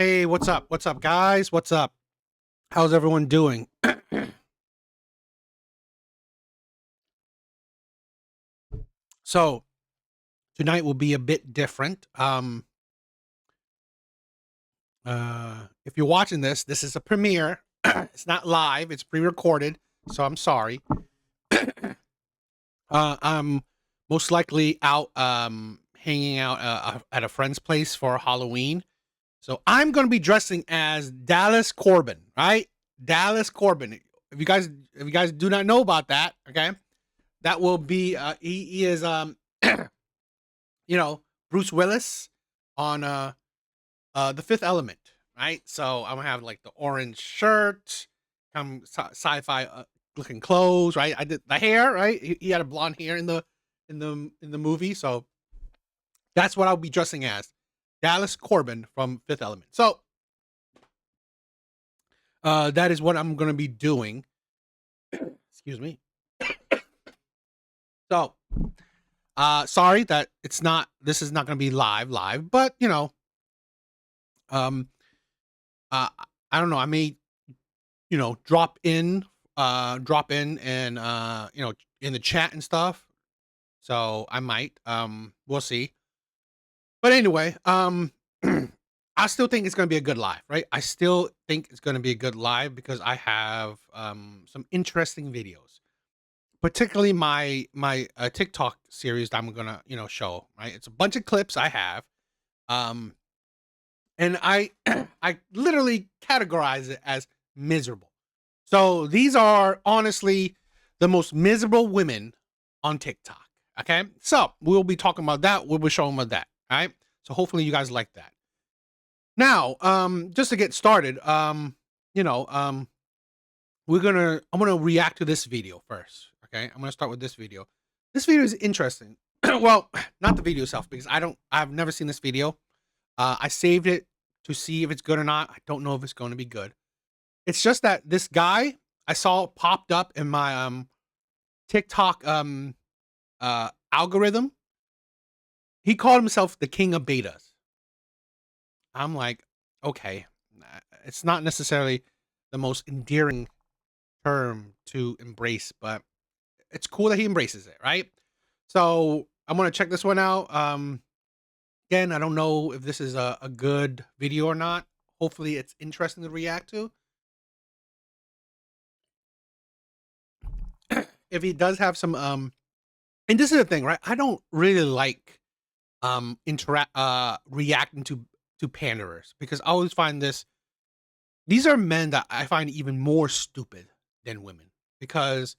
Hey, what's up? What's up, guys? What's up? How's everyone doing? So, tonight will be a bit different. If you're watching this, this is a premiere. It's not live, it's pre-recorded, so I'm sorry. I'm most likely out hanging out at a friend's place for Halloween. So, I'm going to be dressing as Dallas Corbin, right? Dallas Corbin. If you guys do not know about that, okay? That will be he is you know, Bruce Willis on The Fifth Element, right? So I'm gonna have like the orange shirt, sci-fi looking clothes, right? I did the hair, right? He had a blonde hair in the movie, so that's what I'll be dressing as, Dallas Corbin from Fifth Element. So that is what I'm gonna be doing. Excuse me. So sorry that this is not gonna be live, but um uh I don't know, I may drop in and in the chat and stuff. So I might, we'll see. But anyway, I still think it's gonna be a good live, right? I still think it's gonna be a good live because I have some interesting videos, particularly my TikTok series that I'm gonna show. Right, it's a bunch of clips I have, um, and I I literally categorize it as miserable. So these are honestly the most miserable women on TikTok. Okay. So we'll be talking about that. We'll be showing about that. All right. So hopefully you guys like that. Now, just to get started, you know, um, I'm gonna react to this video first. Okay. I'm gonna start with this video. This video is interesting. Well, not the video itself, because I've never seen this video. I saved it to see if it's good or not. I don't know if it's going to be good. It's just that this guy I saw popped up in my TikTok algorithm. He called himself the king of betas. I'm like, okay, it's not necessarily the most endearing term to embrace, but it's cool that he embraces it, right? So I'm gonna check this one out. Again, I don't know if this is a good video or not. Hopefully, it's interesting to react to. If he does have some and this is the thing, right? I don't really like interact reacting to panderers, because I always find these are men that I find even more stupid than women. Because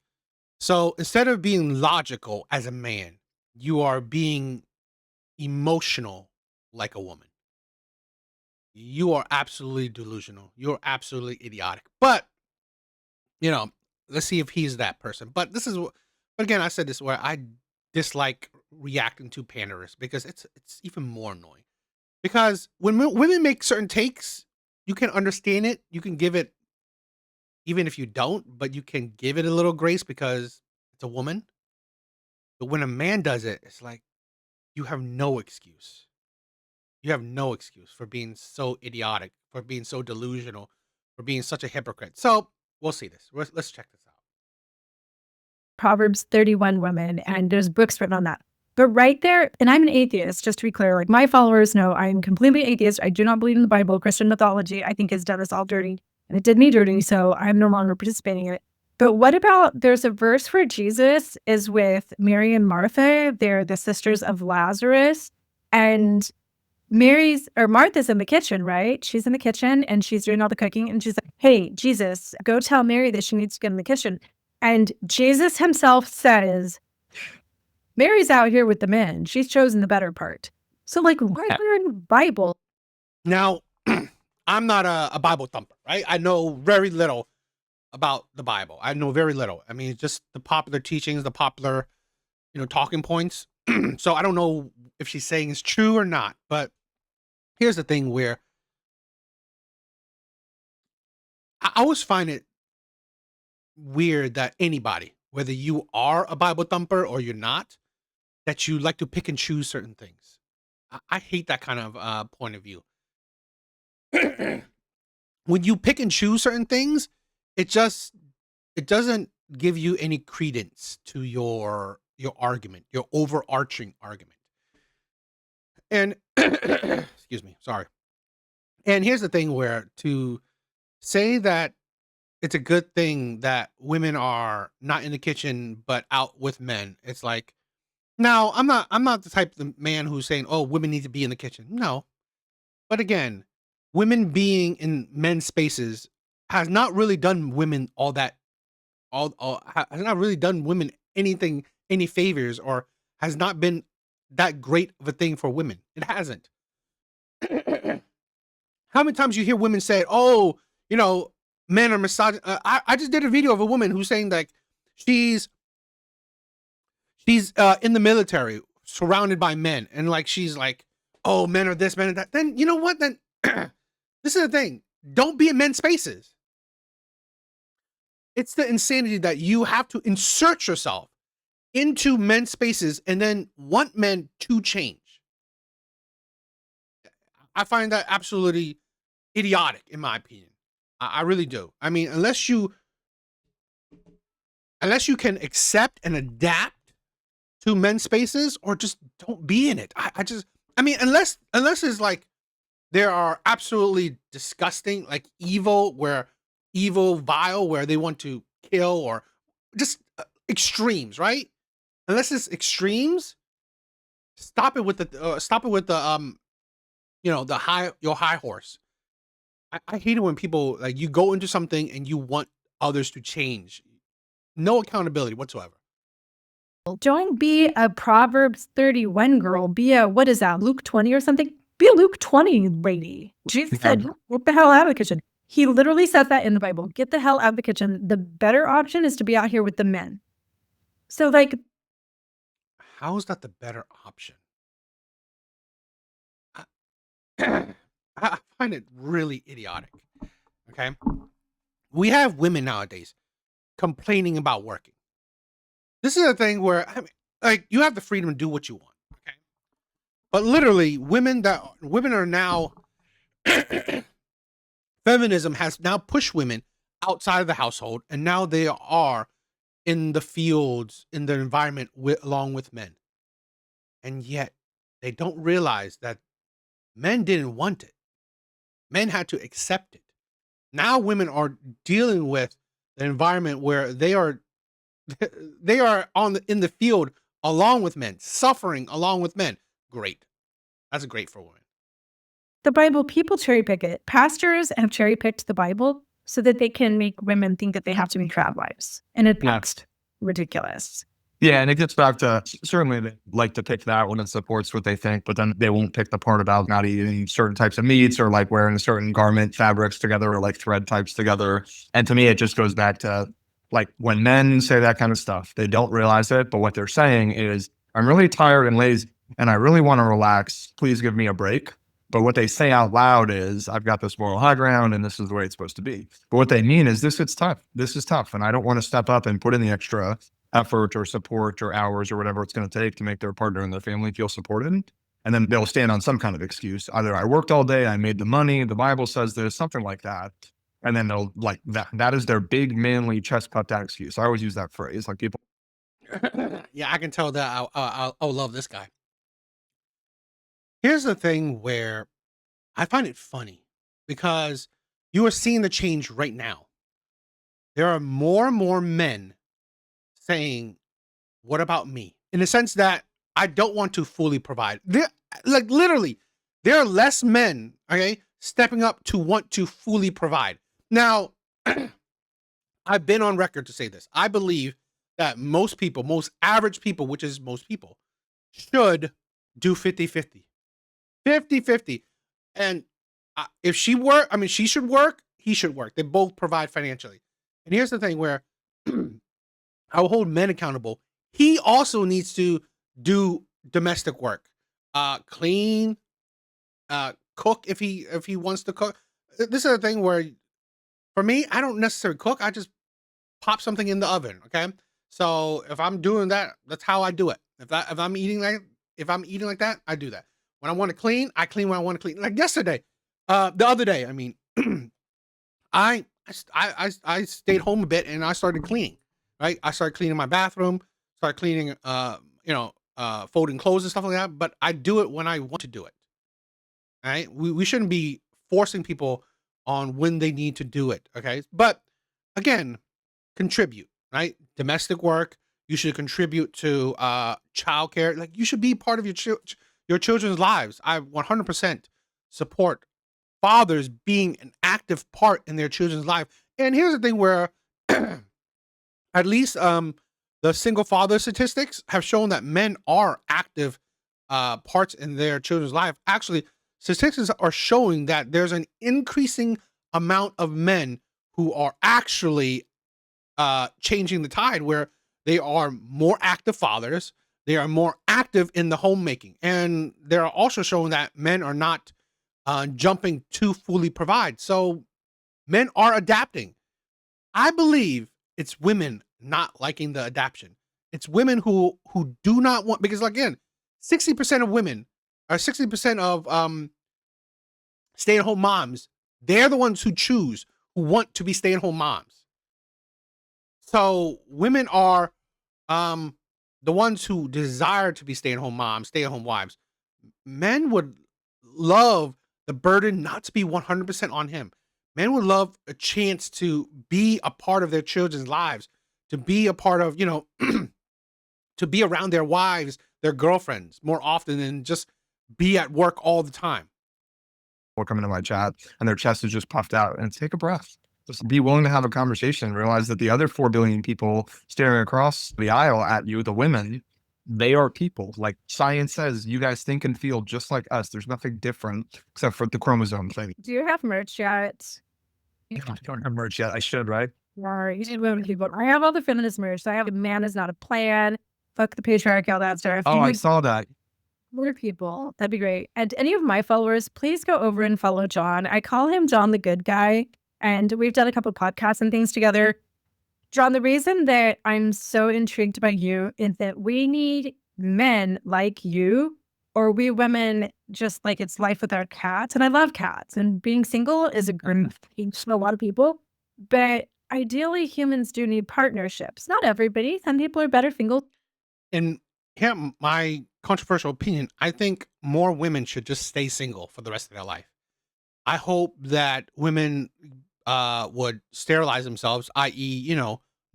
so instead of being logical as a man, you are being emotional like a woman. You are absolutely delusional. You're absolutely idiotic. But you know, let's see if he's that person. But again, I said this where I dislike reacting to panderers because it's even more annoying. Because when women make certain takes, you can understand it. You can give it, even if you don't, but you can give it a little grace because it's a woman. But when a man does it, it's like you have no excuse. You have no excuse for being so idiotic, for being so delusional, for being such a hypocrite. So we'll see this. Let's check this out. Proverbs 31 women, and there's books written on that. But right there, and I'm an atheist, just to be clear, like my followers know I'm completely atheist. I do not believe in the Bible. Christian mythology, I think, has done us all dirty, and it did me dirty, so I'm no longer participating in it. But what about, there's a verse where Jesus is with Mary and Martha. They're the sisters of Lazarus, and Martha's in the kitchen, right? She's in the kitchen and she's doing all the cooking, and she's like, hey, Jesus, go tell Mary that she needs to get in the kitchen. And Jesus himself says, Mary's out here with the men. She's chosen the better part. So, like, why is there in the Bible? Now, I'm not a Bible thumper, right? I know very little about the Bible. I know very little. I mean, just the popular teachings, the popular, talking points. So I don't know if she's saying it's true or not. But here's the thing where I always find it weird that anybody, whether you are a Bible thumper or you're not, that you like to pick and choose certain things. I hate that kind of point of view. when you pick and choose certain things, it just it doesn't give you any credence to your argument, your overarching argument. And excuse me, sorry. And here's the thing where to say that it's a good thing that women are not in the kitchen but out with men. It's like, now I'm not the type of man who's saying, "Oh, women need to be in the kitchen." No. But again, women being in men's spaces has not really done women has not really done women anything, any favors, or has not been that great of a thing for women. It hasn't. How many times you hear women say, "Oh, you know, men are misogyn." I just did a video of a woman who's saying like she's she's in the military, surrounded by men, and like she's like, "Oh, men are this, men are that." Then you know what? Then this is the thing. Don't be in men's spaces. It's the insanity that you have to insert yourself into men's spaces and then want men to change. I find that absolutely idiotic, in my opinion. I really do. I mean, unless you can accept and adapt to men's spaces, or just don't be in it. I mean, unless it's like there are absolutely disgusting, like evil, vile, where they want to kill, or just extremes, right? Unless it's extremes, stop it with the the high horse. I hate it when people like you go into something and you want others to change. No accountability whatsoever. Don't be a Proverbs 31 girl. Be a, what is that, Luke 20 or something? Be a Luke 20 lady. Jesus Yeah. said, "Get the hell out of the kitchen." He literally says that in the Bible. Get the hell out of the kitchen. The better option is to be out here with the men. So, like, How is that the better option? I I find it really idiotic. Okay. We have women nowadays complaining about working. This is a thing where I mean, like you have the freedom to do what you want. Okay. But literally, women are now feminism has now pushed women outside of the household, and now they are in the fields, in the environment along with men. And yet they don't realize that men didn't want it. Men had to accept it. Now women are dealing with the environment where they are they are in the field along with men, suffering along with men. Great. That's great for women. the Bible, people cherry pick it. Pastors have cherry picked the Bible so that they can make women think that they have to be crab wives. And it's ridiculous. Yeah, and it gets back to certainly they like to pick that when it supports what they think, but then they won't pick the part about not eating certain types of meats or like wearing certain garment fabrics together or like thread types together. And to me, it just goes back to like when men say that kind of stuff, they don't realize it, but what they're saying is, "I'm really tired and lazy and I really want to relax. Please give me a break." But what they say out loud is, "I've got this moral high ground and this is the way it's supposed to be." But what they mean is, this is tough. This is tough. And I don't want to step up and put in the extra effort or support or hours or whatever it's going to take to make their partner and their family feel supported. And then they'll stand on some kind of excuse. Either I worked all day, I made the money, the Bible says this, something like that. And then they'll like that. That is their big, manly, chest puffed out excuse. I always use that phrase. Like people, Yeah, I can tell that I'll love this guy. Here's the thing where I find it funny because you are seeing the change right now. There are more and more men saying, "What about me?" In the sense that I don't want to fully provide. Like literally, there are less men, okay, stepping up to want to fully provide. Now, I've been on record to say this. I believe that most people, most average people, which is most people, should do 50-50. 50-50. And if she work, I mean, she should work, he should work. They both provide financially. And here's the thing where I will hold men accountable. He also needs to do domestic work, clean, cook if he wants to cook. This is a thing where for me, I don't necessarily cook. I just pop something in the oven. Okay, so if I'm doing that, that's how I do it. If I'm eating like that, I do that. When I want to clean, I clean when I want to clean. Like yesterday, The other day, I mean, I stayed home a bit and I started cleaning. Right, I started cleaning my bathroom, started cleaning, folding clothes and stuff like that. But I do it when I want to do it. Right, we shouldn't be forcing people on when they need to do it. Okay, but again, contribute. Right, domestic work. You should contribute to childcare. Like you should be part of your children's lives. I 100% support fathers being an active part in their children's life. And here's the thing where at least the single father statistics have shown that men are active parts in their children's life. Actually, statistics are showing that there's an increasing amount of men who are actually changing the tide where they are more active fathers. They are more active in the homemaking. And they're also showing that men are not jumping to fully provide. So men are adapting. I believe it's women not liking the adaptation. It's women who do not want, because again, 60% of women or 60% of stay-at-home moms, they're the ones who choose, who want to be stay-at-home moms. So women are the ones who desire to be stay-at-home moms, stay-at-home wives. Men would love the burden not to be 100% on him. Men would love a chance to be a part of their children's lives, to be a part of, to be around their wives, their girlfriends more often than just be at work all the time. Will come into my chat and their chest is just puffed out, and take a breath. Just be willing to have a conversation. Realize that the other 4 billion people staring across the aisle at you, the women, they are people. Like science says, you guys think and feel just like us. There's nothing different except for the chromosome thing. Do you have merch yet? I don't have merch yet. I should, right? Or you should women people. I have all the feminist merch. I have a man is not a plan. Fuck the patriarchy, all that stuff. Oh, I saw that. More people, that'd be great. And any of my followers, please go over and follow John. I call him John the Good Guy, and we've done a couple podcasts and things together. John, the reason that I'm so intrigued by you is that we need men like you, or we women just like it's life without cats. And I love cats, and being single is a great thing for a lot of people. But ideally, humans do need partnerships. Not everybody. Some people are better single. And here, my controversial opinion, I think more women should just stay single for the rest of their life. I hope that women would sterilize themselves, i.e.,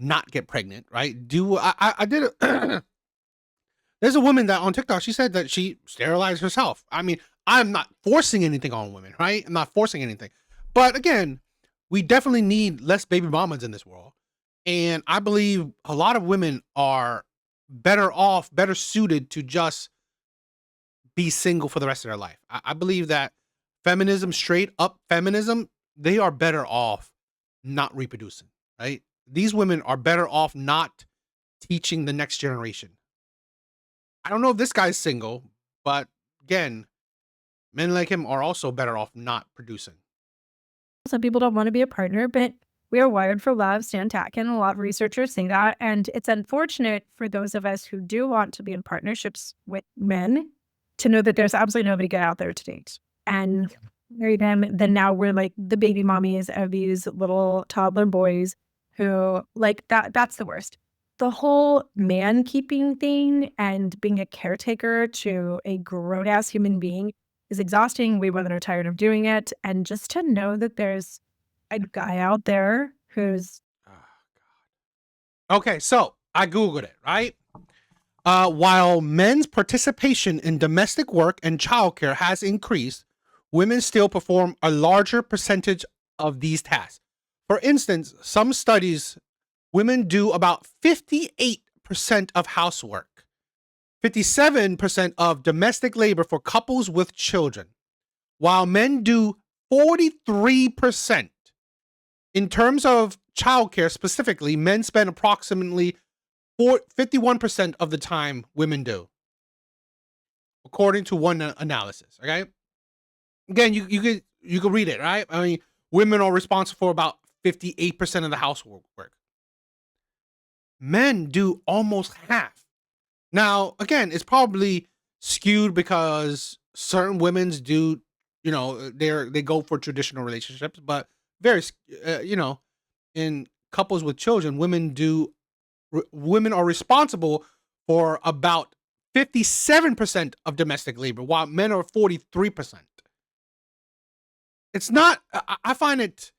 not get pregnant, right? I did it. There's a woman that on TikTok, she said that she sterilized herself. I mean, I'm not forcing anything on women, right? I'm not forcing anything. But again, we definitely need less baby mamas in this world. And I believe a lot of women are better off, better suited to just be single for the rest of their life. I believe that feminism, straight up feminism, they are better off not reproducing, right? These women are better off not teaching the next generation. I don't know if this guy's single, but again, men like him are also better off not producing. Some people don't want to be a partner, but we are wired for love. Stan Tatkin, a lot of researchers say that. And it's unfortunate for those of us who do want to be in partnerships with men to know that there's absolutely nobody good out there to date. And marry them, then now we're like the baby mommies of these little toddler boys who like that's the worst. The whole man keeping thing and being a caretaker to a grown ass human being is exhausting. We women are tired of doing it. And just to know that there's a guy out there who's Oh, God. Okay, so I Googled it, right? While men's participation in domestic work and childcare has increased, women still perform a larger percentage of these tasks. For instance, some studies, women do about 58% of housework, 57% of domestic labor for couples with children, while men do 43%. In terms of childcare specifically, men spend approximately 51% of the time women do, according to one analysis. Okay, again, you could read it, right? I mean, women are responsible for about 58% of the housework. Men do almost half. Now, again, it's probably skewed because certain women's do they go for traditional relationships, but very, in couples with children, women are responsible for about 57% of domestic labor, while men are 43%. It's not. I find it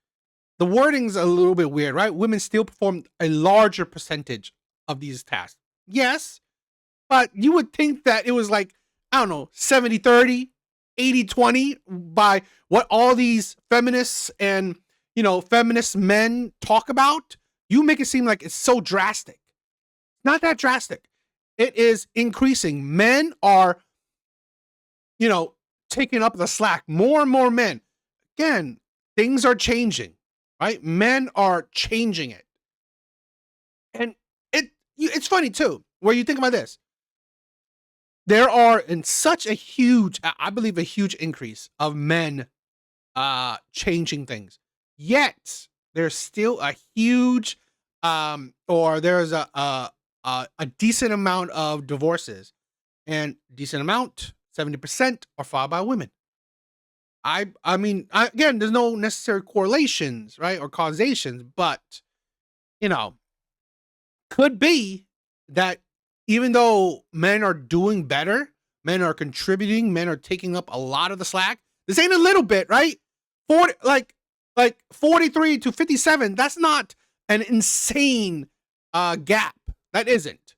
the wording's a little bit weird, right? Women still perform a larger percentage of these tasks. Yes, but you would think that it was like, I don't know, 70-30, 80-20 by what all these feminists and, feminist men talk about. You make it seem like it's so drastic. Not that drastic. It is increasing. Men are, taking up the slack. More and more men. Again, things are changing, right? Men are changing it. And it's funny too, where you think about this. There are in such a huge, I believe, a huge increase of men changing things. Yet there's still a huge, or there's a decent amount of divorces, and decent amount, 70% are filed by women. I mean, again, there's no necessary correlations, right, or causations, but you know, could be that even though men are doing better, men are contributing, men are taking up a lot of the slack. This ain't a little bit, right? 40, like 43 to 57. That's not an insane gap. That isn't.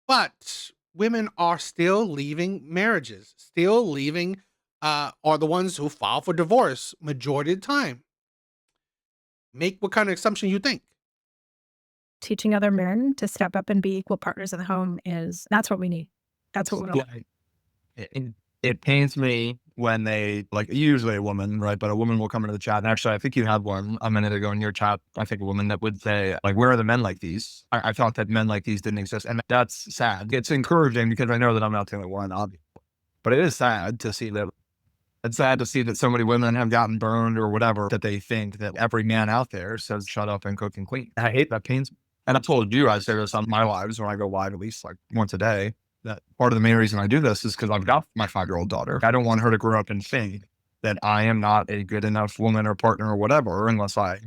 But women are still leaving marriages, still leaving, are the ones who file for divorce majority of the time. Make what kind of assumption you think. Teaching other men to step up and be equal partners in the home that's what we need. That's what we want. Yeah, it pains me when they, like, usually a woman, right? But a woman will come into the chat. And actually, I think you had one a minute ago in your chat. I think a woman that would say, like, where are the men like these? I thought that men like these didn't exist. And that's sad. It's encouraging because I know that I'm not the only one, obviously. But it is sad to see that. It's sad to see that so many women have gotten burned or whatever, that they think that every man out there says, shut up and cook and clean. I hate that. Pains me. And I told you, I say this on my lives when I go live at least like once a day, that part of the main reason I do this is because I've got my 5-year-old daughter. I don't want her to grow up and think that I am not a good enough woman or partner or whatever unless I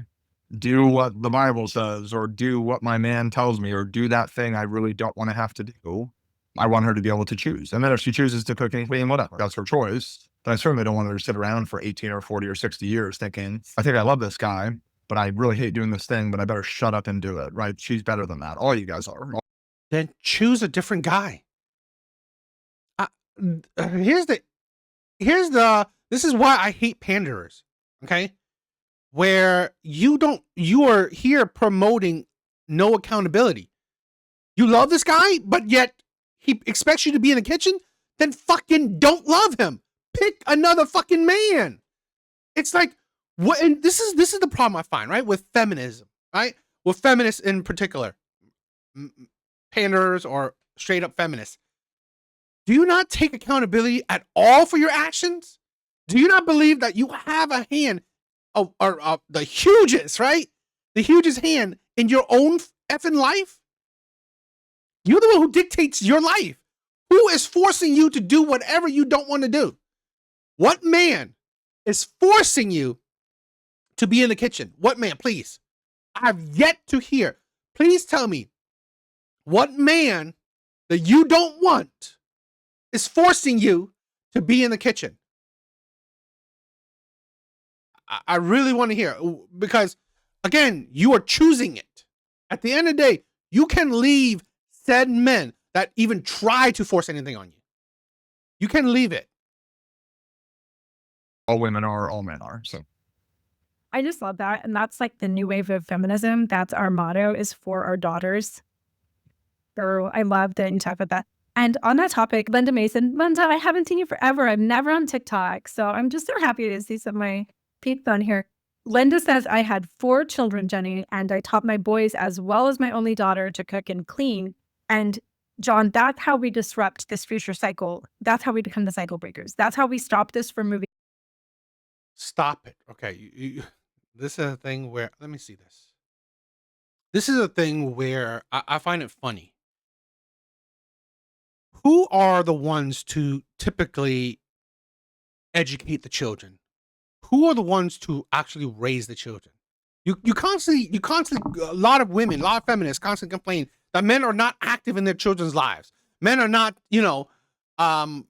do what the Bible says or do what my man tells me or do that thing I really don't want to have to do. I want her to be able to choose. And then if she chooses to cook and clean, whatever, that's her choice. But I certainly don't want her to sit around for 18 or 40 or 60 years thinking, I think I love this guy, but I really hate doing this thing, but I better shut up and do it, right? She's better than that. All you guys are. Then choose a different guy. Here's the this is why I hate panderers. Okay. Where you are here promoting no accountability. You love this guy, but yet he expects you to be in the kitchen, then fucking don't love him. Pick another fucking man. It's like, what? And this is the problem I find, right? With feminism, right? With feminists in particular, panderers or straight up feminists. Do you not take accountability at all for your actions? Do you not believe that you have a hand, or the hugest, right? The hugest hand in your own effing life? You're the one who dictates your life. Who is forcing you to do whatever you don't want to do? What man is forcing you to be in the kitchen? What man, please? I have yet to hear. Please tell me what man that you don't want is forcing you to be in the kitchen. I really want to hear, because again, you are choosing it. At the end of the day, you can leave said men that even try to force anything on you. You can leave it. All women are, all men are. So I just love that. And that's like the new wave of feminism. That's our motto, is for our daughters. So I love that you talk about that. And on that topic, Linda Mason, Linda, I haven't seen you forever. I'm never on TikTok. So I'm just so happy to see some of my peeps on here. Linda says, I had 4 children, Jenny, and I taught my boys as well as my only daughter to cook and clean. And John, that's how we disrupt this future cycle. That's how we become the cycle breakers. That's how we stop this from moving. Stop it. Okay. This is a thing where, let me see this. This is a thing where I find it funny. Who are the ones to typically educate the children? Who are the ones to actually raise the children? You constantly, a lot of women, a lot of feminists constantly complain that men are not active in their children's lives. Men are not, um,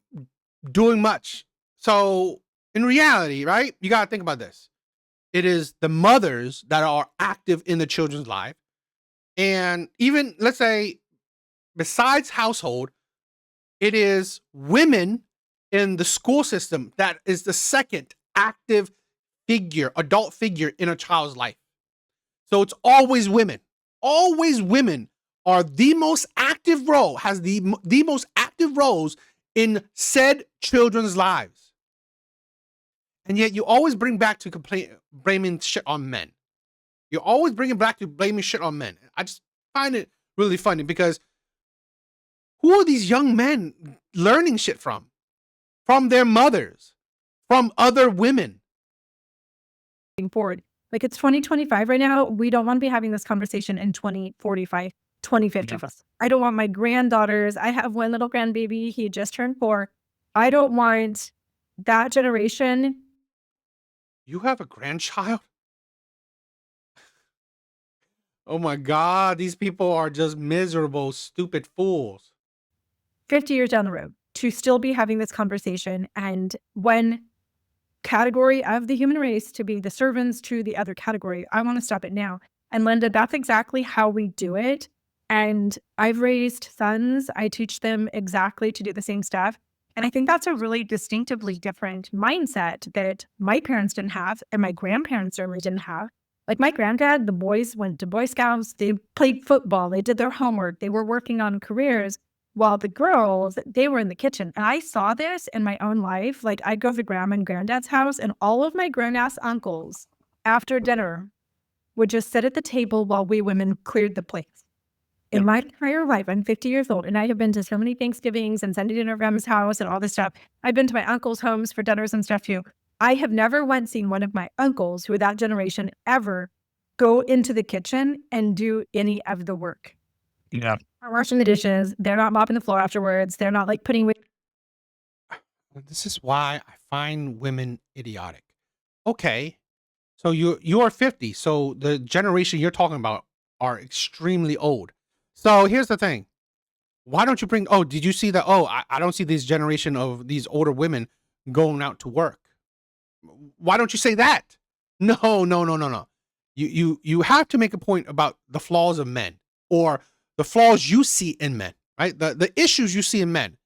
doing much. So in reality, right? You got to think about this. It is the mothers that are active in the children's life. And even, let's say, besides household, it is women in the school system that is the second active figure, adult figure in a child's life. So it's always women. Always women are the most active role, has the most active roles in said children's lives. And yet you always bring back to blaming shit on men. You're always bringing back to blaming shit on men. I just find it really funny because who are these young men learning shit from? From their mothers, from other women. Forward. Like it's 2025 right now. We don't want to be having this conversation in 2045, 2050. Yeah. I don't want my granddaughters. I have one little grandbaby. He just turned 4. I don't want that generation. You have a grandchild? Oh my God, these people are just miserable, stupid fools. 50 years down the road to still be having this conversation. And when category of the human race to be the servants to the other category, I want to stop it now. And Linda, that's exactly how we do it. And I've raised sons. I teach them exactly to do the same stuff. And I think that's a really distinctively different mindset that my parents didn't have and my grandparents certainly didn't have. Like my granddad, the boys went to Boy Scouts, they played football, they did their homework, they were working on careers, while the girls, they were in the kitchen. And I saw this in my own life. Like I'd go to grandma and granddad's house and all of my grown-ass uncles after dinner would just sit at the table while we women cleared the plates. In my entire life, I'm 50 years old, and I have been to so many Thanksgivings and Sunday dinner grandma's house and all this stuff. I've been to my uncles' homes for dinners and stuff too. I have never once seen one of my uncles who are that generation ever go into the kitchen and do any of the work. Yeah. They're washing the dishes. They're not mopping the floor afterwards. They're not like putting away. This is why I find women idiotic. Okay, so you are 50, so the generation you're talking about are extremely old. So here's the thing. Why don't you bring, oh, did you see that? Oh, I don't see this generation of these older women going out to work. Why don't you say that? No, no, no, no, no. You have to make a point about the flaws of men or the flaws you see in men, right? The issues you see in men.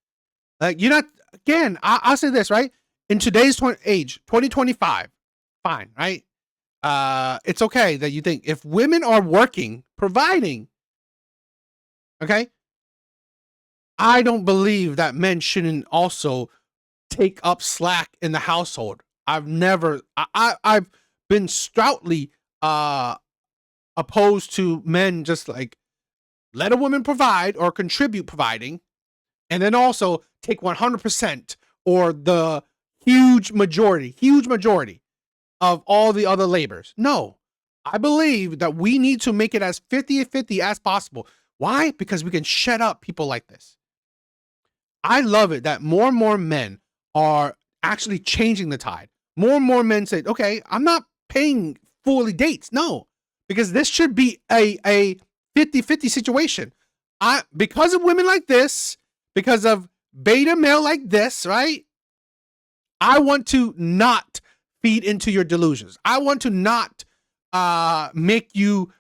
Like you're not, again, I'll say this, right? In today's age, 2025, fine, right? It's okay that you think if women are working, providing, okay, I don't believe that men shouldn't also take up slack in the household. I've been stoutly opposed to men just like let a woman provide or contribute providing, and then also take 100% or the huge majority of all the other labors. No, I believe that we need to make it as 50-50 as possible. Why? Because we can shut up people like this. I love it that more and more men are actually changing the tide. More and more men say, okay, I'm not paying fully dates. No, because this should be a 50-50 situation. Because of women like this, because of beta male like this, right? I want to not feed into your delusions. I want to not make you,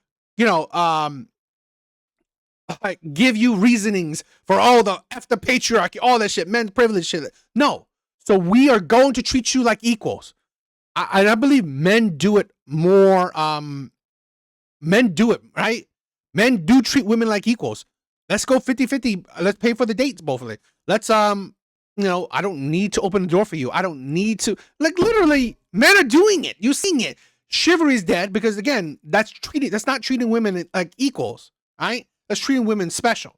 like give you reasonings for all the F the patriarchy, all that shit, men's privilege shit. No. So we are going to treat you like equals. I believe men do it more. Men do it, right? Men do treat women like equals. Let's go 50-50. Let's pay for the dates, both of it. Let's, I don't need to open the door for you. I don't need to, like literally, men are doing it. You're seeing it. Chivalry is dead because again, that's not treating women like equals, right? That's treating women special.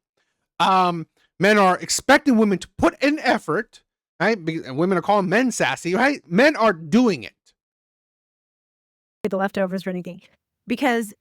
Men are expecting women to put in effort, right? And women are calling men sassy, right? Men are doing it. The leftovers or anything, because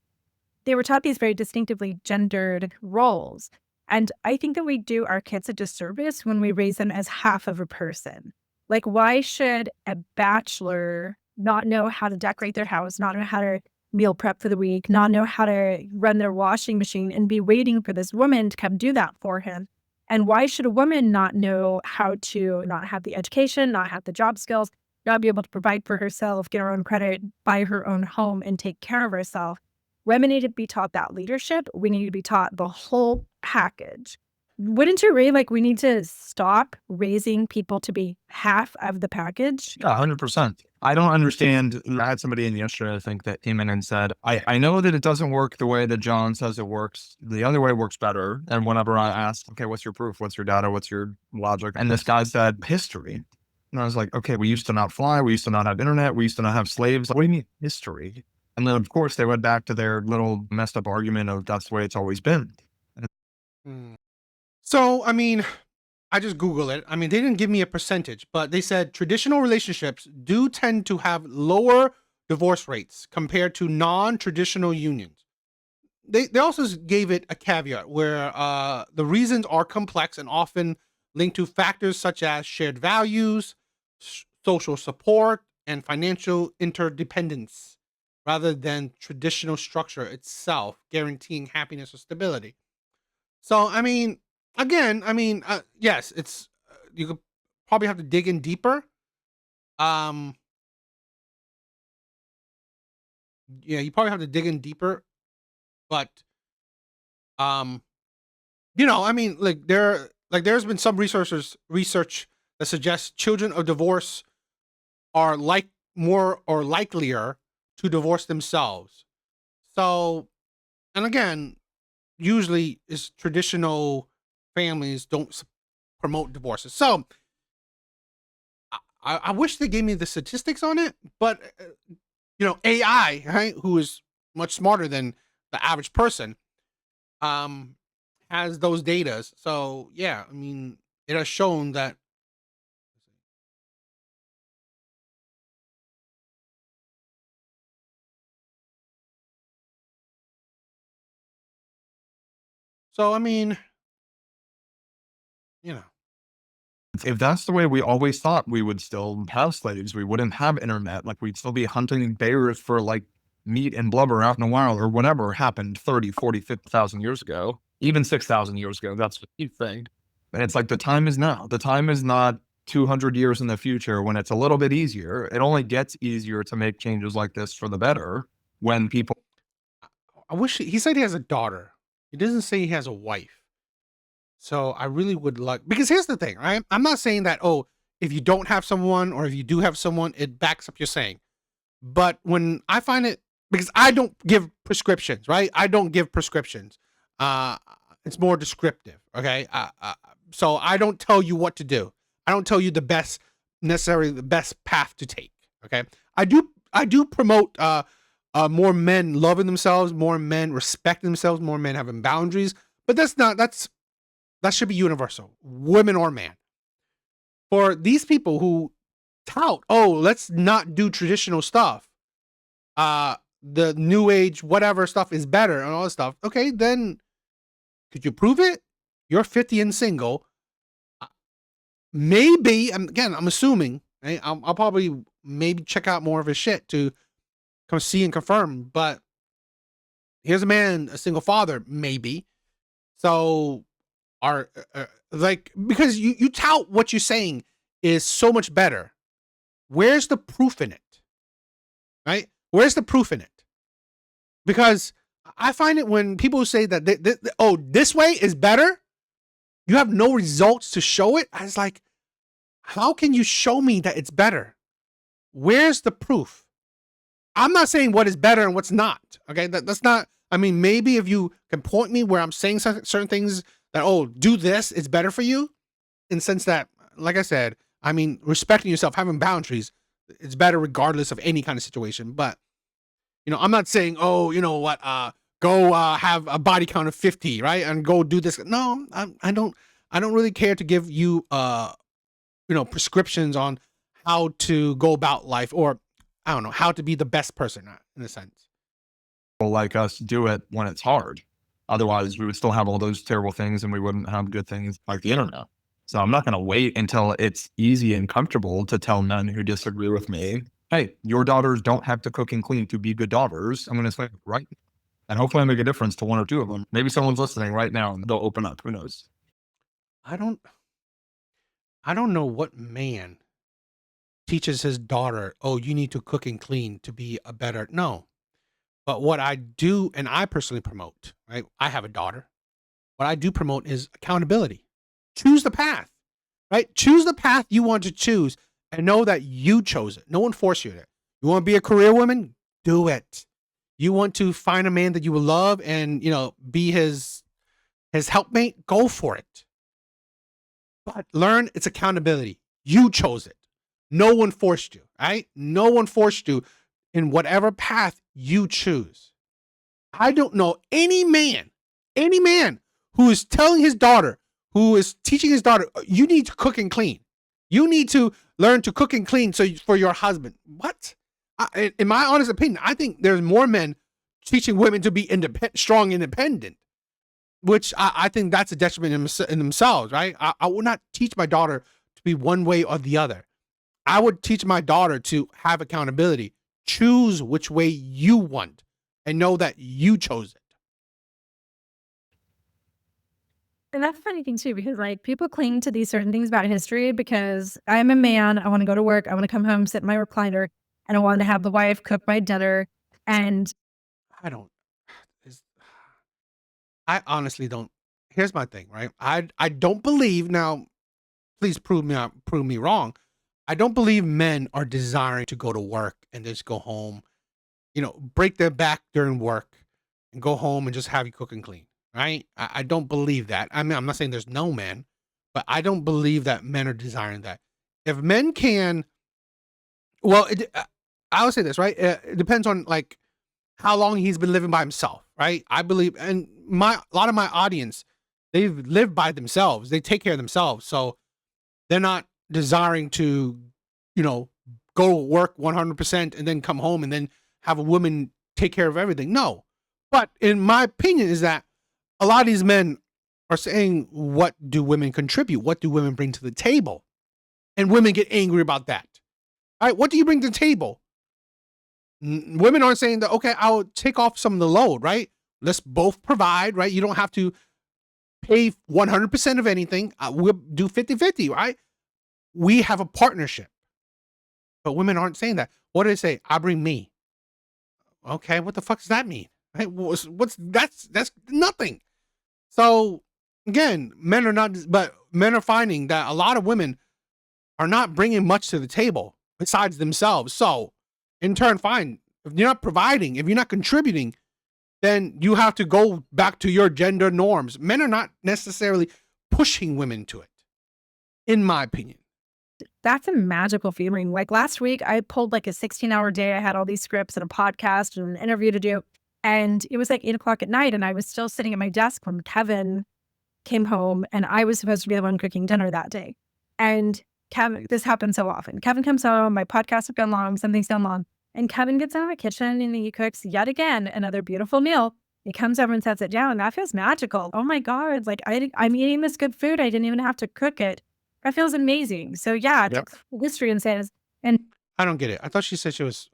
they were taught these very distinctively gendered roles. And I think that we do our kids a disservice when we raise them as half of a person. Like, why should a bachelor not know how to decorate their house, not know how to meal prep for the week, not know how to run their washing machine and be waiting for this woman to come do that for him? And why should a woman not know how to not have the education, not have the job skills, not be able to provide for herself, get her own credit, buy her own home, and take care of herself? Women need to be taught that leadership. We need to be taught the whole package. Wouldn't you agree? Like, we need to stop raising people to be half of the package. Yeah, 100%. I don't understand. I had somebody in yesterday, I think, that came in and said, I know that it doesn't work the way that John says it works. The other way works better. And whenever I asked, okay, what's your proof? What's your data? What's your logic? And this guy said, history. And I was like, okay, we used to not fly. We used to not have internet. We used to not have slaves. What do you mean history? And then, of course, they went back to their little messed up argument of that's the way it's always been. Hmm. So, I mean, I just Googled it. I mean, they didn't give me a percentage, but they said traditional relationships do tend to have lower divorce rates compared to non-traditional unions. They also gave it a caveat where the reasons are complex and often linked to factors such as shared values, social support, and financial interdependence, rather than traditional structure itself guaranteeing happiness or stability. So, I mean, again, I mean, yes, it's you could probably have to dig in deeper. Um, yeah, you probably have to dig in deeper, but um, I mean, there's been some research that suggests children of divorce are like more or likelier to divorce themselves. So, and again, usually is traditional families don't promote divorces. So, I wish they gave me the statistics on it, but AI, right, who is much smarter than the average person, um, has those datas. So yeah, I mean, it has shown that. So I mean, you know, If that's the way we always thought, we would still have slaves. We wouldn't have internet. Like, we'd still be hunting bears for like meat and blubber out in the wild or whatever happened 30, 40, 50,000 years ago, even 6,000 years ago. That's the key thing. And it's like the time is now. The time is not 200 years in the future when it's a little bit easier. It only gets easier to make changes like this for the better when people. I wish he said he has a daughter. He doesn't say he has a wife. So I really would like, because here's the thing, right? I'm not saying that, oh, if you don't have someone or if you do have someone, it backs up your saying. But when I find it, because I don't give prescriptions, right? I don't give prescriptions. Uh, it's more descriptive, okay? So I don't tell you what to do. I don't tell you necessarily the best path to take, okay? I do promote more men loving themselves, more men respecting themselves, more men having boundaries. But that should be universal, women or man. For these people who tout, oh, let's not do traditional stuff. The new age, whatever stuff is better and all this stuff. Okay, then could you prove it? You're 50 and single. Uh, Maybe, and again, I'm assuming, right? I'll probably maybe check out more of his shit to come see and confirm. But here's a man, a single father, maybe. So are like, because you tout what you're saying is so much better. Where's the proof in it? Right? Where's the proof in it? Because I find it when people say that oh, this way is better, you have no results to show it. I was like, how can you show me that it's better? Where's the proof? I'm not saying what is better and what's not. Okay, that's not. I mean, maybe if you can point me where I'm saying certain things that, oh, do this, it's better for you. In the sense that, like I said, I mean, respecting yourself, having boundaries, it's better regardless of any kind of situation. But I'm not saying, oh, you know what, go have a body count of 50, right, and go do this. No, I don't. I don't really care to give you, prescriptions on how to go about life, or I don't know how to be the best person, in a sense. Like us do it when it's hard. Otherwise, we would still have all those terrible things and we wouldn't have good things like the internet. So I'm not going to wait until it's easy and comfortable to tell men who disagree with me, hey, your daughters don't have to cook and clean to be good daughters. I'm going to say, right. And hopefully I make a difference to one or two of them. Maybe someone's listening right now and they'll open up. Who knows? I don't I don't know what man teaches his daughter, "Oh, you need to cook and clean to be a better." No. But what I do, and I personally promote, right? I have a daughter. What I do promote is accountability. Choose the path, right? Choose the path you want to choose and know that you chose it. No one forced you to. You want to be a career woman? Do it. You want to find a man that you will love and, be his helpmate? Go for it. But learn it's accountability. You chose it. No one forced you, right? No one forced you in whatever path you choose. I don't know any man who is telling his daughter, who is teaching his daughter, you need to cook and clean. You need to learn to cook and clean for your husband. What? In my honest opinion, I think there's more men teaching women to be strong, independent, which I think that's a detriment in themselves, right? I would not teach my daughter to be one way or the other. I would teach my daughter to have accountability. Choose which way you want and know that you chose it. And that's a funny thing too, because like people cling to these certain things about history because I'm a man. I want to go to work. I want to come home, sit in my recliner, and I want to have the wife cook my dinner. And I don't. I honestly don't. Here's my thing, right? I don't believe now. Please prove me wrong. I don't believe men are desiring to go to work and just go home, break their back during work and go home and just have you cook and clean, right? I don't believe that. I mean, I'm not saying there's no men, but I don't believe that men are desiring that. If men can, well, I would say this, right? It depends on like how long he's been living by himself, right? I believe, and a lot of my audience, they've lived by themselves. They take care of themselves, so they're not desiring to, go to work 100% and then come home and then have a woman take care of everything. No, but in my opinion, is that a lot of these men are saying, "What do women contribute? What do women bring to the table?" And women get angry about that. All right, what do you bring to the table? Women aren't saying that, okay, I'll take off some of the load, right? Let's both provide, right? You don't have to pay 100% of anything. We'll do 50-50, right? We have a partnership. But women aren't saying that. What do they say? I bring me. Okay, what the fuck does that mean? Right? That's nothing. So again, men are finding that a lot of women are not bringing much to the table besides themselves. So in turn, fine. If you're not providing, if you're not contributing, then you have to go back to your gender norms. Men are not necessarily pushing women to it, in my opinion. that's a magical feeling. Like last week, I pulled like a 16-hour day. I had all these scripts and a podcast and an interview to do. And it was like 8 o'clock at night. And I was still sitting at my desk when Kevin came home and I was supposed to be the one cooking dinner that day. And Kevin, this happens so often. Kevin comes home, my podcast has gone long, something's gone long. And Kevin gets out of the kitchen and he cooks yet again another beautiful meal. He comes over and sets it down. That feels magical. Oh my God. Like I'm eating this good food. I didn't even have to cook it. That feels amazing. So yeah, Yep. history and says, and I don't get it. I thought she said she was.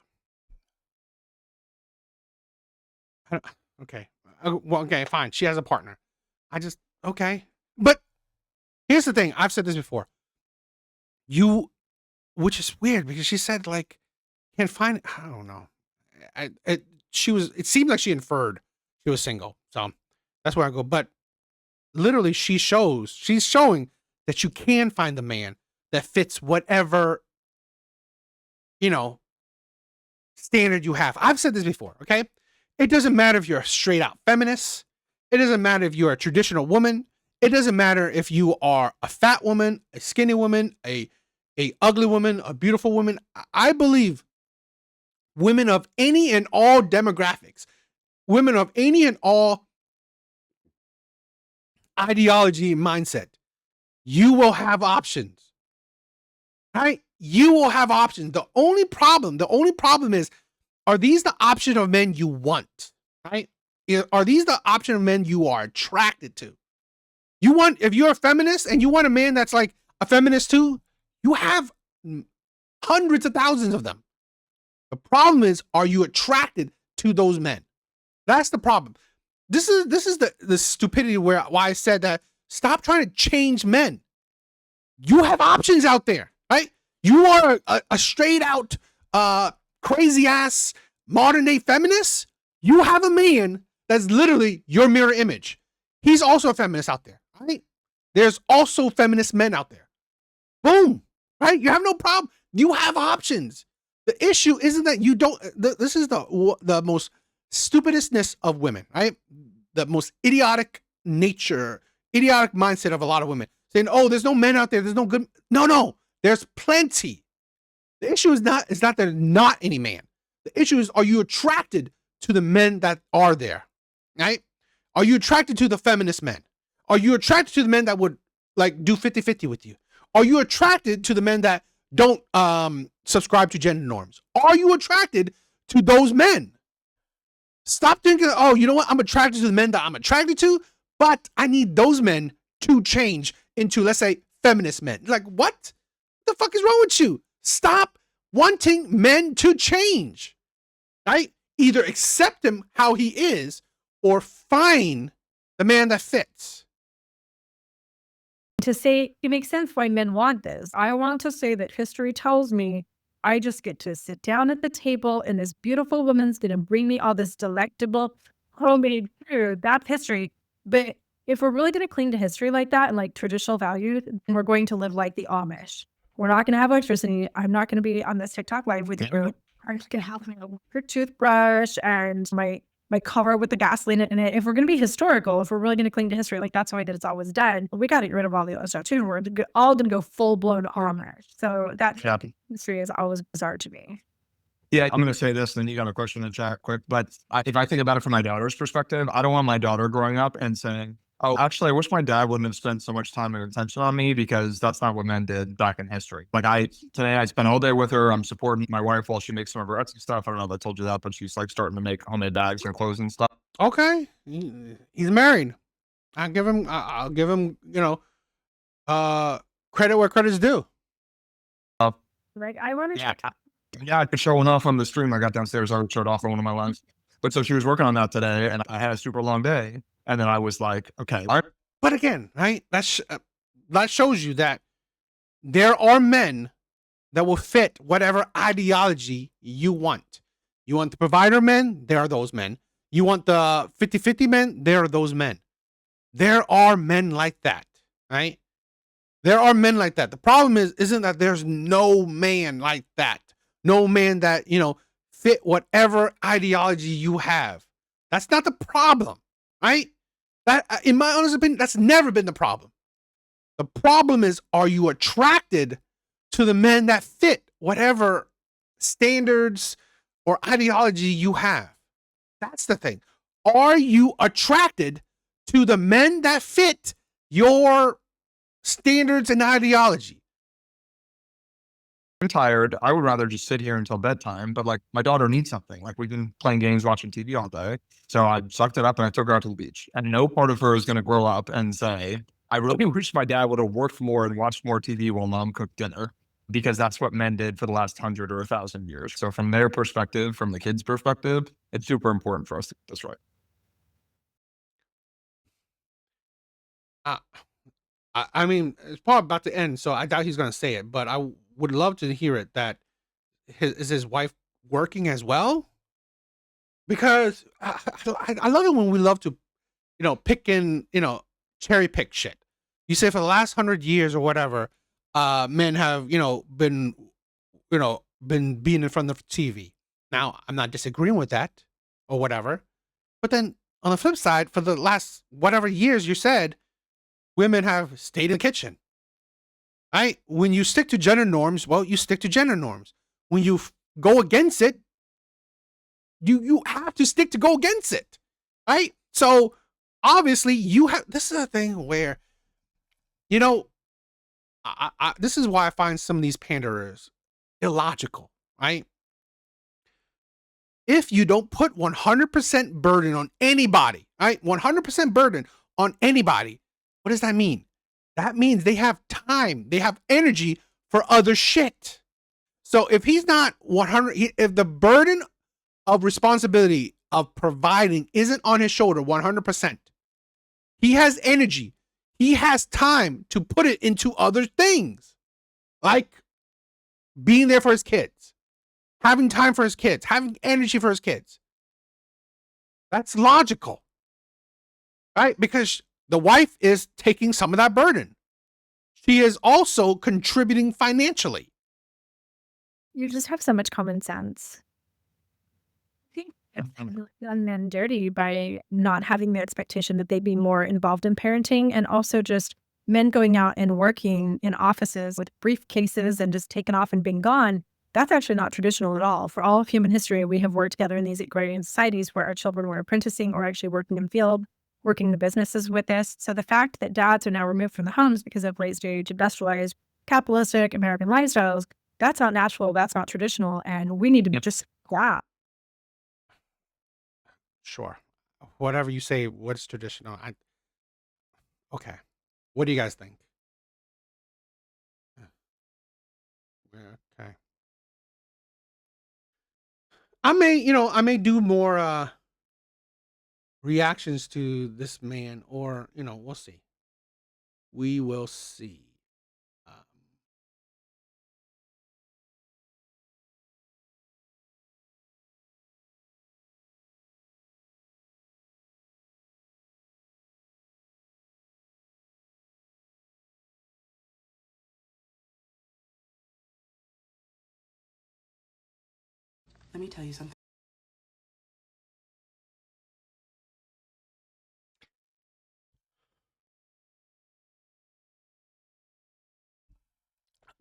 Okay. Well, okay, fine. She has a partner. Okay. But here's the thing. I've said this before. Which is weird because she said like, can't find. I don't know. It seemed like she inferred she was single. So that's where I go. But literally she's showing that you can find the man that fits whatever, standard you have. I've said this before, okay? It doesn't matter if you're a straight out feminist. It doesn't matter if you're a traditional woman. It doesn't matter if you are a fat woman, a skinny woman, a ugly woman, a beautiful woman. I believe women of any and all demographics, women of any and all ideology and mindset, you will have options, right? You will have options. The only problem is, are these the option of men you want, right? Are these the option of men you are attracted to? If you're a feminist and you want a man that's like a feminist too, you have hundreds of thousands of them. The problem is, are you attracted to those men? That's the problem. This is the stupidity why I said that. Stop trying to change men. You have options out there, right? You are a straight out crazy ass modern day feminist. You have a man that's literally your mirror image. He's also a feminist out there, right? There's also feminist men out there. Boom, right? You have no problem. You have options. The issue isn't that you don't. This is the most stupidestness of women, right? The most idiotic mindset of a lot of women saying, "Oh, there's no men out there. There's no good." No, there's plenty. The issue is not that there's not any man. The issue is, are you attracted to the men that are there, right? Are you attracted to the feminist men? Are you attracted to the men that would like do 50-50 with you? Are you attracted to the men that don't subscribe to gender norms? Are you attracted to those men? Stop thinking, oh, you know what? I'm attracted to the men that I'm attracted to, but I need those men to change into, let's say, feminist men. Like, what the fuck is wrong with you? Stop wanting men to change, right? Either accept him how he is or find the man that fits. To say it makes sense why men want this. I want to say that history tells me I just get to sit down at the table and this beautiful woman's going to bring me all this delectable homemade food. That's history. But if we're really going to cling to history like that and like traditional values, then we're going to live like the Amish. We're not going to have electricity. I'm not going to be on this TikTok live with you. I'm just going to have my electric toothbrush and my cover with the gasoline in it. If we're going to be historical, if we're really going to cling to history, like that's the way that it's always done, we got to get rid of all the other stuff too. We're all going to go full blown Amish. So that history is always bizarre to me. Yeah, I'm going to say this, then you got a question in the chat quick. But if I think about it from my daughter's perspective, I don't want my daughter growing up and saying, oh, actually, I wish my dad wouldn't have spent so much time and attention on me, because that's not what men did back in history. Like today I spent all day with her. I'm supporting my wife while she makes some of her Etsy stuff. I don't know if I told you that, but she's like starting to make homemade bags and clothes and stuff. Okay. He's married. I'll give him, credit where credit's due. Like, I want to Yeah, I could show enough on the stream I got downstairs. I showed off for one of my lives. But so she was working on that today, and I had a super long day. And then I was like, okay. But again, right? That shows you that there are men that will fit whatever ideology you want. You want the provider men? There are those men. You want the 50-50 men? There are those men. There are men like that, right? There are men like that. The problem isn't that there's no man like that. No man that, fit whatever ideology you have. That's not the problem, right? That, in my honest opinion, that's never been the problem. The problem is, are you attracted to the men that fit whatever standards or ideology you have? That's the thing. Are you attracted to the men that fit your standards and ideology? I'm tired. I would rather just sit here until bedtime, but like my daughter needs something. Like we've been playing games, watching TV all day. So I sucked it up and I took her out to the beach. And no part of her is going to grow up and say, I really wish my dad would have worked more and watched more TV while mom cooked dinner, because that's what men did for the last 100 or 1,000 years. So from their perspective, from the kids' perspective, it's super important for us to get this right. I mean, it's probably about to end, so I doubt he's going to say it, but I would love to hear it. That is his wife working as well? Because I love it when we love to, pick and, cherry pick shit. You say for the last 100 years or whatever, men have, been being in front of the TV. Now, I'm not disagreeing with that or whatever, but then on the flip side, for the last whatever years you said, women have stayed in the kitchen, right? When you stick to gender norms, well, you stick to gender norms. When you go against it, you have to go against it, right? So obviously this is a thing where, this is why I find some of these panderers illogical, right? If you don't put 100% burden on anybody, right? 100% burden on anybody, What does that mean? That means they have time, they have energy for other shit. So if he's not 100, if the burden of responsibility of providing isn't on his shoulder 100%, he has energy. He has time to put it into other things, like being there for his kids, having time for his kids, having energy for his kids. That's logical, right? Because the wife is taking some of that burden. She is also contributing financially. You just have so much common sense. I think I've done men dirty by not having the expectation that they'd be more involved in parenting, and also just men going out and working in offices with briefcases and just taking off and being gone. That's actually not traditional at all. For all of human history, we have worked together in these agrarian societies where our children were apprenticing or actually working in field, working the businesses with this. So the fact that dads are now removed from the homes because of late stage industrialized, capitalistic American lifestyles, that's not natural. That's not traditional. And we need to just stop. Sure. Whatever you say, what's traditional? Okay. What do you guys think? Okay. I may do more reactions to this man, or we'll see. We will see. Um, Let me tell you something.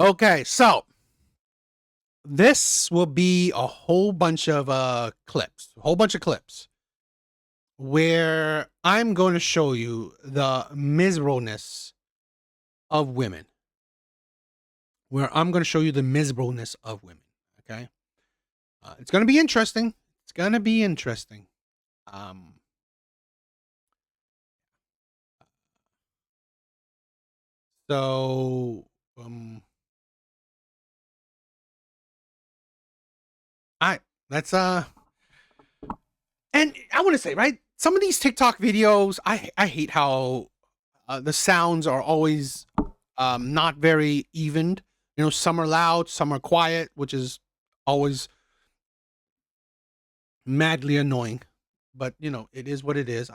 okay, so this will be a whole bunch of clips where I'm going to show you the miserableness of women. Okay, it's going to be interesting. Um, so I that's and I want to say, right, some of these TikTok videos, I hate how the sounds are always not very evened. Some are loud, some are quiet, which is always madly annoying. But it is what it is.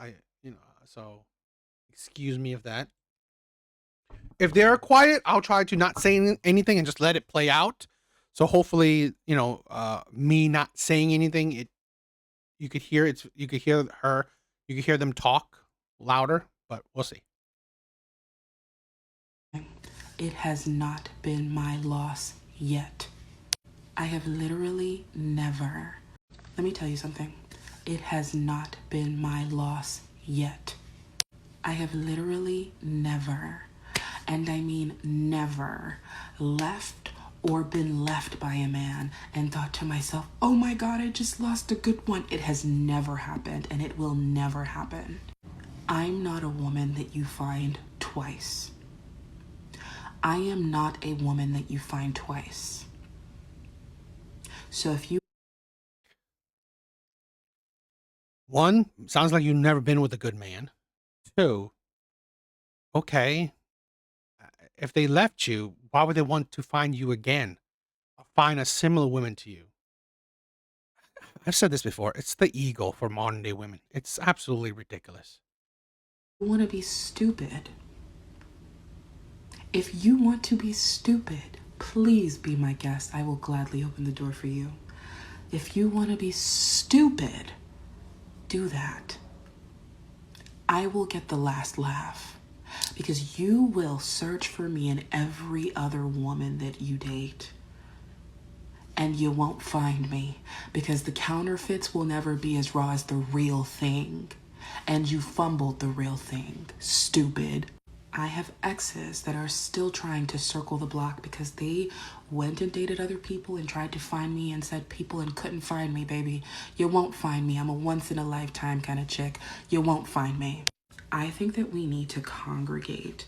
So excuse me of that. If they're quiet, I'll try to not say anything and just let it play out. So hopefully, me not saying anything, you could hear you could hear her, you could hear them talk louder, but we'll see. It has not been my loss yet. I have literally never. Let me tell you something. It has not been my loss yet. I have literally never, and I mean never, left or been left by a man and thought to myself, oh my God, I just lost a good one. It has never happened, and it will never happen. I'm not a woman that you find twice. I am not a woman that you find twice. So if you... One, sounds like you've never been with a good man. Two, okay, if they left you, why would they want to find you again? Or find a similar woman to you? I've said this before. It's the ego for modern day women. It's absolutely ridiculous. want to be stupid, if you want to be stupid, please be my guest. I will gladly open the door for you. If you want to be stupid, do that. I will get the last laugh because you will search for me in every other woman that you date. And you won't find me because the counterfeits will never be as raw as the real thing. And you fumbled the real thing, stupid. I have exes that are still trying to circle the block because they went and dated other people and tried to find me and said people and couldn't find me, baby. You won't find me. I'm a once in a lifetime kind of chick. You won't find me. I think that we need to congregate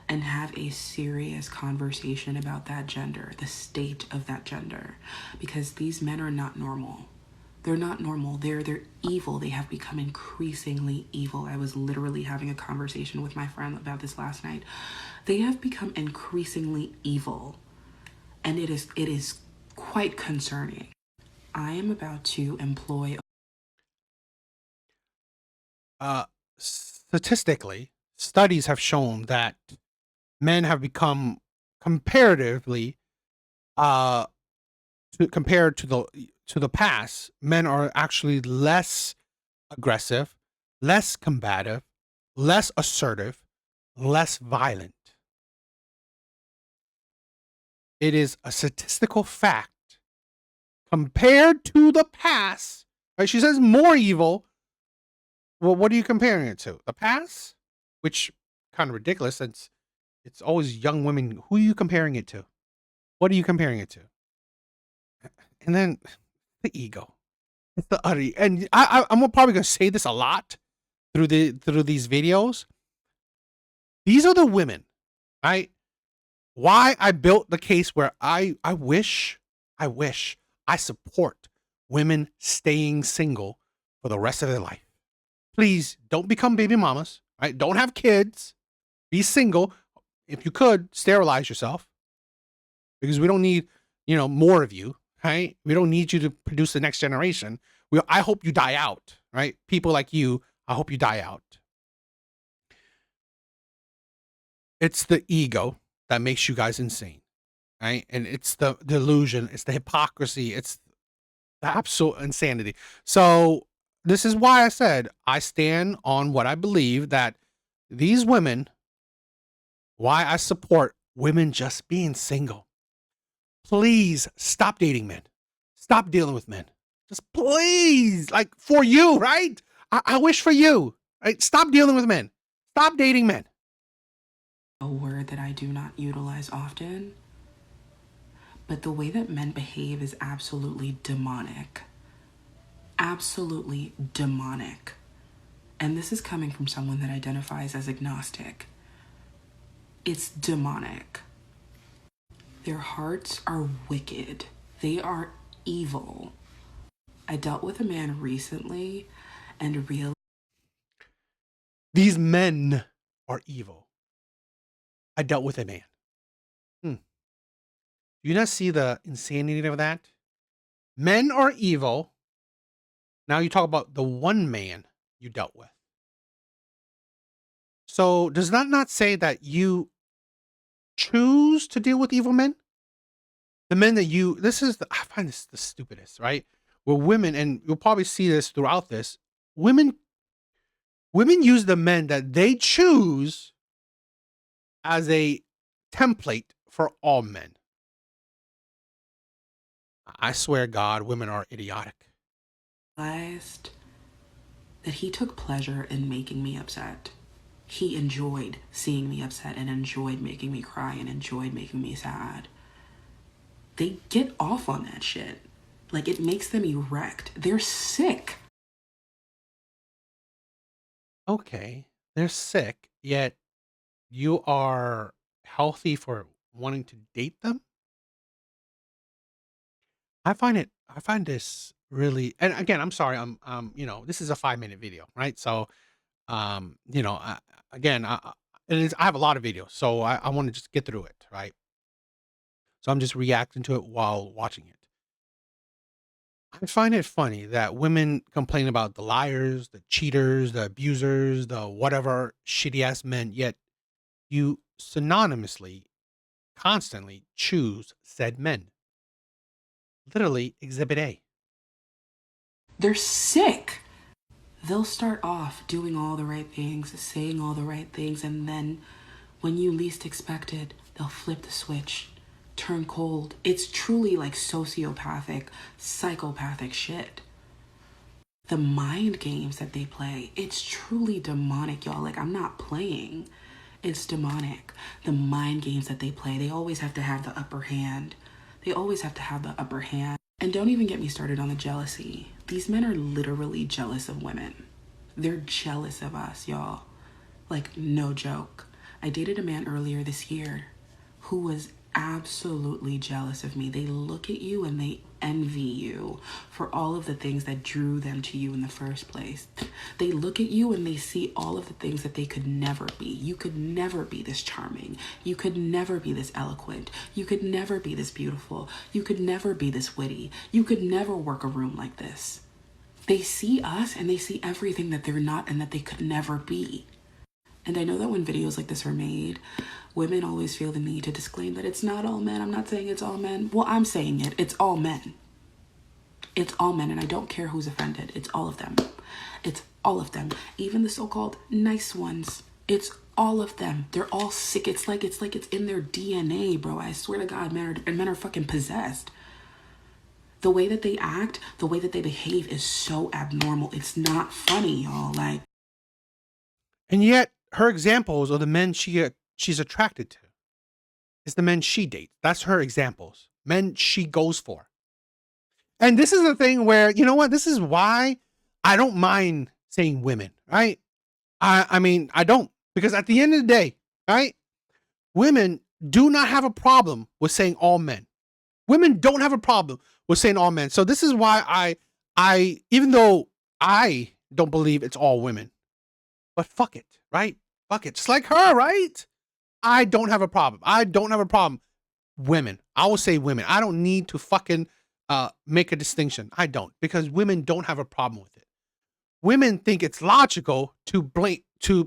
and have a serious conversation about that gender, the state of that gender, because these men are not normal. They're not normal. They're evil. They have become increasingly evil. I was literally having a conversation with my friend about this last night. They have become increasingly evil, and it is quite concerning. I am about to employ. Statistically, studies have shown that men have become comparatively, uh, compared to the past, men are actually less aggressive, less combative, less assertive, less violent. It is a statistical fact compared to the past. Right? She says more evil. Well, what are you comparing it to? The past? Which kind of ridiculous since it's always young women. Who are you comparing it to? What are you comparing it to? And then the ego. It's the utter. And I'm probably gonna say this a lot through these videos. These are the women, right? Why I built the case where I wish I support women staying single for the rest of their life. Please don't become baby mamas, right? Don't have kids. Be single. If you could, sterilize yourself because we don't need, more of you, right? We don't need you to produce the next generation. I hope you die out, right? People like you, I hope you die out. It's the ego that makes you guys insane, right? And it's the delusion, it's the hypocrisy, it's the absolute insanity. So this is why I said I stand on what I believe that these women, why I support women just being single. Please stop dating men. Stop dealing with men. Just please, like for you, right? I wish for you, right? Stop dealing with men. Stop dating men. A word that I do not utilize often, but the way that men behave is absolutely demonic. Absolutely demonic. And this is coming from someone that identifies as agnostic. It's demonic. Their hearts are wicked. They are evil. I dealt with a man recently and realized these men are evil. I dealt with a man. Do you not see the insanity of that? Men are evil. Now you talk about the one man you dealt with. So does that not say that you choose to deal with evil men? The men that I find this the stupidest, right? Where women, and you'll probably see this throughout this, women use the men that they choose as a template for all men. I swear God, women are idiotic. that he took pleasure in making me upset. He enjoyed seeing me upset and enjoyed making me cry and enjoyed making me sad. They get off on that shit. Like, it makes them erect. They're sick. Okay, they're sick, yet you are healthy for wanting to date them? I find this really, and again, I'm sorry, this is a 5-minute video, right? So, again, I have a lot of videos, so I want to just get through it, right? So I'm just reacting to it while watching it. I find it funny that women complain about the liars, the cheaters, the abusers, the whatever shitty ass men, yet you synonymously, constantly choose said men. Literally, exhibit A. They're sick. They'll start off doing all the right things, saying all the right things, and then when you least expect it, they'll flip the switch, turn cold. It's truly like sociopathic, psychopathic shit. The mind games that they play, it's truly demonic, y'all. Like, I'm not playing. It's demonic. The mind games that they play, they always have to have the upper hand. They always have to have the upper hand. And don't even get me started on the jealousy. These men are literally jealous of women. They're jealous of us, y'all. Like, no joke. I dated a man earlier this year who was absolutely jealous of me. They look at you and they envy you for all of the things that drew them to you in the first place. They look at you and they see all of the things that they could never be. You could never be this charming. You could never be this eloquent. You could never be this beautiful. You could never be this witty. You could never work a room like this. They see us and they see everything that they're not and that they could never be. And I know that when videos like this are made, women always feel the need to disclaim that it's not all men. I'm not saying it's all men. Well, I'm saying it. It's all men. It's all men, and I don't care who's offended. It's all of them. It's all of them. Even the so-called nice ones. It's all of them. They're all sick. It's like it's in their DNA, bro. I swear to God, men are fucking possessed. The way that they act, the way that they behave is so abnormal. It's not funny, y'all. Like, And yet, her examples are the men she's attracted to. It's the men she dates. That's her examples. Men she goes for. And this is the thing where, you know what? This is why I don't mind saying women, right? I mean, I don't. Because at the end of the day, right? Women do not have a problem with saying all men. Women don't have a problem with saying all men. So this is why I even though I don't believe it's all women, but fuck it, right? Fuck it. Just like her, right? I don't have a problem. I don't have a problem. Women. I will say women. I don't need to fucking make a distinction. I don't, because women don't have a problem with it. Women think it's logical to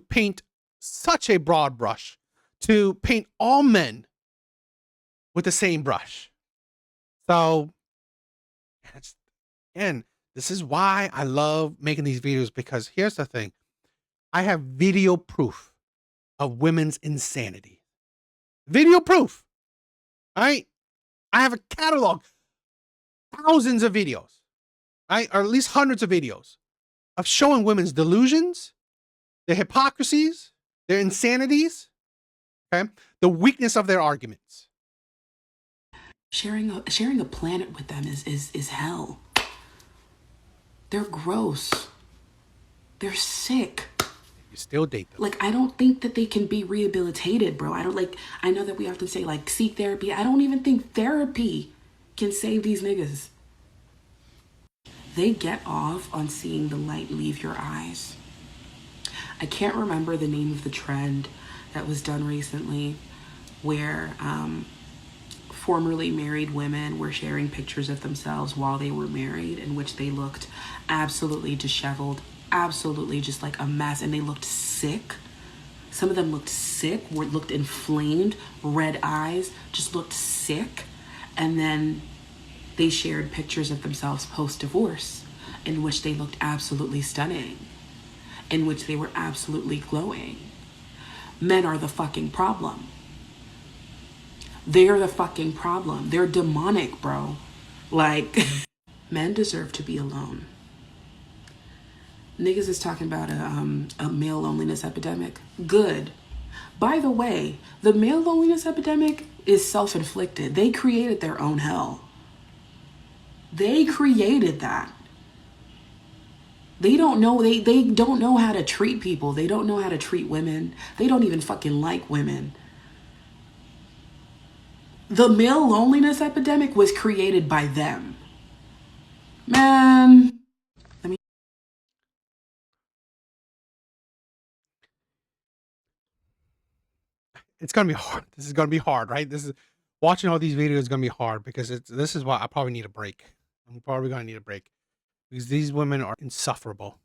paint such a broad brush, to paint all men with the same brush. So, again, this is why I love making these videos, because here's the thing. I have video proof of women's insanity. Video proof. Right? I have a catalog, thousands of videos, right? Or at least hundreds of videos of showing women's delusions, their hypocrisies, their insanities, okay? The weakness of their arguments. sharing a planet with them is hell. They're gross. They're sick. You still date them. Like, I don't think that they can be rehabilitated, bro. I know that we often say, like, seek therapy. I don't even think therapy can save these niggas. They get off on seeing the light leave your eyes. I can't remember the name of the trend that was done recently where formerly married women were sharing pictures of themselves while they were married, in which they looked absolutely disheveled, absolutely just like a mess, and they looked sick. Some of them looked sick, looked inflamed, red eyes, just looked sick. And then they shared pictures of themselves post-divorce, in which they looked absolutely stunning, in which they were absolutely glowing. Men are the fucking problem. They're the fucking problem. They're demonic, bro. Like, men deserve to be alone. Niggas is talking about a male loneliness epidemic. Good. By the way, the male loneliness epidemic is self-inflicted. They created their own hell. They created that. They don't know how to treat people. They don't know how to treat women. They don't even fucking like women. The male loneliness epidemic was created by them. Man. It's going to be hard. This is going to be hard, right? Watching all these videos is going to be hard, because this is why I probably need a break. I'm probably going to need a break, because these women are insufferable.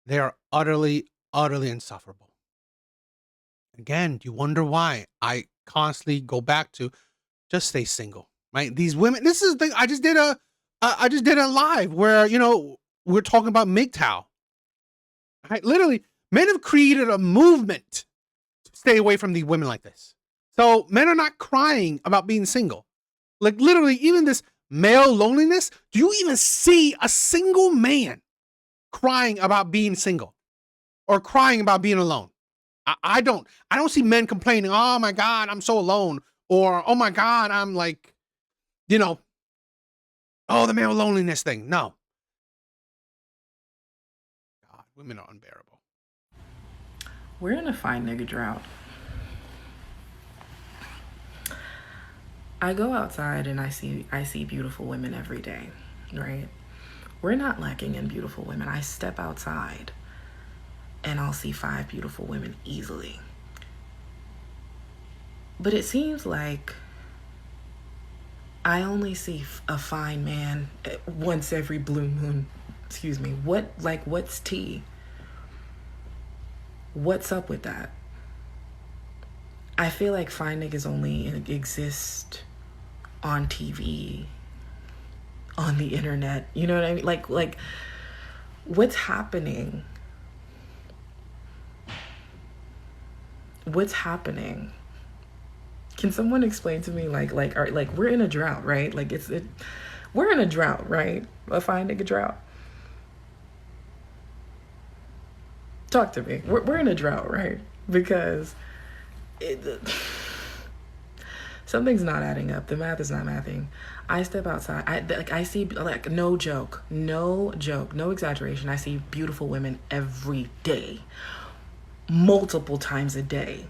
They are utterly, utterly insufferable. Again, do you wonder why I constantly go back to just stay single, right? These women, this is the thing. I just did a live where, we're talking about MGTOW, right? Literally, men have created a movement to stay away from these women like this. So men are not crying about being single. Like, literally, even this male loneliness, do you even see a single man crying about being single or crying about being alone? I don't see men complaining, oh my God, I'm so alone. Or, oh my God, I'm like, oh, the male loneliness thing. No. God, women are unbearable. We're in a fine nigga drought. I go outside and I see beautiful women every day, right? We're not lacking in beautiful women. I step outside and I'll see 5 beautiful women easily. But it seems like I only see a fine man once every blue moon. Excuse me. What's tea? What's up with that? I feel like fine niggas only exist on TV, on the internet. You know what I mean? Like what's happening? What's happening? Can someone explain to me like we're in a drought, right? Like we're in a drought, right? A fine nigga drought. Talk to me. We're in a drought, right? Because something's not adding up. The math is not mathing. I step outside. I see, like, no joke, no exaggeration. I see beautiful women every day, multiple times a day.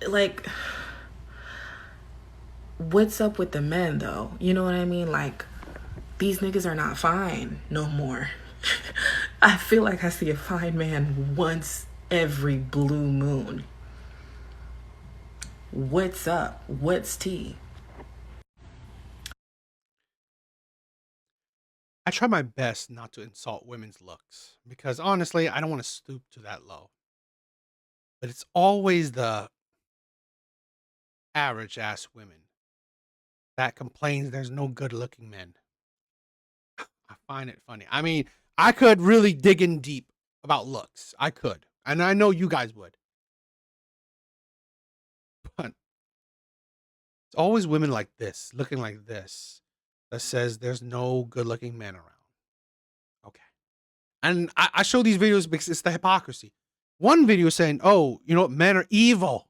Like, what's up with the men though? You know what I mean? Like, these niggas are not fine no more. I feel like I see a fine man once every blue moon. What's up? What's tea? I try my best not to insult women's looks because honestly, I don't want to stoop to that low. But it's always the average ass women that complains there's no good looking men. I find it funny. I mean, I could really dig in deep about looks. I could. And I know you guys would. But it's always women like this, looking like this, that says there's no good looking men around. Okay. And I show these videos because it's the hypocrisy. One video saying, oh, you know what? Men are evil.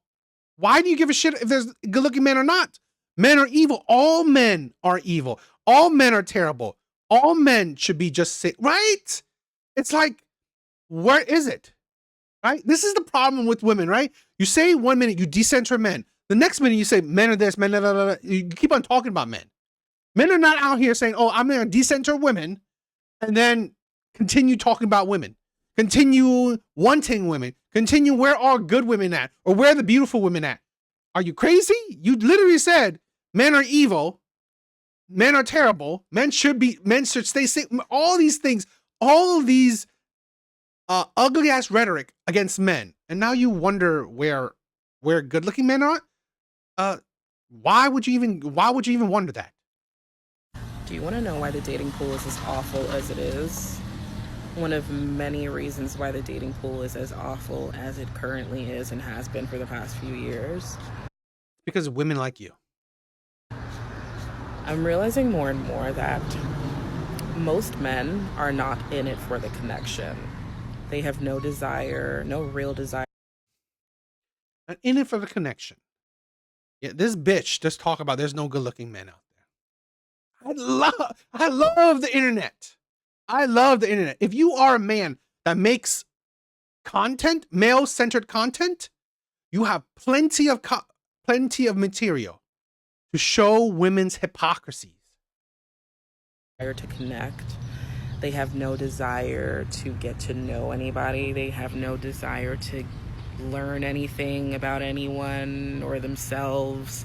Why do you give a shit if there's good looking men or not? Men are evil. All men are evil. All men are terrible. All men should be just sick, right? It's like, where is it? Right? This is the problem with women, right? You say 1 minute you decenter men. The next minute you say men are this, men are that. You keep on talking about men. Men are not out here saying, oh, I'm going to decenter women and then continue talking about women. Continue wanting women. Continue where are good women at? Or where are the beautiful women at? Are you crazy? You literally said men are evil. Men are terrible. Men should stay sick. All these things, all of these ugly ass rhetoric against men. And now you wonder where good looking men are? Why would you even wonder that? Do you want to know why the dating pool is as awful as it is? One of many reasons why the dating pool is as awful as it currently is and has been for the past few years. Because of women like you. I'm realizing more and more that most men are not in it for the connection. They have no desire, no real desire. Not in it for the connection. Yeah, this bitch just talk about there's no good looking men out there. I love the internet. I love the internet. If you are a man that makes content, male-centered content, you have plenty of material to show women's hypocrisies. To connect. They have no desire to get to know anybody. They have no desire to learn anything about anyone or themselves.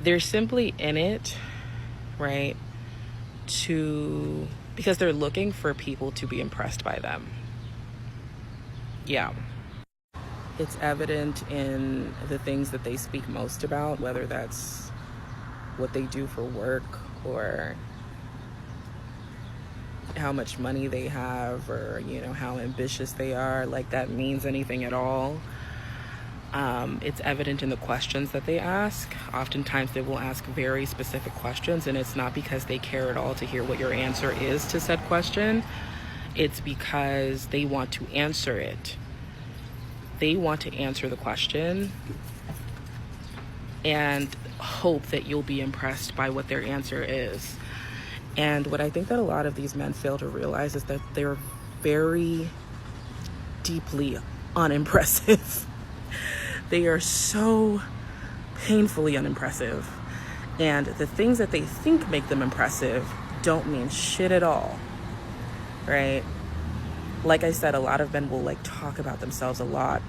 They're simply in it, right, because they're looking for people to be impressed by them. Yeah. It's evident in the things that they speak most about, whether that's what they do for work or how much money they have or, how ambitious they are, like that means anything at all. It's evident in the questions that they ask. Oftentimes they will ask very specific questions, and it's not because they care at all to hear what your answer is to said question. It's because they want to answer it. They want to answer the question and hope that you'll be impressed by what their answer is. And what I think that a lot of these men fail to realize is that they're very deeply unimpressive. They are so painfully unimpressive. And the things that they think make them impressive don't mean shit at all, right? Like I said, a lot of men will like talk about themselves a lot.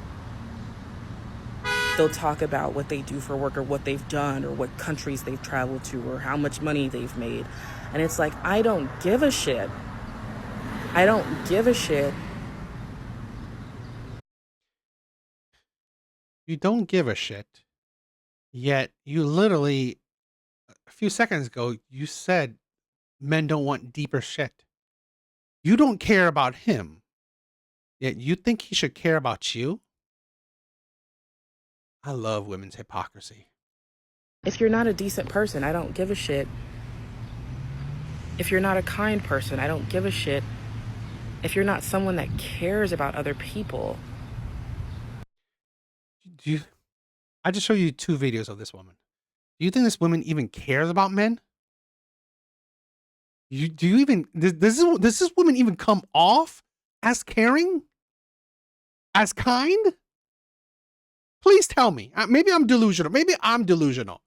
They'll talk about what they do for work or what they've done or what countries they've traveled to or how much money they've made. And it's like, I don't give a shit. I don't give a shit. You don't give a shit. Yet you literally a few seconds ago you said men don't want deeper shit. You don't care about him. Yet you think he should care about you? I love women's hypocrisy. If you're not a decent person, I don't give a shit. If you're not a kind person, I don't give a shit. If you're not someone that cares about other people. Do you I just showed you 2 videos of this woman. Do you think this woman even cares about men? Do you even does this woman even come off as caring? As kind? Please tell me. Maybe I'm delusional. Maybe I'm delusional.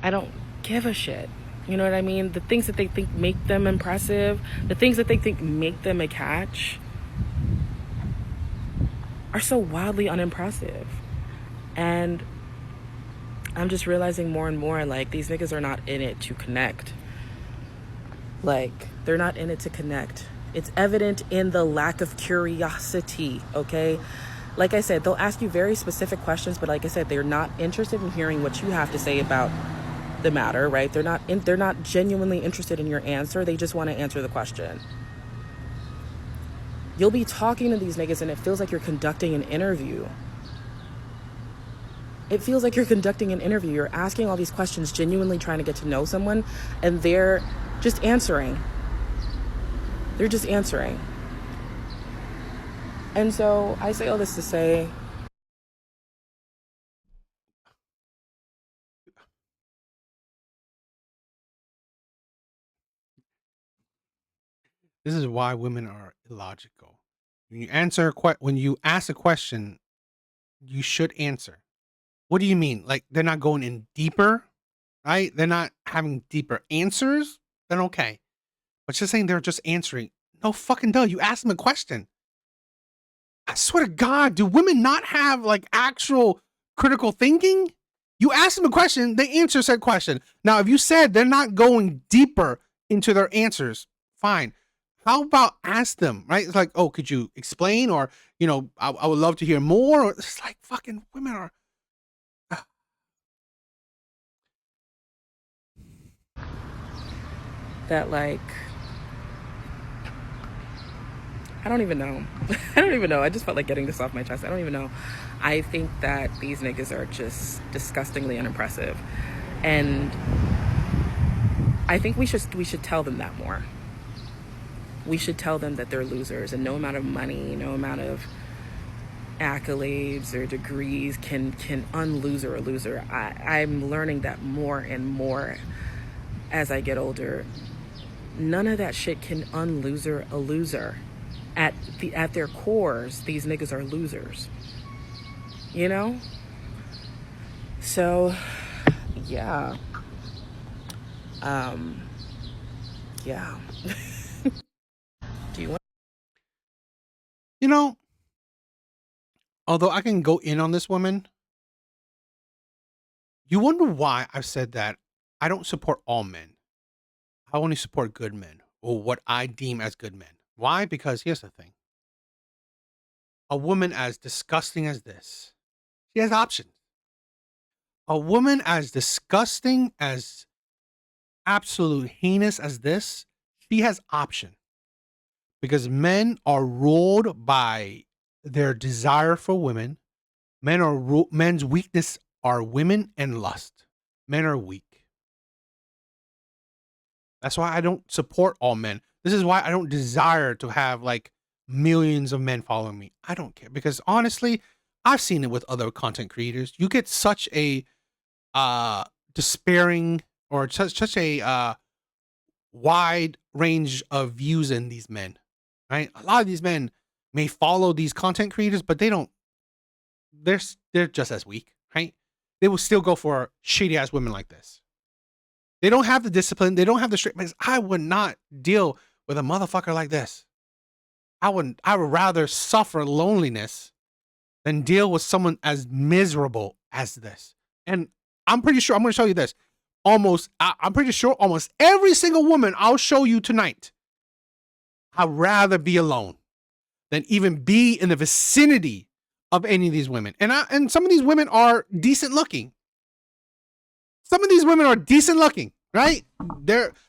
I don't give a shit. You know what I mean? The things that they think make them impressive, the things that they think make them a catch, are so wildly unimpressive. And I'm just realizing more and more, like, these niggas are not in it to connect. Like, they're not in it to connect. It's evident in the lack of curiosity, okay? Like I said, they'll ask you very specific questions, but like I said, they're not interested in hearing what you have to say about the matter, right? They're not genuinely interested in your answer. They just want to answer the question. You'll be talking to these niggas and it feels like you're conducting an interview. It feels like you're conducting an interview. You're asking all these questions, genuinely trying to get to know someone, and they're just answering. They're just answering. And so I say all this to say, This is why women are illogical. When you ask a question, you should answer. What do you mean? Like they're not going in deeper, right? They're not having deeper answers. Then okay, but just saying they're just answering. No fucking duh. You ask them a question. I swear to God, do women not have like actual critical thinking? You ask them a question, they answer said question. Now, if you said they're not going deeper into their answers, fine. How about ask them, right? It's like, oh, could you explain? Or, I would love to hear more. Or it's like fucking women are. that, like, I don't even know. I don't even know. I just felt like getting this off my chest. I don't even know. I think that these niggas are just disgustingly unimpressive. And I think we should tell them that more. We should tell them that they're losers, and no amount of money, no amount of accolades or degrees can unloser a loser. I'm learning that more and more as I get older. None of that shit can unloser a loser. At their cores, these niggas are losers. You know? So, yeah. Yeah. Do you want? Although I can go in on this woman, you wonder why I've said that I don't support all men. I only support good men, or what I deem as good men. Why? Because here's the thing. A woman as disgusting as this, she has options. A woman as disgusting, as absolute heinous as this, she has option. Because men are ruled by their desire for women. Men's weakness are women and lust. Men are weak. That's why I don't support all men. This is why I don't desire to have like millions of men following me. I don't care because honestly, I've seen it with other content creators. You get such a despairing or such a wide range of views in these men, right? A lot of these men may follow these content creators, but they don't. They're just as weak, right? They will still go for shady ass women like this. They don't have the discipline. They don't have the straight. Because I would not deal with a motherfucker like this. I would rather suffer loneliness than deal with someone as miserable as this. And I'm pretty sure, I'm going to show you this. I'm pretty sure almost every single woman I'll show you tonight, I'd rather be alone than even be in the vicinity of any of these women. And some of these women are decent looking. Some of these women are decent looking, right?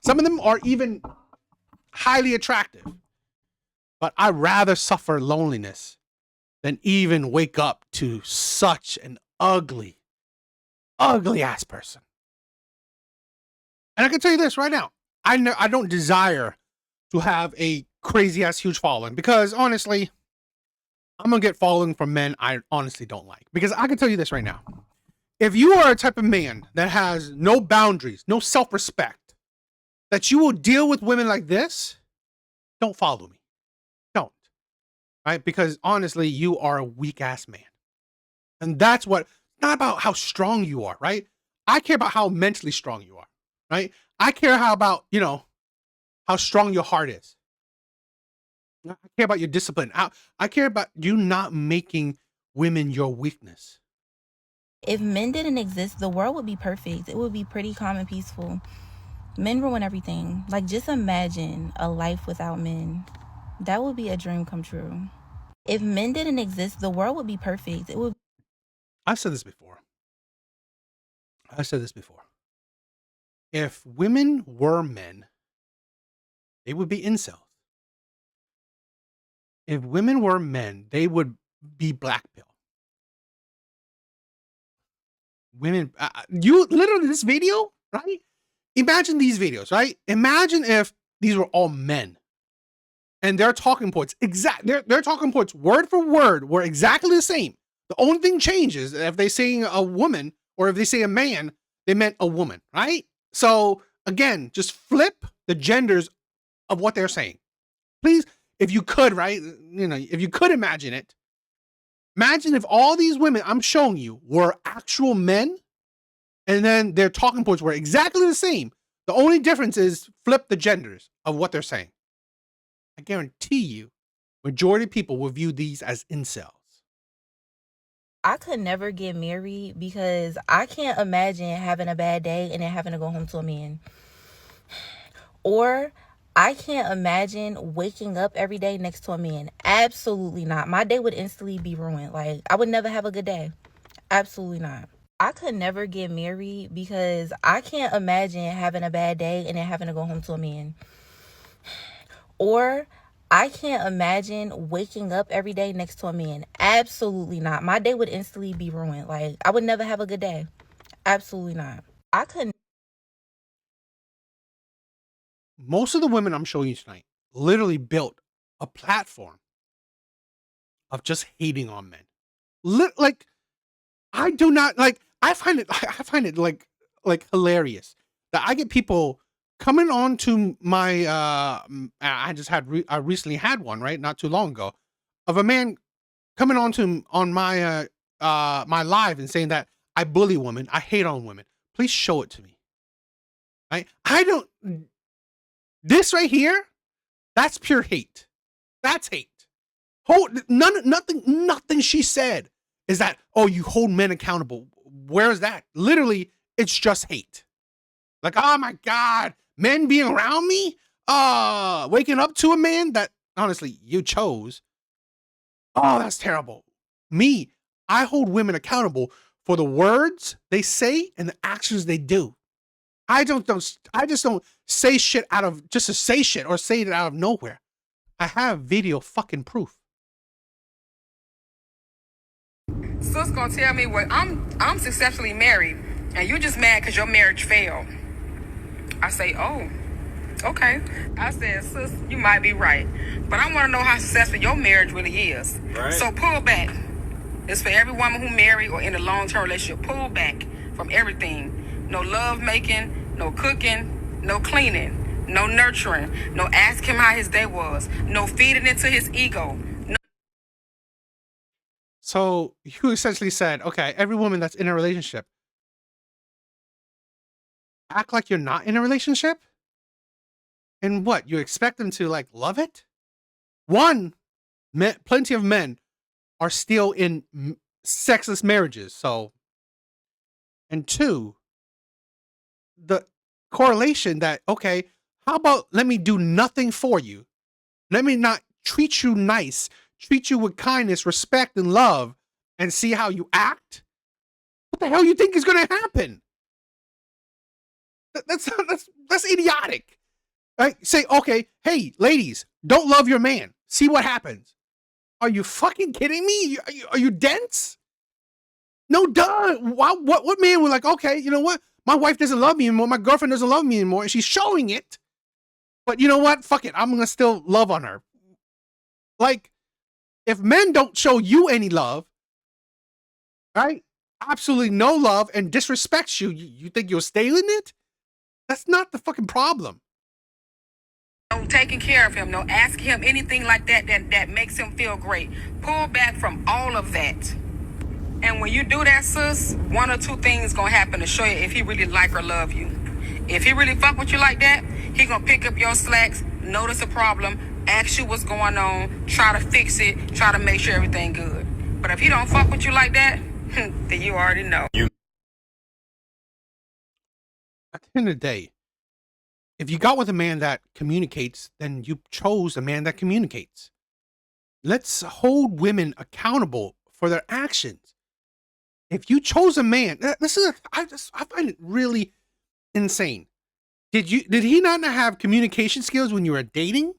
Some of them are even highly attractive. But I'd rather suffer loneliness than even wake up to such an ugly, ugly ass person. And I can tell you this right now. I don't desire to have a crazy ass huge following, because honestly, I'm going to get following from men I honestly don't like. Because I can tell you this right now. If you are a type of man that has no boundaries, no self-respect, that you will deal with women like this, don't follow me. Don't. Right? Because honestly, you are a weak ass man. And that's what, not about how strong you are, right? I care about how mentally strong you are, right? I care how strong your heart is. I care about your discipline. I care about you not making women your weakness. If men didn't exist, the world would be perfect. It would be pretty calm and peaceful. Men ruin everything. Like, just imagine a life without men. That would be a dream come true. If men didn't exist, the world would be perfect. It would. I've said this before. If women were men, they would be incels. If women were men, they would be black pill. Women, you literally, this video, right? Imagine these videos, right? Imagine if these were all men and their talking points, their talking points word for word were exactly the same. The only thing changes if they say a woman or if they say a man, they meant a woman, right? So again, just flip the genders of what they're saying. Please, if you could, right? If you could imagine it, imagine if all these women I'm showing you were actual men and then their talking points were exactly the same. The only difference is flip the genders of what they're saying. I guarantee you, majority of people will view these as incels. I could never get married because I can't imagine having a bad day and then having to go home to a man. Or I can't imagine waking up every day next to a man. Absolutely not. My day would instantly be ruined. Like, I would never have a good day. Absolutely not. I could never get married because I can't imagine having a bad day and then having to go home to a man. Or I can't imagine waking up every day next to a man. Absolutely not. My day would instantly be ruined. Like, I would never have a good day. Absolutely not. I couldn't. Most of the women I'm showing you tonight literally built a platform of just hating on men. Like, I do not like. I find it like hilarious that I get people coming on to my. I recently had one, right, not too long ago, of a man coming on my my live and saying that I bully women, I hate on women. Please show it to me. Right? I don't. This right here, that's pure hate. That's hate. Nothing she said is that, oh, you hold men accountable. Where is that? Literally, it's just hate. Like, oh my God, men being around me, waking up to a man that honestly you chose. Oh, that's terrible. Me, I hold women accountable for the words they say and the actions they do. I just don't say shit just to say shit or say it out of nowhere. I have video fucking proof. Sis gonna tell me what I'm successfully married and you just mad because your marriage failed. I say, oh, okay. I said, sis, you might be right, but I want to know how successful your marriage really is. Right. So pull back. It's for every woman who married or in a long-term relationship. Pull back from everything. No love making, no cooking, no cleaning, no nurturing, no asking him how his day was, no feeding into his ego. So you essentially said, okay, every woman that's in a relationship, act like you're not in a relationship? And what? You expect them to like love it? One, plenty of men are still in sexless marriages. So, and two, the correlation that, okay, how about let me do nothing for you? Let me not treat you nice, treat you with kindness, respect, and love, and see how you act? What the hell you think is going to happen? That's idiotic. Right? Say, okay, hey, ladies, don't love your man. See what happens. Are you fucking kidding me? Are you dense? No, duh. What man was like, okay, you know what? My wife doesn't love me anymore. My girlfriend doesn't love me anymore. And she's showing it. But you know what? Fuck it. I'm going to still love on her. Like, if men don't show you any love, right? Absolutely no love and disrespects you, you think you'll stay in it? That's not the fucking problem. No taking care of him, no asking him anything like that makes him feel great. Pull back from all of that. And when you do that, sis, one or two things gonna happen to show you if he really like or love you. If he really fuck with you like that, he gonna pick up your slacks, notice a problem, ask you what's going on, try to fix it, try to make sure everything good. But if he don't fuck with you like that, then you already know. At the end of the day, if you got with a man that communicates, then you chose a man that communicates. Let's hold women accountable for their actions. If you chose a man, I find it really insane. Did he not have communication skills when you were dating?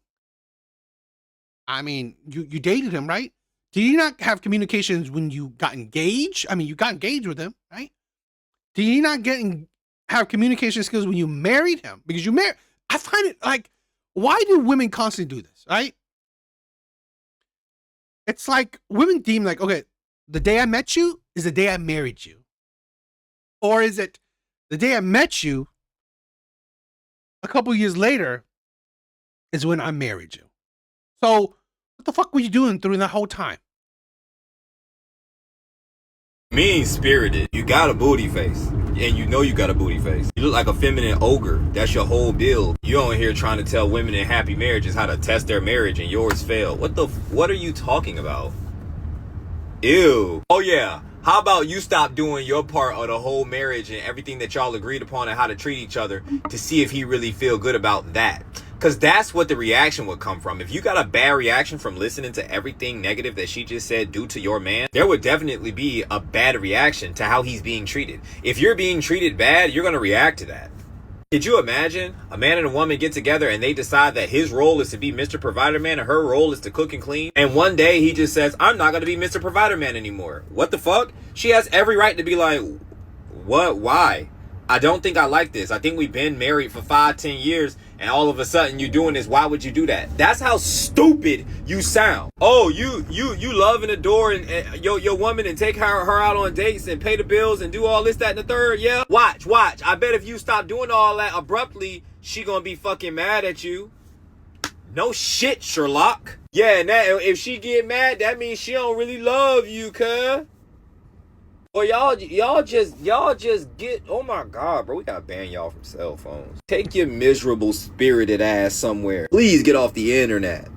I mean, you dated him, right? Did he not have communications when you got engaged? I mean, you got engaged with him, right? Did he not have communication skills when you married him? Because you married. I find it like, why do women constantly do this, right? It's like women deem like, okay, the day I met you is the day I married you. Or is it the day I met you, a couple years later, is when I married you? So what the fuck were you doing during that whole time? Mean-spirited. You got a booty face. And you know you got a booty face. You look like a feminine ogre. That's your whole build. You on here trying to tell women in happy marriages how to test their marriage and yours failed. What are you talking about? Ew. Oh yeah. How about you stop doing your part of the whole marriage and everything that y'all agreed upon and how to treat each other to see if he really feel good about that? Because that's what the reaction would come from. If you got a bad reaction from listening to everything negative that she just said due to your man, there would definitely be a bad reaction to how he's being treated. If you're being treated bad, you're going to react to that. Could you imagine a man and a woman get together and they decide that his role is to be Mr. Provider Man and her role is to cook and clean? And one day he just says, I'm not going to be Mr. Provider Man anymore. What the fuck? She has every right to be like, what? Why? I don't think I like this. I think we've been married for 5-10 years and all of a sudden you doing this. Why would you do that? That's how stupid you sound. Oh, you love and adore and your woman and take her out on dates and pay the bills and do all this, that, and the third. Yeah. Watch. I bet if you stop doing all that abruptly, she gonna be fucking mad at you. No shit, Sherlock. Yeah, and that, if she get mad, that means she don't really love you, cuz. Or y'all just get, oh my God, bro, we gotta ban y'all from cell phones. Take your miserable spirited ass somewhere. Please get off the internet.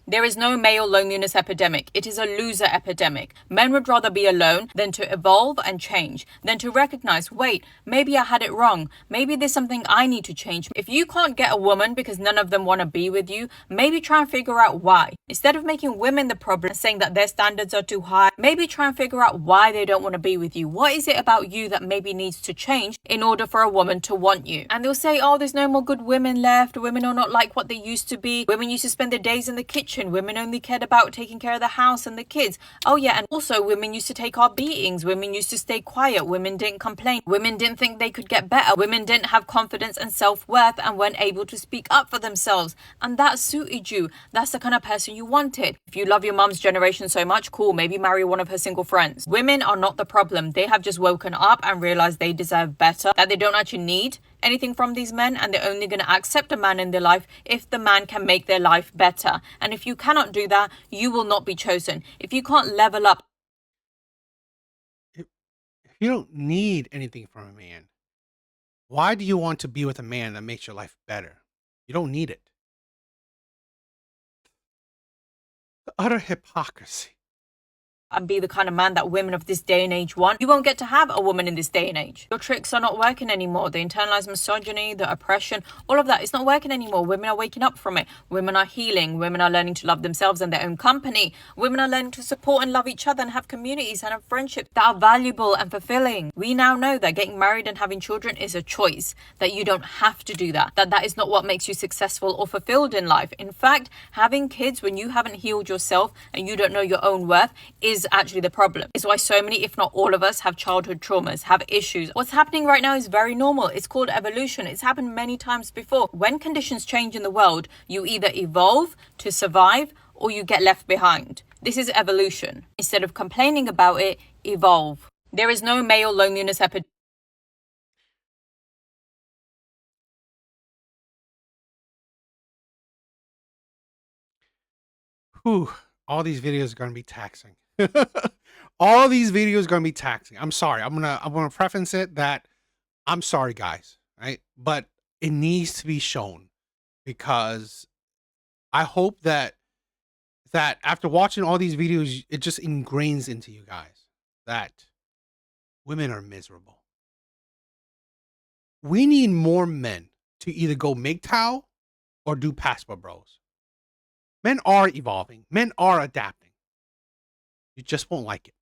There is no male loneliness epidemic. It is a loser epidemic. Men would rather be alone than to evolve and change, than to recognize, wait, maybe I had it wrong. Maybe there's something I need to change. If you can't get a woman because none of them want to be with you, maybe try and figure out why. Instead of making women the problem and saying that their standards are too high, maybe try and figure out why they don't want to be with you. What is it about you that maybe needs to change in order for a woman to want you? And they'll say, oh, there's no more good women left. Women are not like what they used to be. Women used to spend their days in the kitchen. generation, women only cared about taking care of the house and the kids. Oh yeah, and also women used to take our beatings. Women used to stay quiet. Women didn't complain. Women didn't think they could get better. Women didn't have confidence and self-worth and weren't able to speak up for themselves. And that suited you. That's the kind of person you wanted. If you love your mom's generation so much, cool, maybe marry one of her single friends. Women are not the problem. They have just woken up and realized they deserve better, that they don't actually need anything from these men, and they're only going to accept a man in their life if the man can make their life better. And if you cannot do that, you will not be chosen. If you can't level up. If you don't need anything from a man, why do you want to be with a man that makes your life better? You don't need it. The utter hypocrisy. And be the kind of man that women of this day and age want, you won't get to have a woman in this day and age. Your tricks are not working anymore. The internalized misogyny, the oppression, all of that is not working anymore. Women are waking up from it. Women are healing. Women are learning to love themselves and their own company. Women are learning to support and love each other and have communities and have friendships that are valuable and fulfilling. We now know that getting married and having children is a choice, that you don't have to do that, that is not what makes you successful or fulfilled in life. In fact, having kids when you haven't healed yourself and you don't know your own worth is actually the problem. It's why so many, if not all of us, have childhood traumas, have issues. What's happening right now is very normal. It's called evolution. It's happened many times before. When conditions change in the world, you either evolve to survive or you get left behind. This is evolution. Instead of complaining about it, evolve. There is no male loneliness epidemic. Whew, all these videos are going to be taxing. All these videos are going to be taxing. I'm sorry. I'm going to preface it that I'm sorry, guys, right? But it needs to be shown, because I hope that after watching all these videos, it just ingrains into you guys that women are miserable. We need more men to either go MGTOW or do passport bros. Men are evolving. Men are adapting. You just won't like it.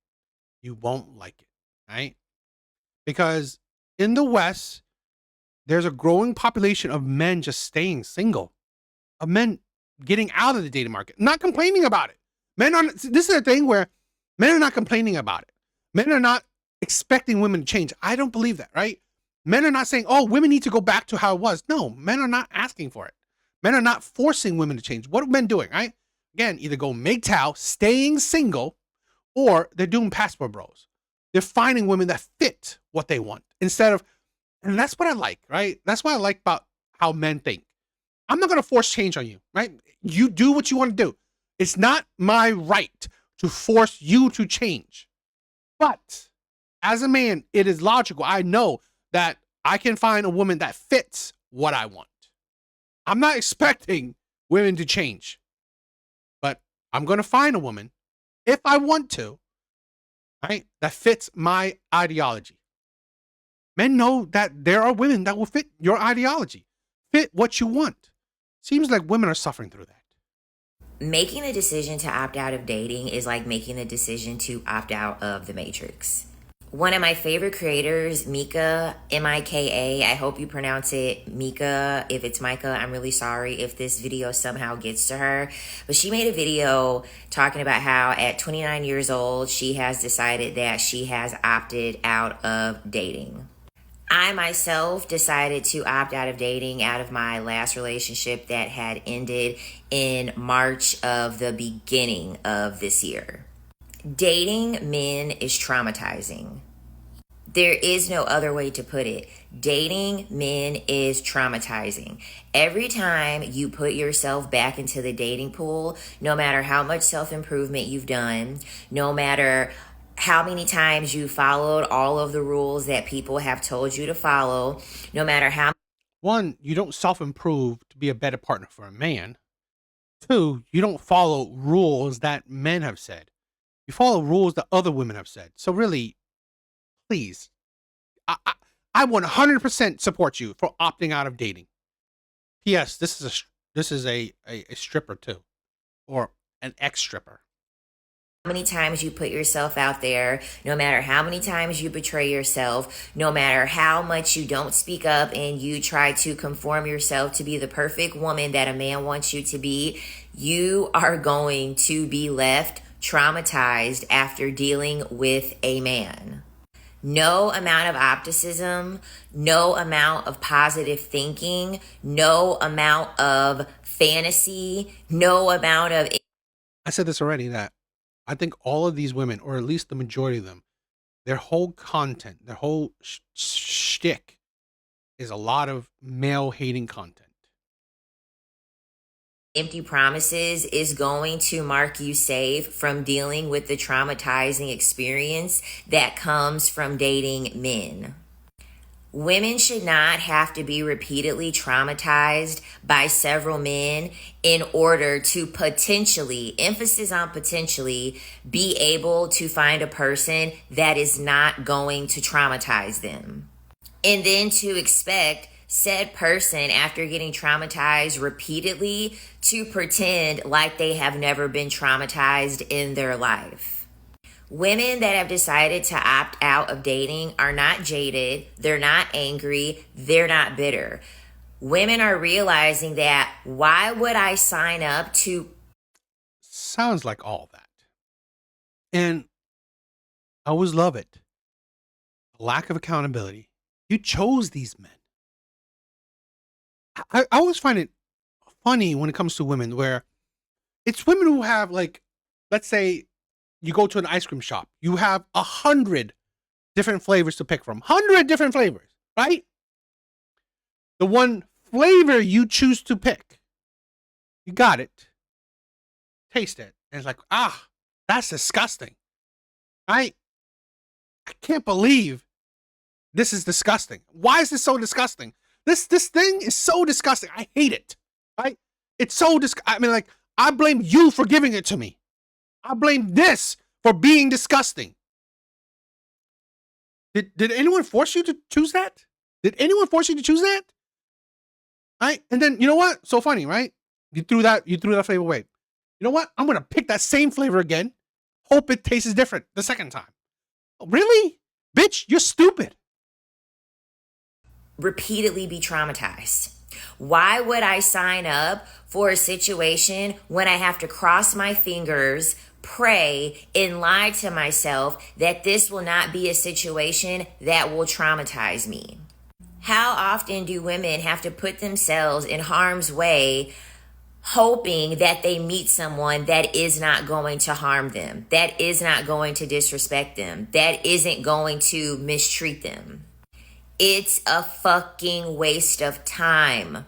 You won't like it, right? Because in the West, there's a growing population of men just staying single, of men getting out of the dating market, not complaining about it. This is a thing where men are not complaining about it. Men are not expecting women to change. I don't believe that, right? Men are not saying, oh, women need to go back to how it was. No, men are not asking for it. Men are not forcing women to change. What are men doing, right? Again, either go MGTOW, staying single, or they're doing passport bros. They're finding women that fit what they want instead of, and that's what I like, right? That's what I like about how men think. I'm not going to force change on you, right? You do what you want to do. It's not my right to force you to change. But as a man, it is logical. I know that I can find a woman that fits what I want. I'm not expecting women to change, but I'm going to find a woman, if I want to, right, that fits my ideology. Men know that there are women that will fit your ideology, fit what you want. Seems like women are suffering through that. Making the decision to opt out of dating is like making the decision to opt out of the Matrix. One of my favorite creators, Mika, Mika, I hope you pronounce it Mika. If it's Micah, I'm really sorry if this video somehow gets to her. But she made a video talking about how at 29 years old, she has decided that she has opted out of dating. I myself decided to opt out of dating out of my last relationship that had ended in March of the beginning of this year. Dating men is traumatizing. There is no other way to put it. Dating men is traumatizing. Every time you put yourself back into the dating pool, no matter how much self-improvement you've done, no matter how many times you followed all of the rules that people have told you to follow, no matter how... One, you don't self-improve to be a better partner for a man. Two, you don't follow rules that men have said. You follow rules that other women have said. So really, please, I 100% support you for opting out of dating. P.S. This is a stripper too, or an ex-stripper. many times you put yourself out there, no matter how many times you betray yourself, no matter how much you don't speak up and you try to conform yourself to be the perfect woman that a man wants you to be, you are going to be left traumatized after dealing with a man. No amount of optimism, no amount of positive thinking, no amount of fantasy, no amount of... I said this already, that I think all of these women, or at least the majority of them, their whole content, their whole shtick is a lot of male hating content. Empty promises is going to mark you safe from dealing with the traumatizing experience that comes from dating men. Women should not have to be repeatedly traumatized by several men in order to potentially, emphasis on potentially, be able to find a person that is not going to traumatize them. And then to expect said person, after getting traumatized repeatedly, to pretend like they have never been traumatized in their life. Women that have decided to opt out of dating are not jaded, they're not angry, they're not bitter. Women are realizing that, why would I sign up to... Sounds like all that. And I always love it. Lack of accountability. You chose these men. I always find it funny when it comes to women, where it's women who have, like, let's say you go to an ice cream shop, you have 100 different flavors to pick from. 100 different flavors, right? The one flavor you choose to pick, you got it. Taste it. And it's like, that's disgusting. I can't believe this is disgusting. Why is this so disgusting? This thing is so disgusting. I hate it. Right? It's so I mean, like, I blame you for giving it to me. I blame this for being disgusting. Did anyone force you to choose that? Did anyone force you to choose that? Right? And then, you know what? So funny, right? You threw that flavor away. You know what? I'm gonna pick that same flavor again. Hope it tastes different the second time. Really? Bitch, you're stupid. Repeatedly be traumatized. Why would I sign up for a situation when I have to cross my fingers, pray, and lie to myself that this will not be a situation that will traumatize me? How often do women have to put themselves in harm's way, hoping that they meet someone that is not going to harm them, that is not going to disrespect them, that isn't going to mistreat them? It's a fucking waste of time.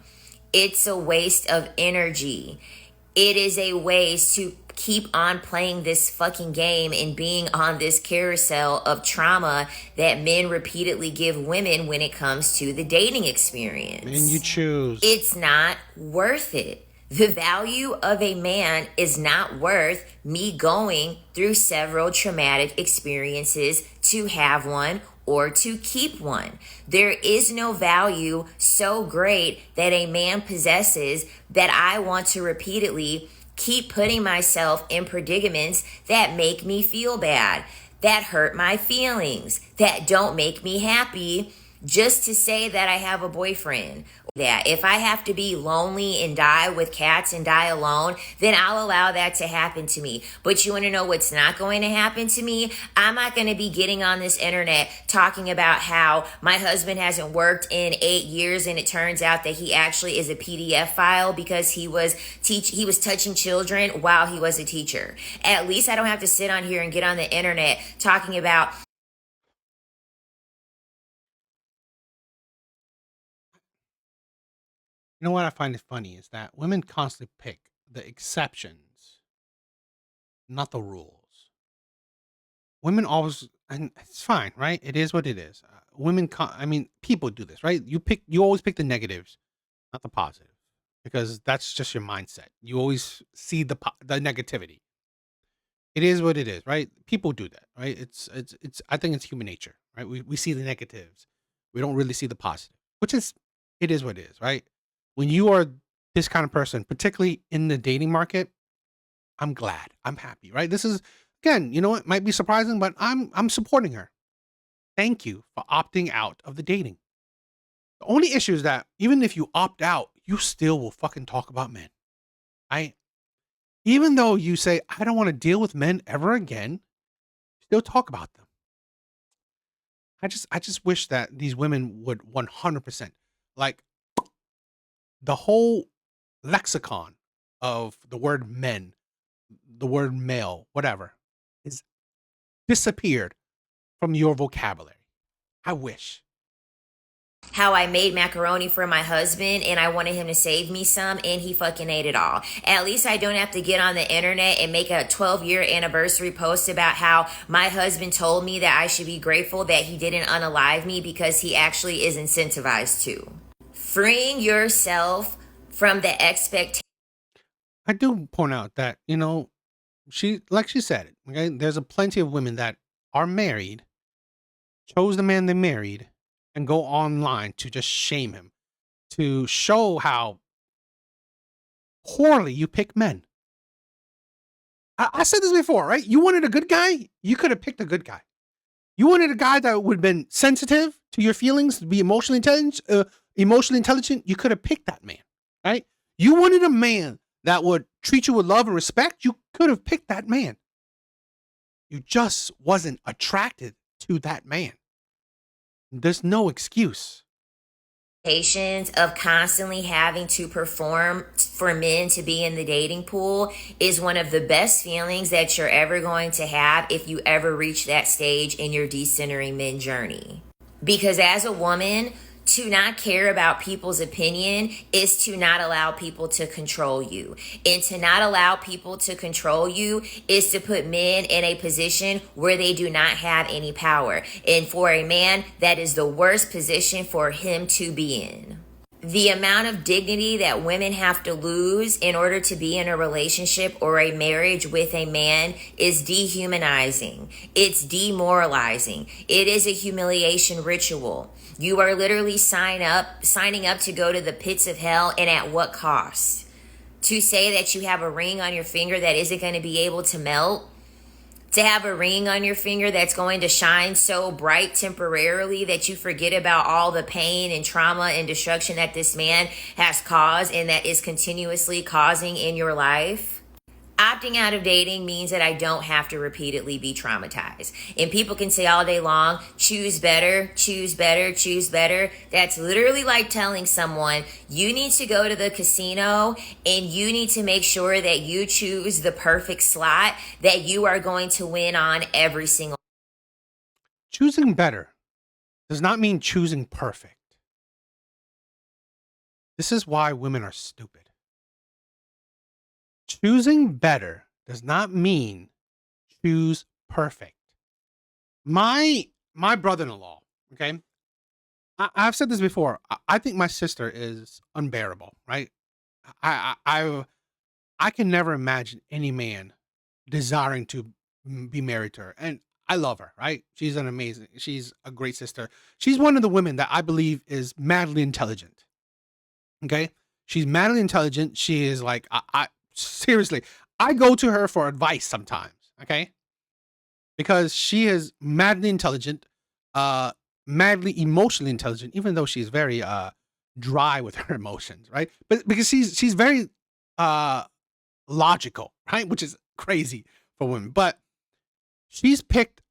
It's a waste of energy. It is a waste to keep on playing this fucking game and being on this carousel of trauma that men repeatedly give women when it comes to the dating experience. And you choose. It's not worth it. The value of a man is not worth me going through several traumatic experiences to have one or to keep one. There is no value so great that a man possesses that I want to repeatedly keep putting myself in predicaments that make me feel bad, that hurt my feelings, that don't make me happy, just to say that I have a boyfriend. That if I have to be lonely and die with cats and die alone, then I'll allow that to happen to me. But you want to know what's not going to happen to me? I'm not going to be getting on this internet talking about how my husband hasn't worked in 8 years and it turns out that he actually is a PDF file because he was touching children while he was a teacher. At least I don't have to sit on here and get on the internet talking about... You know what I find it funny is that women constantly pick the exceptions, not the rules. Women always, and it's fine, right? It is what it is. People do this, right? You always pick the negatives, not the positive, because that's just your mindset. You always see the negativity. It is what it is, right? People do that, right? It's. I think it's human nature, right? We see the negatives, we don't really see the positive, it is what it is, right? When you are this kind of person, particularly in the dating market, I'm glad. I'm happy, right? This is Again, you know, it might be surprising, but I'm supporting her. Thank you for opting out of the dating. The only issue is that even if you opt out, you still will fucking talk about men. I Even though you say I don't want to deal with men ever again, still talk about them. I just wish that these women would 100% like the whole lexicon of the word men, the word male, whatever, is disappeared from your vocabulary. I wish. How I made macaroni for my husband and I wanted him to save me some and he fucking ate it all. At least I don't have to get on the internet and make a 12-year anniversary post about how my husband told me that I should be grateful that he didn't unalive me because he actually is incentivized to. Freeing yourself from the expectation. I do point out that, you know, like she said it, okay? There's a plenty of women that are married, chose the man they married, and go online to just shame him, to show how poorly you pick men. I said this before, right? You wanted a good guy, you could have picked a good guy. You wanted a guy that would have been sensitive to your feelings, to be emotionally intelligent, you could have picked that man, right? You wanted a man that would treat you with love and respect, you could have picked that man. You just wasn't attracted to that man. There's no excuse. Of constantly having to perform for men to be in the dating pool is one of the best feelings that you're ever going to have if you ever reach that stage in your decentering men journey. Because as a woman, to not care about people's opinion is to not allow people to control you. And to not allow people to control you is to put men in a position where they do not have any power. And for a man, that is the worst position for him to be in. The amount of dignity that women have to lose in order to be in a relationship or a marriage with a man is dehumanizing. It's demoralizing. It is a humiliation ritual. You are literally signing up to go to the pits of hell, and at what cost? To say that you have a ring on your finger that isn't going to be able to melt? To have a ring on your finger that's going to shine so bright temporarily that you forget about all the pain and trauma and destruction that this man has caused and that is continuously causing in your life? Opting out of dating means that I don't have to repeatedly be traumatized. And people can say all day long, choose better, choose better, choose better. That's literally like telling someone, you need to go to the casino and you need to make sure that you choose the perfect slot that you are going to win on every single. Choosing better does not mean choosing perfect. This is why women are stupid. Choosing better does not mean choose perfect. My brother-in-law, okay? I've said this before. I think my sister is unbearable, right? I can never imagine any man desiring to be married to her, and I love her, right? She's a great sister. She's one of the women that I believe is madly intelligent. Okay, she's madly intelligent. She is like I seriously, I go to her for advice sometimes, okay? Because she is madly intelligent, madly emotionally intelligent, even though she's very dry with her emotions, right? But because she's very logical, right? Which is crazy for women. But she's picked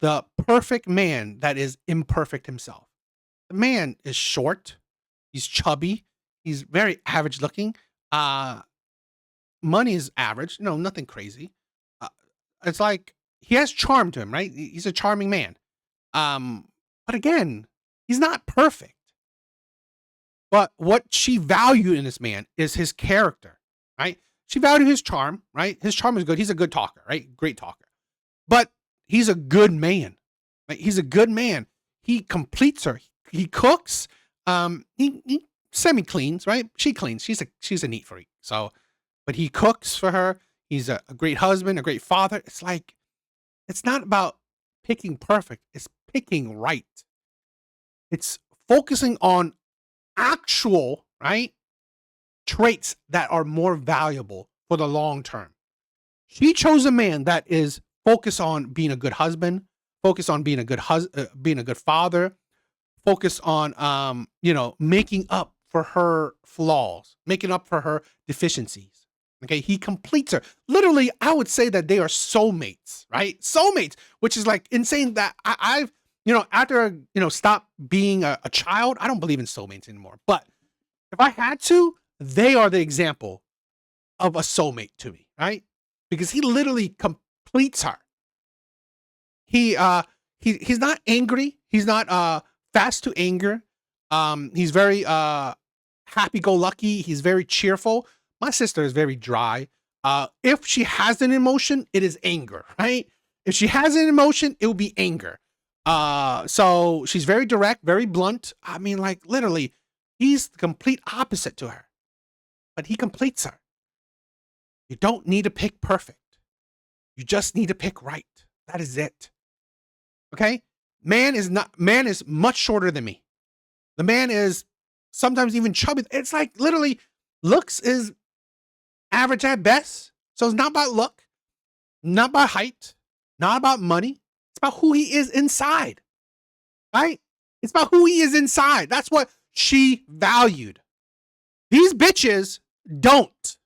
the perfect man that is imperfect himself. The man is short, he's chubby, he's very average looking. Money is average, nothing crazy. It's like he has charm to him, right? He's a charming man. But again, he's not perfect. But what she valued in this man is his character, right? She valued his charm, right? His charm is good. He's a good talker, right? Great talker. But he's a good man. Right? He's a good man. He completes her. He cooks. He semi cleans, right? She cleans. She's a neat freak. So, but he cooks for her. He's a great husband, a great father. It's like, it's not about picking perfect. It's picking right. It's focusing on actual, right, traits that are more valuable for the long term. She chose a man that is focus on being a good husband, focus on being a being a good father, focus on making up for her flaws, making up for her deficiencies. Okay, he completes her. Literally, I would say that they are soulmates, right? Soulmates, which is like insane that I've, after, stop being a child, I don't believe in soulmates anymore. But if I had to, they are the example of a soulmate to me, right? Because he literally completes her. He's not angry. He's not fast to anger. He's very happy-go-lucky. He's very cheerful. My sister is very dry. If she has an emotion, it is anger, right? If she has an emotion, it will be anger. So she's very direct, very blunt. I mean, like literally, he's the complete opposite to her. But he completes her. You don't need to pick perfect. You just need to pick right. That is it. Okay? Man is much shorter than me. The man is sometimes even chubby. It's like literally looks is average at best. So it's not about look, not about height, not about money. It's about who he is inside. Right? It's about who he is inside. That's what she valued. These bitches don't.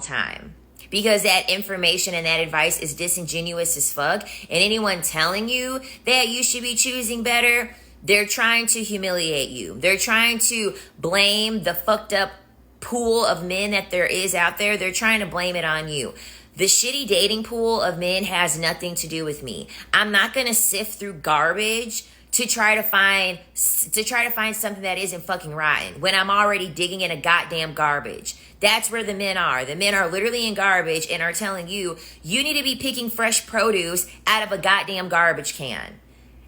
Time. Because that information and that advice is disingenuous as fuck. And anyone telling you that you should be choosing better, they're trying to humiliate you. They're trying to blame the fucked up pool of men that there is out there. They're trying to blame it on you. The shitty dating pool of men has nothing to do with me. I'm not going to sift through garbage to try to find something that isn't fucking rotten when I'm already digging in a goddamn garbage. That's where the men are. The men are literally in garbage and are telling you, you need to be picking fresh produce out of a goddamn garbage can.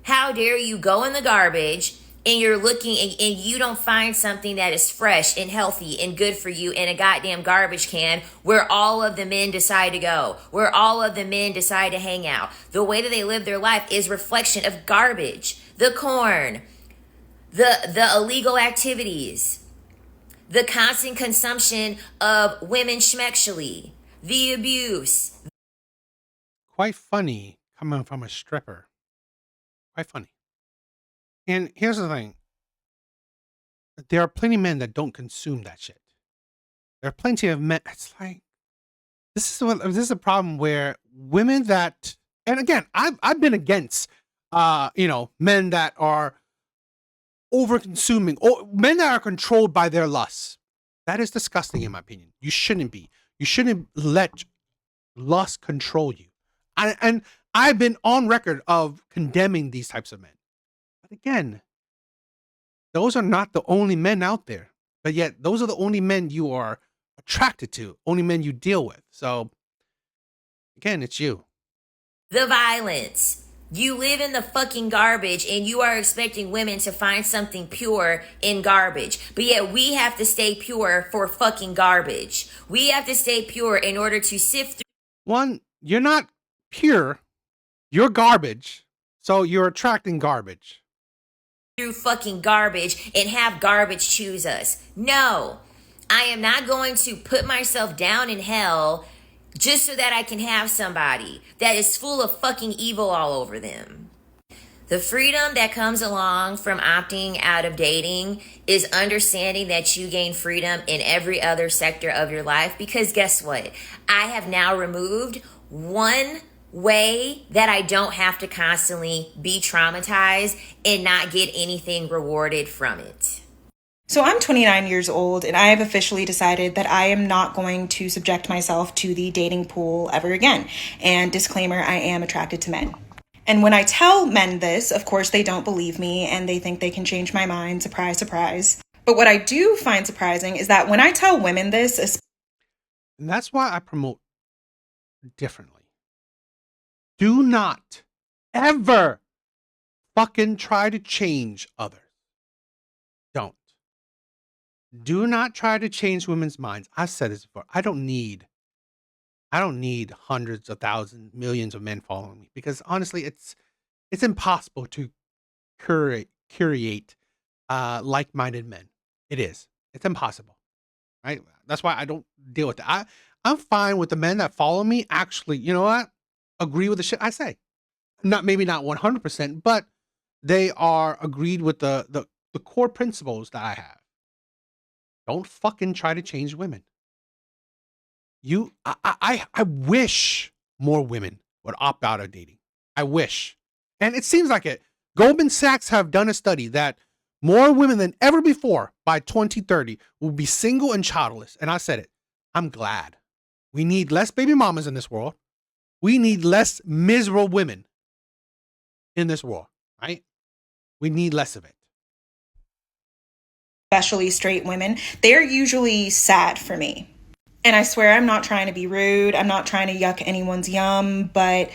How dare you go in the garbage and you're looking and you don't find something that is fresh and healthy and good for you in a goddamn garbage can where all of the men decide to go, where all of the men decide to hang out. The way that they live their life is reflection of garbage. The corn, the illegal activities, the constant consumption of women schmexually, the abuse. Quite funny coming from a stripper. Quite funny. And here's the thing. There are plenty of men that don't consume that shit. There are plenty of men. It's like, this is a problem where women that, and again, I've been against, men that are over consuming, or men that are controlled by their lusts. That is disgusting in my opinion. You shouldn't be. You shouldn't let lust control you. And I've been on record of condemning these types of men. But again, those are not the only men out there. But yet, those are the only men you are attracted to, only men you deal with. So, again, it's you. The violence. You live in the fucking garbage and you are expecting women to find something pure in garbage. But yet we have to stay pure for fucking garbage. We have to stay pure in order to sift through. One, you're not pure. You're garbage. So you're attracting garbage. Through fucking garbage and have garbage choose us. No, I am not going to put myself down in hell just so that I can have somebody that is full of fucking evil all over them. The freedom that comes along from opting out of dating is understanding that you gain freedom in every other sector of your life, because guess what? I have now removed one way that I don't have to constantly be traumatized and not get anything rewarded from it. So I'm 29 years old and I have officially decided that I am not going to subject myself to the dating pool ever again. And disclaimer, I am attracted to men. And when I tell men this, of course, they don't believe me and they think they can change my mind. Surprise, surprise. But what I do find surprising is that when I tell women this, and that's why I promote differently. Do not ever fucking try to change others. Don't. Do not try to change women's minds. I've said this before. I don't need hundreds of thousands, millions of men following me, because honestly, it's impossible to curate like-minded men. It is. It's impossible, right? That's why I don't deal with that. I'm fine with the men that follow me actually, you know what? Agree with the shit I say. Maybe not 100%, but they are agreed with the core principles that I have. Don't fucking try to change women. I wish more women would opt out of dating. I wish. And it seems like it. Goldman Sachs have done a study that more women than ever before by 2030 will be single and childless. And I said it. I'm glad. We need less baby mamas in this world. We need less miserable women in this world, right? We need less of it. Especially straight women, they're usually sad for me. And I swear I'm not trying to be rude. I'm not trying to yuck anyone's yum, but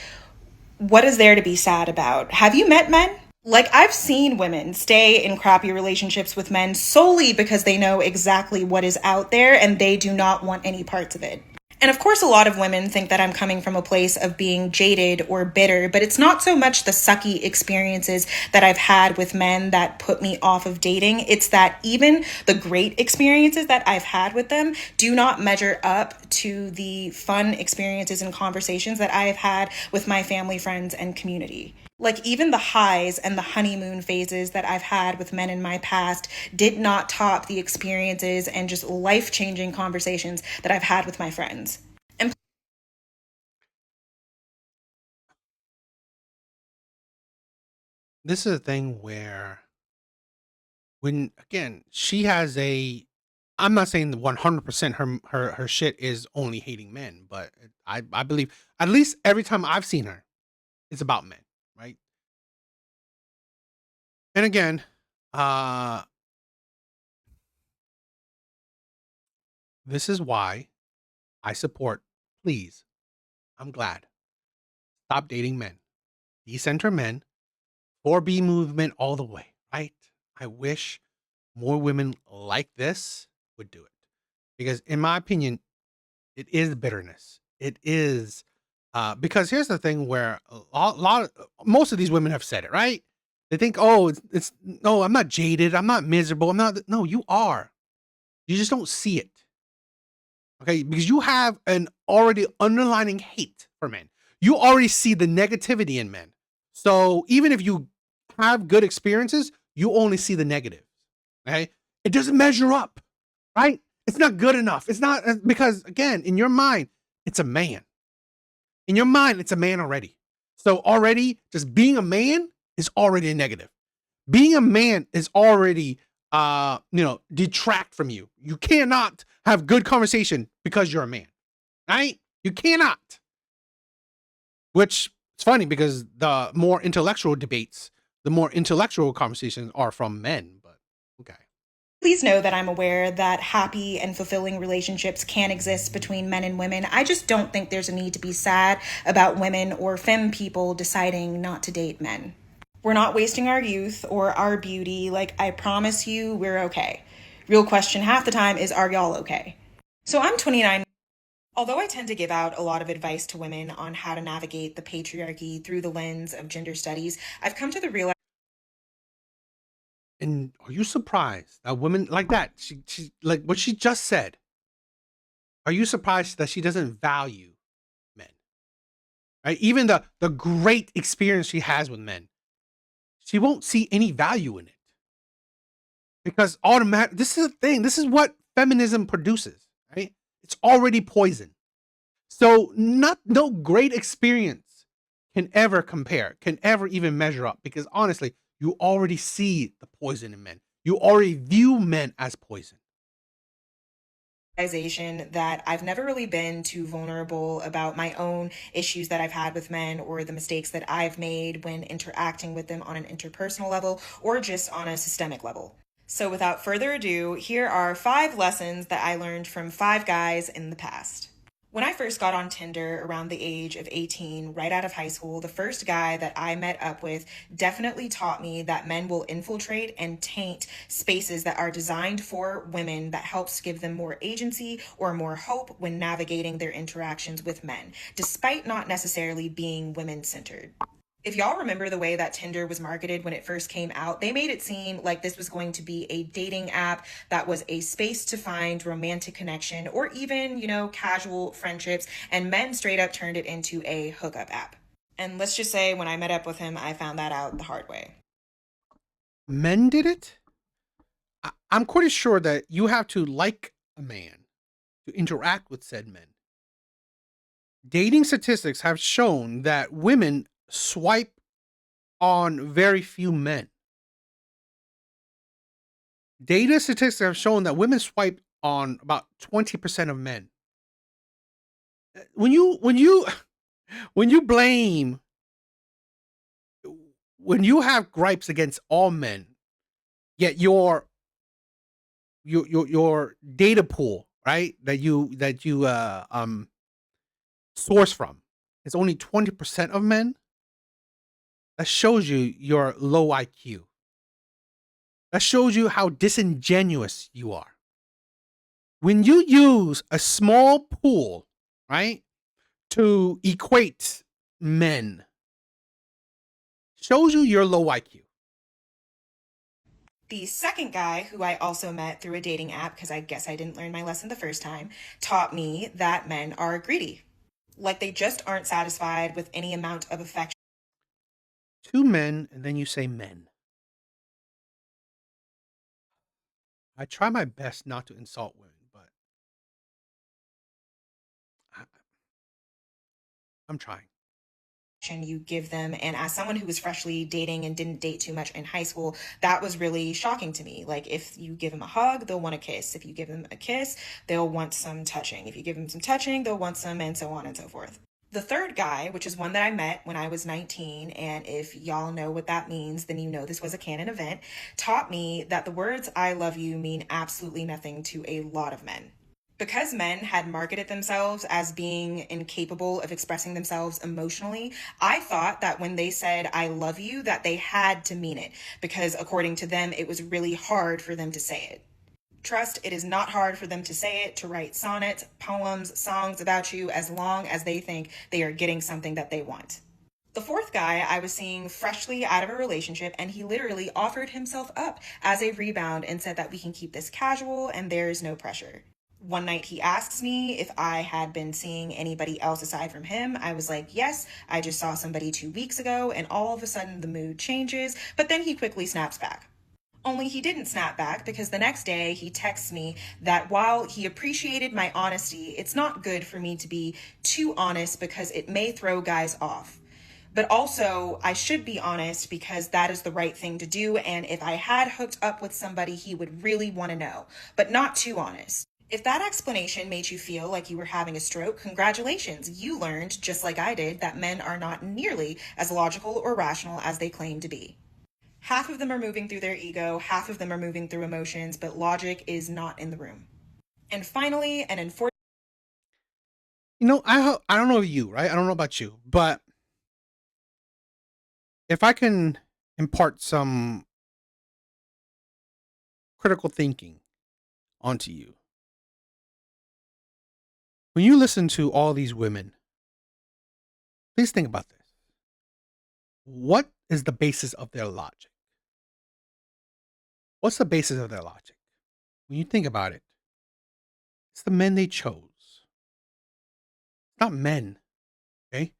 what is there to be sad about? Have you met men? Like, I've seen women stay in crappy relationships with men solely because they know exactly what is out there and they do not want any parts of it. And of course, a lot of women think that I'm coming from a place of being jaded or bitter, but it's not so much the sucky experiences that I've had with men that put me off of dating. It's that even the great experiences that I've had with them do not measure up to the fun experiences and conversations that I have had with my family, friends, and community. Like, even the highs and the honeymoon phases that I've had with men in my past did not top the experiences and just life-changing conversations that I've had with my friends. And This is a thing where when again, she has a I'm not saying that 100% her shit is only hating men, but I believe at least every time I've seen her, it's about men, right? And again, uh this is why I support, please, I'm glad. Stop dating men. Decenter men. 4B movement all the way, right? I wish more women like this would do it. Because in my opinion, it is bitterness. It is because here's the thing where most of these women have said it, right? They think, oh, it's no, I'm not jaded, I'm not miserable, I'm not. No, you are. You just don't see it. Okay, because you have an already underlining hate for men. You already see the negativity in men. So even if you have good experiences, you only see the negative. Okay, it doesn't measure up, right? It's not good enough. It's not because again, in your mind, it's a man. In your mind, it's a man already. So already, just being a man is already a negative. Being a man is already detract from you. You cannot have good conversation because you're a man. Right? You cannot. Which is funny because the more intellectual debates, the more intellectual conversations are from men, but okay. please know that I'm aware that happy and fulfilling relationships can exist between men and women. I just don't think there's a need to be sad about women or femme people deciding not to date men. We're not wasting our youth or our beauty. Like, I promise you, we're okay. Real question half the time is, are y'all okay? So I'm 29. Although I tend to give out a lot of advice to women on how to navigate the patriarchy through the lens of gender studies, I've come to the realization. And are you surprised that women like that? She like what she just said. Are you surprised that she doesn't value men? Right? Even the great experience she has with men, she won't see any value in it. Because this is the thing. This is what feminism produces, right? It's already poison. So no great experience can ever compare, can ever even measure up. Because honestly, you already see the poison in men. You already view men as poison. That I've never really been too vulnerable about my own issues that I've had with men or the mistakes that I've made when interacting with them on an interpersonal level or just on a systemic level. So without further ado, here are 5 lessons that I learned from 5 guys in the past. When I first got on Tinder around the age of 18, right out of high school, the first guy that I met up with definitely taught me that men will infiltrate and taint spaces that are designed for women that helps give them more agency or more hope when navigating their interactions with men, despite not necessarily being women-centered. If y'all remember the way that Tinder was marketed when it first came out, they made it seem like this was going to be a dating app that was a space to find romantic connection or even, casual friendships, and men straight up turned it into a hookup app. And let's just say when I met up with him, I found that out the hard way. Men did it? I'm pretty sure that you have to like a man to interact with said men. Dating statistics have shown that women swipe on very few men. Data statistics have shown that women swipe on about 20% of men. When you blame, when you have gripes against all men, yet your data pool, right, that you source from, is only 20% of men, that shows you your low IQ. That shows you how disingenuous you are. When you use a small pool, right, to equate men, shows you your low IQ. The second guy, who I also met through a dating app, because I guess I didn't learn my lesson the first time, taught me that men are greedy. Like they just aren't satisfied with any amount of affection. 2 men, and then you say men. I try my best not to insult women, but I'm trying. You give them. And as someone who was freshly dating and didn't date too much in high school, that was really shocking to me. Like if you give them a hug, they'll want a kiss. If you give them a kiss, they'll want some touching. If you give them some touching, they'll want some, and so on and so forth. The third guy, which is one that I met when I was 19, and if y'all know what that means, then you know this was a canon event, taught me that the words I love you mean absolutely nothing to a lot of men. Because men had marketed themselves as being incapable of expressing themselves emotionally, I thought that when they said, I love you, that they had to mean it, because according to them, it was really hard for them to say it. Trust, it is not hard for them to say it, to write sonnets, poems, songs about you, as long as they think they are getting something that they want. The fourth guy I was seeing freshly out of a relationship, and he literally offered himself up as a rebound and said that we can keep this casual and there's no pressure. One night he asks me if I had been seeing anybody else aside from him. I was like, yes, I just saw somebody 2 weeks ago, and all of a sudden the mood changes, but then he quickly snaps back. Only he didn't snap back, because the next day he texts me that while he appreciated my honesty, it's not good for me to be too honest because it may throw guys off. But also, I should be honest because that is the right thing to do, and if I had hooked up with somebody, he would really want to know, but not too honest. If that explanation made you feel like you were having a stroke, congratulations. You learned, just like I did, that men are not nearly as logical or rational as they claim to be. Half of them are moving through their ego, half of them are moving through emotions, but logic is not in the room. And finally, and unfortunately, I don't know you, right? I don't know about you, but if I can impart some critical thinking onto you. When you listen to all these women, please think about this. What is the basis of their logic? What's the basis of their logic? When you think about it, it's the men they chose. It's not men. Okay?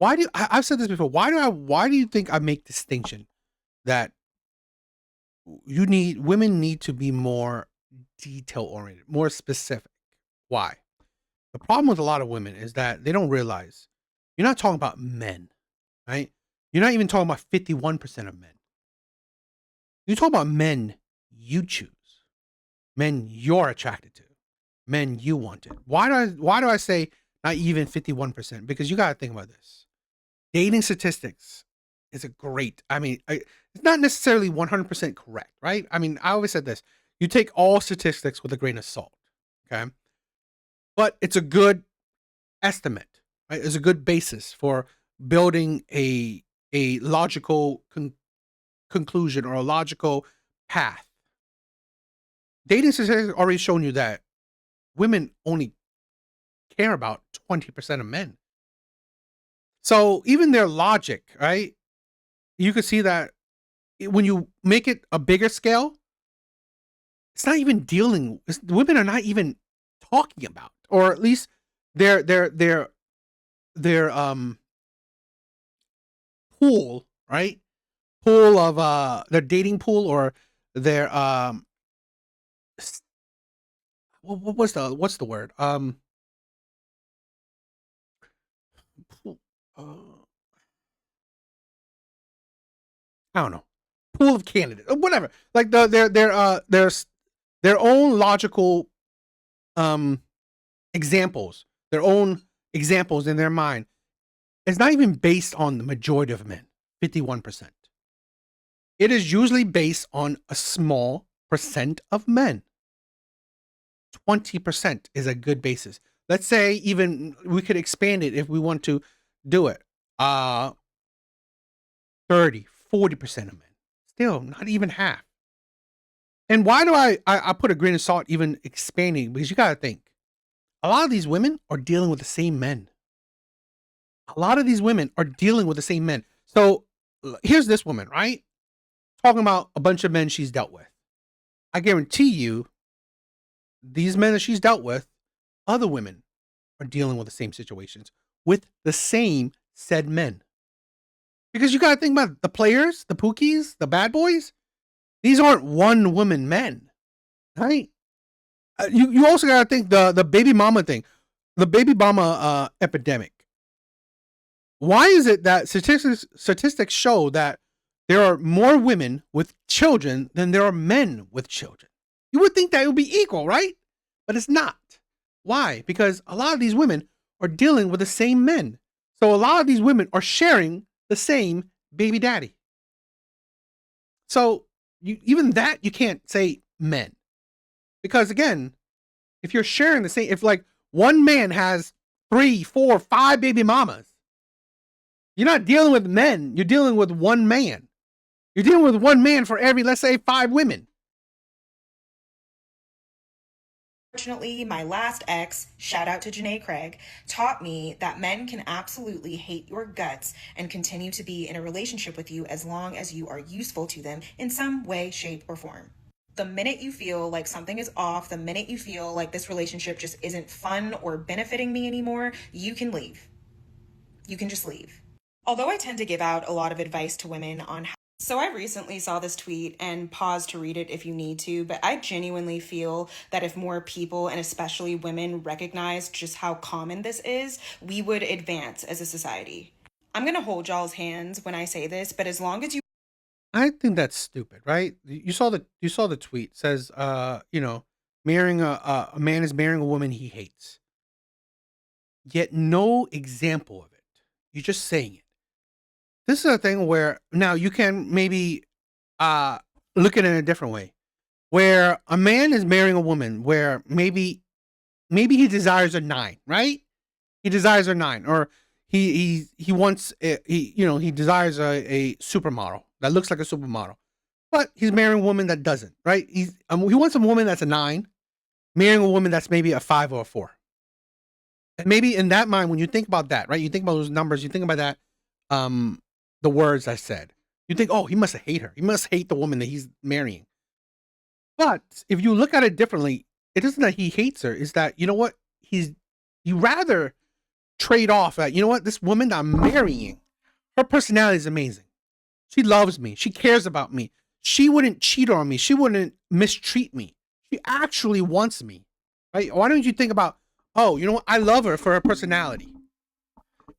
I've said this before. Why do you think I make distinction that women need to be more detail oriented, more specific? Why? The problem with a lot of women is that they don't realize you're not talking about men, right? You're not even talking about 51% of men. You talk about men you choose, men you're attracted to, men you wanted. Why do I say not even 51%? Because you got to think about this. Dating statistics is it's not necessarily 100% correct, right? I mean, I always said this. You take all statistics with a grain of salt, okay? But it's a good estimate, right? It's a good basis for building a logical conclusion or a logical path. Dating statistics already shown you that women only care about 20% of men. So even their logic, right, you could see that when you make it a bigger scale, it's not even women are not even talking about, or at least their pool, right? Pool of their dating pool, or their s- what's the word? Pool, I don't know. Pool of candidates, or whatever. Like their own logical um examples, their own examples in their mind. It's not even based on the majority of men, 51%. It is usually based on a small percent of men. 20% is a good basis. Let's say even we could expand it if we want to do it. 30, 40% of men. Still, not even half. And why do I put a grain of salt even expanding? Because you got to think, a lot of these women are dealing with the same men. A lot of these women are dealing with the same men. So here's this woman, right? Talking about a bunch of men she's dealt with. I guarantee you, these men that she's dealt with, other women are dealing with the same situations with the same said men. Because you got to think about the players, the pookies, the bad boys. These aren't one woman men, right? You also got to think the baby mama thing, the baby mama epidemic. Why is it that statistics show that there are more women with children than there are men with children? You would think that it would be equal, right? But it's not. Why? Because a lot of these women are dealing with the same men. So a lot of these women are sharing the same baby daddy. So even that you can't say men. Because again, if you're sharing the same, if like one man has 3, 4, 5 baby mamas, you're not dealing with men. You're dealing with one man. You're dealing with one man for every, let's say, 5 women. Fortunately, my last ex, shout out to Janae Craig, taught me that men can absolutely hate your guts and continue to be in a relationship with you as long as you are useful to them in some way, shape, or form. The minute you feel like something is off, the minute you feel like this relationship just isn't fun or benefiting me anymore, you can leave. You can just leave. Although I tend to give out a lot of advice to women on how. So I recently saw this tweet, and pause to read it if you need to, but I genuinely feel that if more people, and especially women, recognized just how common this is, we would advance as a society. I'm gonna hold y'all's hands when I say this, but as long as you. I think that's stupid, right? You saw the tweet. It says, marrying a man is marrying a woman he hates. Yet no example of it. You're just saying it. This is a thing where now you can maybe look at it in a different way. Where a man is marrying a woman where maybe he desires a 9, right? He desires a 9, or he wants he desires a supermodel that looks like a supermodel. But he's marrying a woman that doesn't, right? He wants a woman that's a 9, marrying a woman that's maybe a 5 or a 4. And maybe in that mind, when you think about that, right? You think about those numbers, you think about that, the words I said. You think, oh, he must hate her. He must hate the woman that he's marrying. But if you look at it differently, it isn't that he hates her. It's that, you know what? He rather trade off that, you know what? This woman that I'm marrying, her personality is amazing. She loves me. She cares about me. She wouldn't cheat on me. She wouldn't mistreat me. She actually wants me, right? Why don't you think about, oh, you know what? I love her for her personality.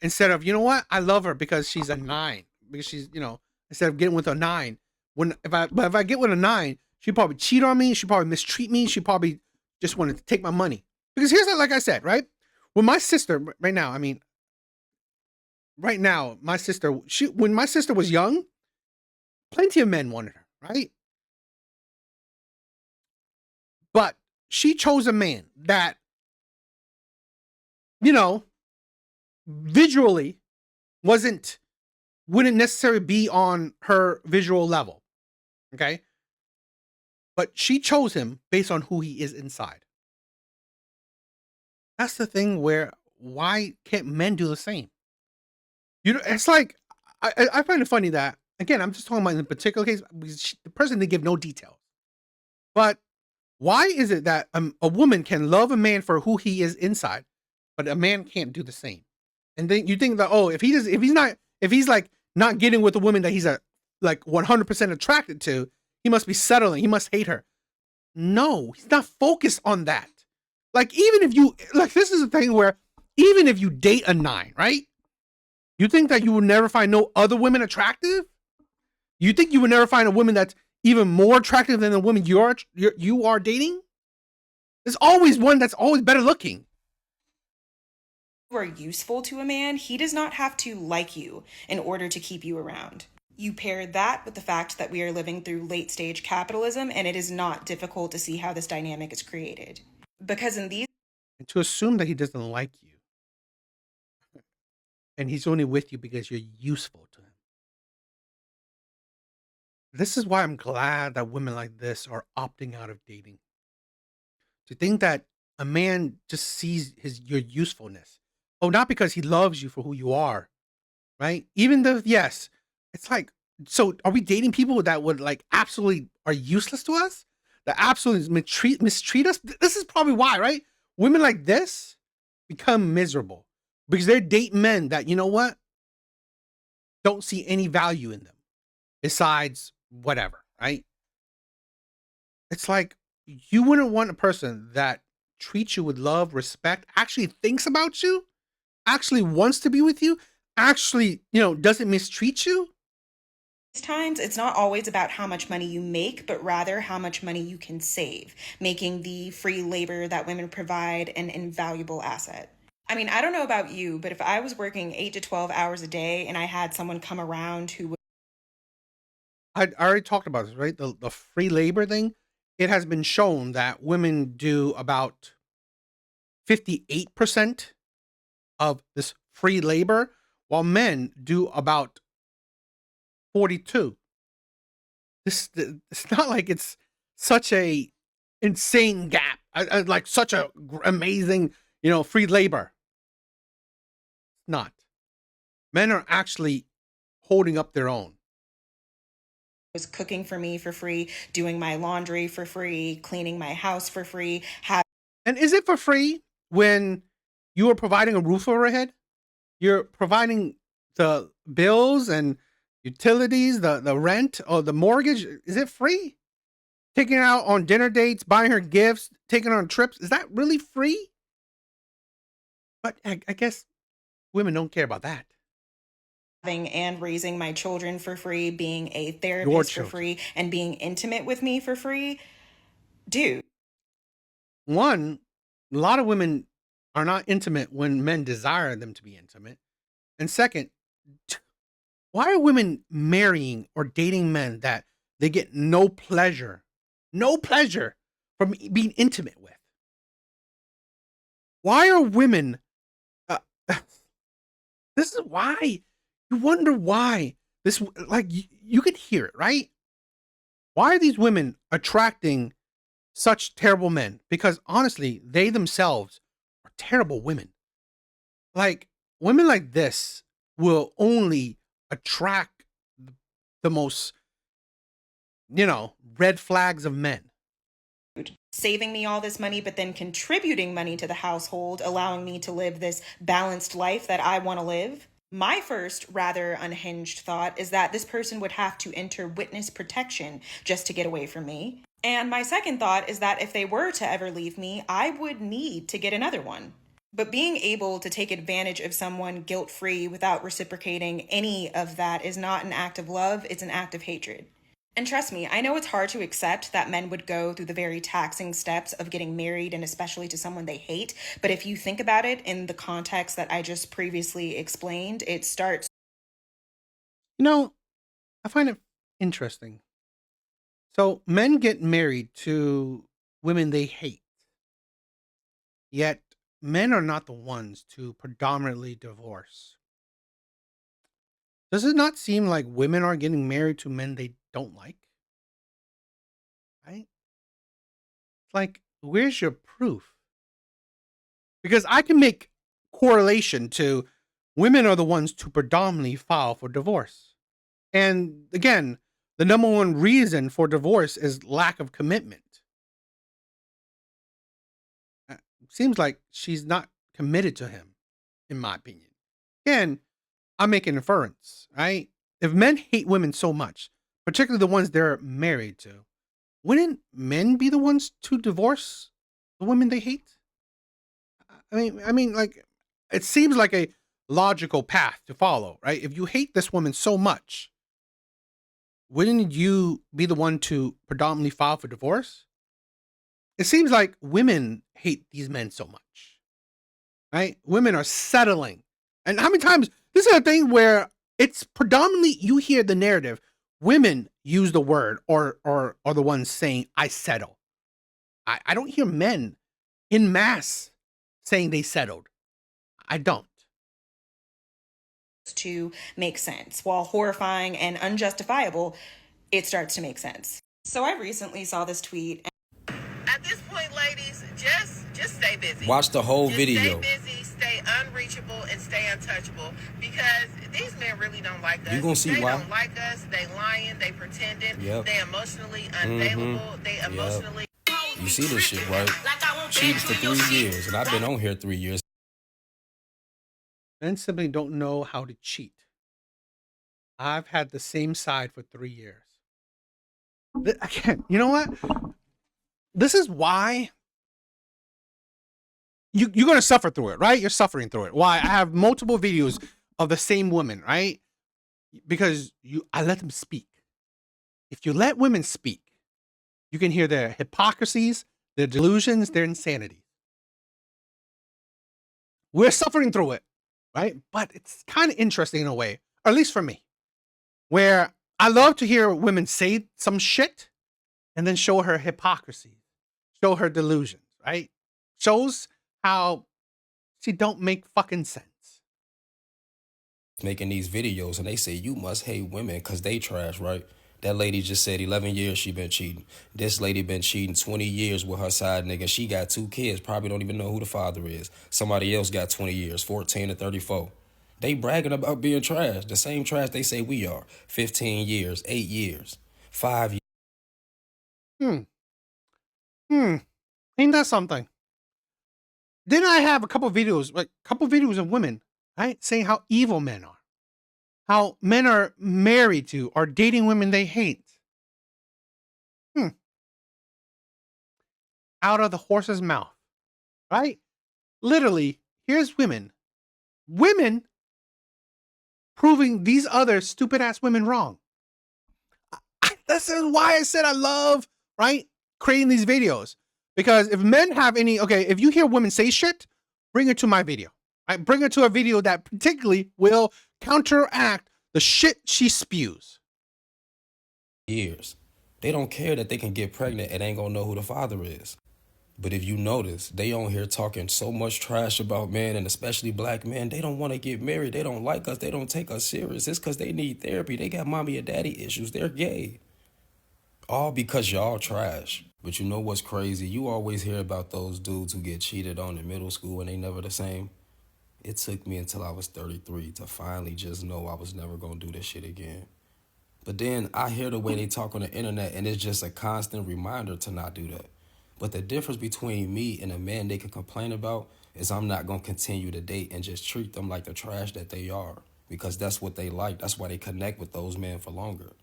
Instead of, you know what? I love her because she's a 9. Because she's, instead of getting with a 9. If I get with a 9, she'd probably cheat on me. She'd probably mistreat me. She probably just wanted to take my money. Because here's like I said, right? When my sister, right now, my sister, when my sister was young, plenty of men wanted her, right? But she chose a man that, visually wouldn't necessarily be on her visual level. Okay. But she chose him based on who he is inside. That's the thing where, why can't men do the same? It's like, I find it funny that again, I'm just talking about in the particular case, because the person didn't give no details. But why is it that a woman can love a man for who he is inside, but a man can't do the same? And then you think that, oh, if he's like not getting with a woman that he's like 100% attracted to, he must be settling. He must hate her. No, he's not focused on that. Like, even if you, like, this is a thing where even if you date a 9, right? You think that you will never find no other women attractive? You think you would never find a woman that's even more attractive than the woman you are dating? There's always one that's always better looking. You are useful to a man, he does not have to like you in order to keep you around. You pair that with the fact that we are living through late stage capitalism, and it is not difficult to see how this dynamic is created. Because in these, And to assume that he doesn't like you and he's only with you because you're useful to him. This is why I'm glad that women like this are opting out of dating. To think that a man just sees your usefulness. Oh, not because he loves you for who you are, right? Even though, yes, it's like, so are we dating people that would like absolutely are useless to us? That absolutely mistreat us? This is probably why, right? Women like this become miserable because they date men that, you know what, don't see any value in them besides whatever, right? It's like you wouldn't want a person that treats you with love, respect, actually thinks about you, actually wants to be with you, actually, doesn't mistreat you. times, it's not always about how much money you make, but rather how much money you can save, making the free labor that women provide an invaluable asset. I mean, I don't know about you, but if I was working 8 to 12 hours a day and I had someone come around who would I already talked about this, right? The free labor thing. It has been shown that women do about 58% of this free labor, while men do about 42. It's not like it's such a insane gap, like such a amazing, free labor. Not. Men are actually holding up their own. was cooking for me for free, doing my laundry for free, cleaning my house for free. And is it for free when you are providing a roof over our head? You're providing the bills and utilities, the rent or the mortgage. Is it free? Taking her out on dinner dates, buying her gifts, taking her on trips. Is that really free? But I guess women don't care about that. Having and raising my children for free, being a Your therapist for children. free, and being intimate with me for free. Dude, One, a lot of women are not intimate when men desire them to be intimate. And second, why are women marrying or dating men that they get no pleasure from being intimate with? Why are women, uh, this is why, you wonder why this, like, you could hear it, right? Why are these women attracting such terrible men? Because honestly, they themselves are terrible women. Like, women like this will only attract the most, red flags of men. saving me all this money, but then contributing money to the household, allowing me to live this balanced life that I want to live. My first rather unhinged thought is that this person would have to enter witness protection just to get away from me. And my second thought is that if they were to ever leave me, I would need to get another one. But being able to take advantage of someone guilt-free without reciprocating any of that is not an act of love, it's an act of hatred. And trust me, I know it's hard to accept that men would go through the very taxing steps of getting married, and especially to someone they hate. But if you think about it in the context that I just previously explained, it starts. I find it interesting. So men get married to women they hate, yet men are not the ones to predominantly divorce. Does it not seem like women are getting married to men they don't like? Right? It's like, where's your proof? Because I can make correlation to women are the ones to predominantly file for divorce. And again, the number one reason for divorce is lack of commitment. Uh, Seems like she's not committed to him, in my opinion. Again, I'm making inference, right? If men hate women so much, particularly the ones they're married to, wouldn't men be the ones to divorce the women they hate? Like, it seems like a logical path to follow, right? If you hate this woman so much, wouldn't you be the one to predominantly file for divorce? It seems like women hate these men so much, right? Women are settling. And how many times, this is a thing where it's predominantly, you hear the narrative, women use the word or are the ones saying, I settle. I don't hear men in mass saying they settled. I don't. To make sense. While horrifying and unjustifiable, it starts to make sense. So I recently saw this tweet. At this point, ladies, just stay busy. Watch the whole video. Stay busy, stay unreachable, and stay untouchable, because these men really don't like us. You gonna see they why? They don't like us. They lying. They pretending. Yep. They emotionally unavailable. They emotionally. You see this shit, right? Cheated for 3 years, and I've been on here 3 years. Men simply don't know how to cheat. I've had the same side for 3 years. Again, you know what? This is why you're going to suffer through it, right? You're suffering through it. Why? I have multiple videos of the same women, right? Because I let them speak. If you let women speak, you can hear their hypocrisies, their delusions, their insanity. We're suffering through it, right? But it's kind of interesting in a way, or at least for me, where I love to hear women say some shit and then show her hypocrisy, show her delusions, right? Shows how she don't make fucking sense. Making these videos, and they say you must hate women because they trash, right? That lady just said 11 years she been cheating. This lady been cheating 20 years with her side nigga. She got 2 kids, probably don't even know who the father is. Somebody else got 20 years, 14 to 34. They bragging about being trash, the same trash they say we are. 15 years, 8 years, 5 years. Ain't that something? Then I have a couple videos of women, right, saying how evil men are. How men are married to or dating women they hate. Out of the horse's mouth, right? Literally, here's women proving these other stupid ass women wrong. This is why I said I love, right, creating these videos. Because if men have if you hear women say shit, bring it to my video. Right? Bring it to a video that particularly will counteract the shit she spews. Years. They don't care that they can get pregnant and ain't gonna know who the father is. But if you notice, they on here talking so much trash about men, and especially black men. They don't want to get married. They don't like us. They don't take us serious. It's because they need therapy. They got mommy and daddy issues. They're gay. All because y'all trash. But you know what's crazy? You always hear about those dudes who get cheated on in middle school and they never the same. It took me until I was 33 to finally just know I was never going to do this shit again. But then I hear the way they talk on the internet, and it's just a constant reminder to not do that. But the difference between me and a man they can complain about is I'm not going to continue to date and just treat them like the trash that they are, because that's what they like. That's why they connect with those men for longer.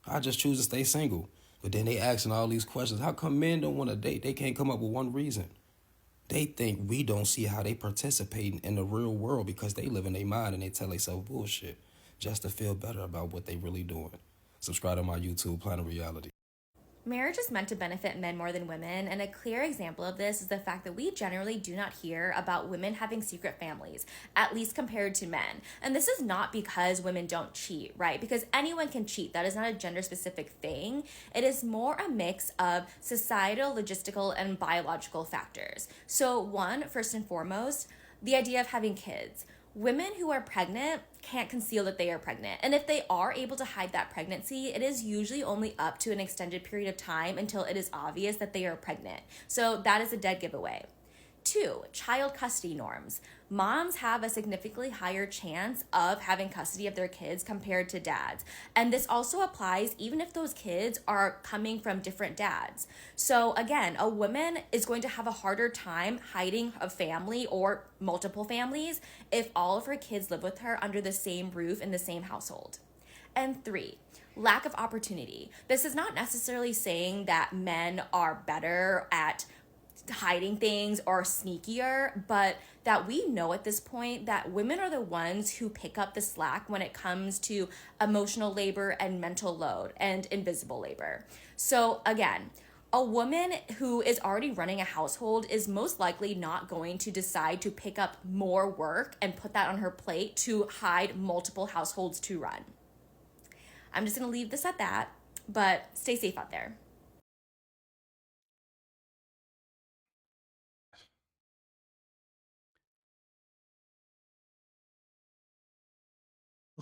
I just choose to stay single. But then they asking all these questions. How come men don't want to date? They can't come up with one reason. They think we don't see how they participating in the real world because they live in their mind and they tell themselves bullshit just to feel better about what they really doing. Subscribe to my YouTube, Planet Reality. Marriage is meant to benefit men more than women, and a clear example of this is the fact that we generally do not hear about women having secret families, at least compared to men. And this is not because women don't cheat, right? Because anyone can cheat. That is not a gender-specific thing. It is more a mix of societal, logistical, and biological factors. So one, first and foremost, the idea of having kids. Women who are pregnant can't conceal that they are pregnant. And if they are able to hide that pregnancy, it is usually only up to an extended period of time until it is obvious that they are pregnant. So that is a dead giveaway. 2, child custody norms. Moms have a significantly higher chance of having custody of their kids compared to dads. And this also applies even if those kids are coming from different dads. So again, a woman is going to have a harder time hiding a family or multiple families if all of her kids live with her under the same roof in the same household. And 3, lack of opportunity. This is not necessarily saying that men are better at hiding things or sneakier, but that we know at this point that women are the ones who pick up the slack when it comes to emotional labor and mental load and invisible labor. So again, a woman who is already running a household is most likely not going to decide to pick up more work and put that on her plate to hide multiple households to run. I'm just going to leave this at that, but stay safe out there.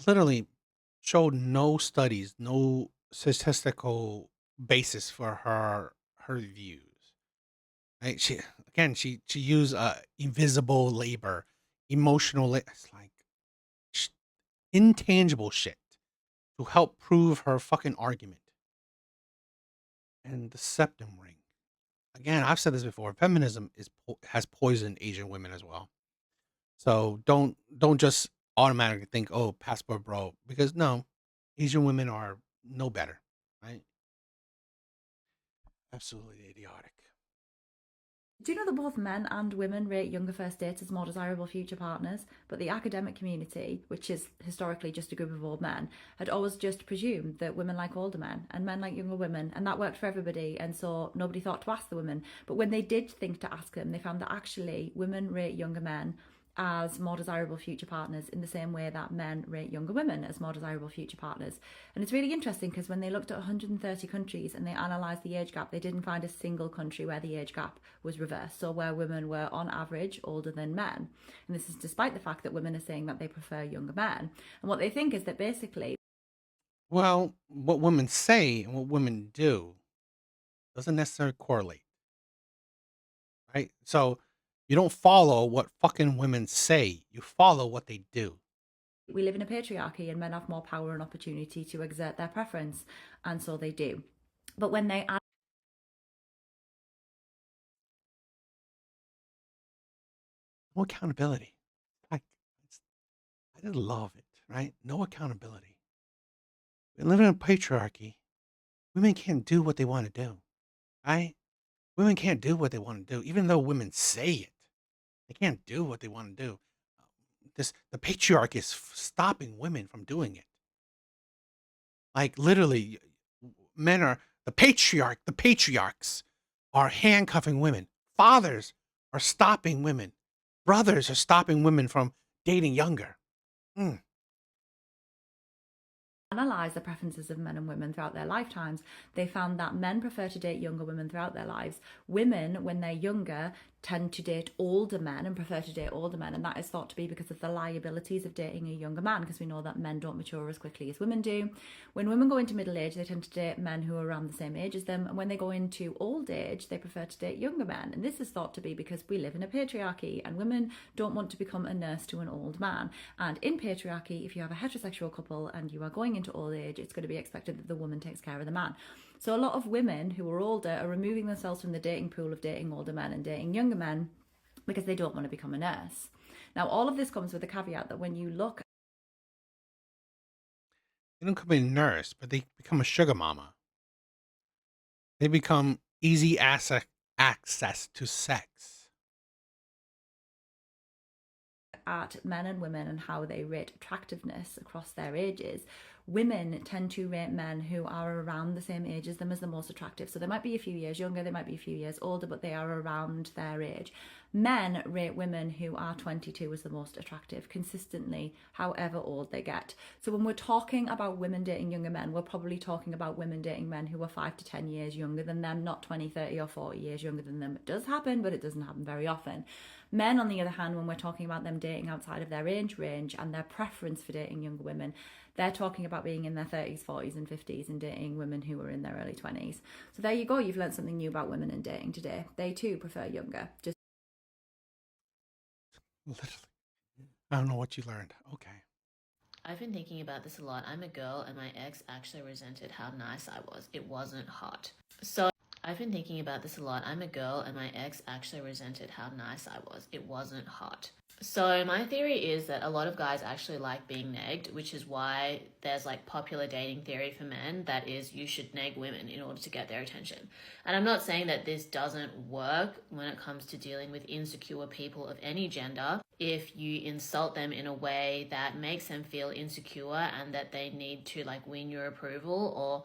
Literally showed no studies, no statistical basis for her views. Right? She used invisible labor, it's like sh- intangible shit to help prove her fucking argument. And the septum ring. Again, I've said this before. Feminism has poisoned Asian women as well. So don't just automatically think, oh, passport bro, because no, Asian women are no better, right? Absolutely idiotic. Do you know that both men and women rate younger first dates as more desirable future partners? But the academic community, which is historically just a group of old men, had always just presumed that women like older men and men like younger women, and that worked for everybody, and so nobody thought to ask the women. But when they did think to ask them, they found that actually women rate younger men as more desirable future partners in the same way that men rate younger women as more desirable future partners. And it's really interesting because when they looked at 130 countries and they analysed the age gap, they didn't find a single country where the age gap was reversed, so where women were on average older than men. And this is despite the fact that women are saying that they prefer younger men. And what they think is that basically, Well, what women say and what women do doesn't necessarily correlate, right? So you don't follow what fucking women say. You follow what they do. we live in a patriarchy and men have more power and opportunity to exert their preference, and so they do. But when they No accountability. Like, I just love it, right? No accountability. We live in a patriarchy. Women can't do what they want to do, right? Women can't do what they want to do, even though women say it. They can't do what they want to do. The patriarchy is stopping women from doing it. Like literally, men are the patriarchs are handcuffing women. Fathers are stopping women. Brothers are stopping women from dating younger. analyse the preferences of men and women throughout their lifetimes, they found that men prefer to date younger women throughout their lives. Women, when they're younger, tend to date older men and prefer to date older men, and that is thought to be because of the liabilities of dating a younger man, because we know that men don't mature as quickly as women do. When women go into middle age, they tend to date men who are around the same age as them, and when they go into old age, they prefer to date younger men. And this is thought to be because we live in a patriarchy and women don't want to become a nurse to an old man. And in patriarchy, if you have a heterosexual couple and you are going into old age, it's going to be expected that the woman takes care of the man. So a lot of women who are older are removing themselves from the dating pool of dating older men and dating younger men because they don't want to become a nurse. Now, all of this comes with the caveat that when you look, They don't become a nurse, but they become a sugar mama. They become easy access to sex. at men and women and how they rate attractiveness across their ages, women tend to rate men who are around the same age as them as the most attractive. So they might be a few years younger, they might be a few years older, but they are around their age. Men rate women who are 22 as the most attractive consistently, however old they get. So when we're talking about women dating younger men, we're probably talking about women dating men who are 5 to 10 years younger than them, not 20, 30 or 40 years younger than them. It does happen, but it doesn't happen very often. Men, on the other hand, when we're talking about them dating outside of their age range and their preference for dating younger women, they're talking about being in their 30s, 40s and 50s and dating women who are in their early 20s. So there you go, you've learned something new about women and dating today. They too prefer younger. Just Literally. I don't know what you learned. Okay. I've been thinking about this a lot. I'm a girl and my ex actually resented how nice I was. It wasn't hot. So I've been thinking about this a lot. I'm a girl and my ex actually resented how nice I was. It wasn't hot. So my theory is that a lot of guys actually like being negged, which is why there's like popular dating theory for men that is you should neg women in order to get their attention. And I'm not saying that this doesn't work when it comes to dealing with insecure people of any gender. If you insult them in a way that makes them feel insecure and that they need to like win your approval or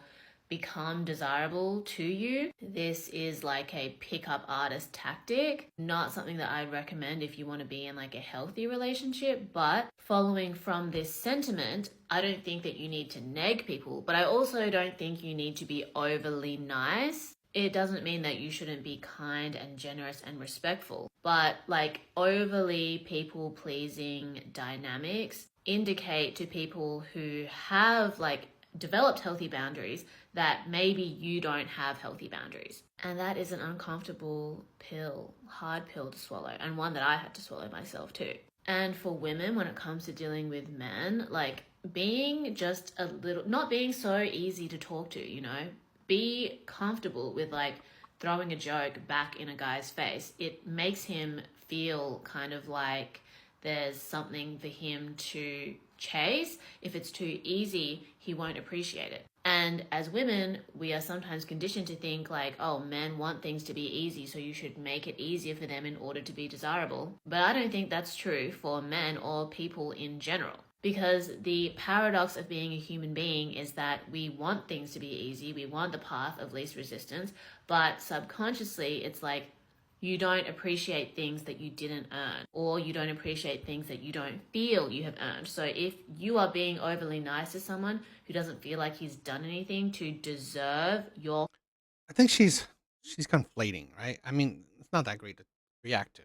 become desirable to you, this is like a pickup artist tactic, not something that I'd recommend if you want to be in like a healthy relationship. But following from this sentiment, I don't think that you need to neg people, but I also don't think you need to be overly nice. It doesn't mean that you shouldn't be kind and generous and respectful, but like overly people pleasing dynamics indicate to people who have like developed healthy boundaries that maybe you don't have healthy boundaries. And that is an uncomfortable pill, hard pill to swallow, and one that I had to swallow myself too. And for women, when it comes to dealing with men, like being just a little, not being so easy to talk to, you know, be comfortable with like throwing a joke back in a guy's face. It makes him feel kind of like there's something for him to chase. If it's too easy, he won't appreciate it. And as women, we are sometimes conditioned to think like, oh, men want things to be easy, so you should make it easier for them in order to be desirable. But I don't think that's true for men or people in general. Because the paradox of being a human being is that we want things to be easy, we want the path of least resistance, but subconsciously it's like you don't appreciate things that you didn't earn, or you don't appreciate things that you don't feel you have earned. So if you are being overly nice to someone who doesn't feel like he's done anything to deserve your... I think she's conflating, right? I mean, it's not that great to react to,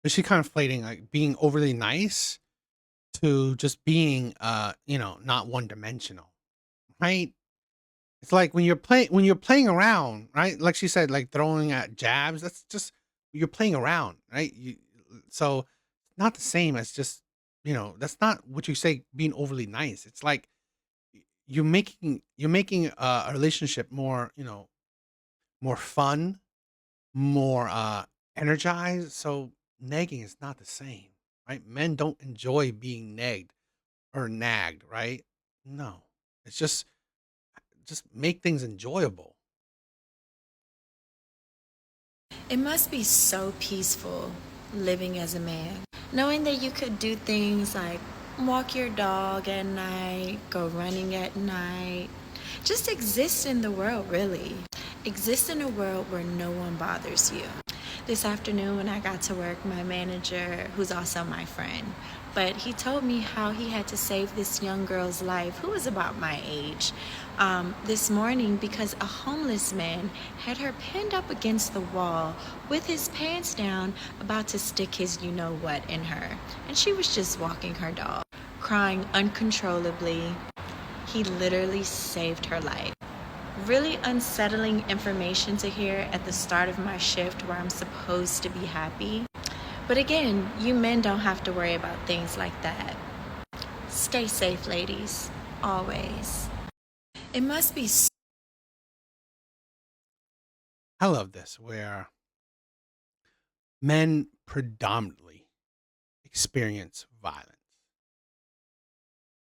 but she's conflating like being overly nice to just being, not one dimensional, right? It's like when you're playing around, right? Like she said, like throwing at jabs. That's just you're playing around, right? So not the same as just that's not what you say being overly nice. It's like you're making a relationship more more fun, more energized. So negging is not the same, right? Men don't enjoy being negged or nagged, right? No, it's just make things enjoyable. It must be so peaceful living as a man, knowing that you could do things like walk your dog at night, go running at night, just exist in the world, really. Exist in a world where no one bothers you. This afternoon when I got to work, my manager, who's also my friend, but he told me how he had to save this young girl's life who was about my age this morning because a homeless man had her pinned up against the wall with his pants down, about to stick his you-know-what in her. And she was just walking her dog, crying uncontrollably. He literally saved her life. Really unsettling information to hear at the start of my shift where I'm supposed to be happy. But again, you men don't have to worry about things like that. Stay safe, ladies. Always. It must be I love this where men predominantly experience violence.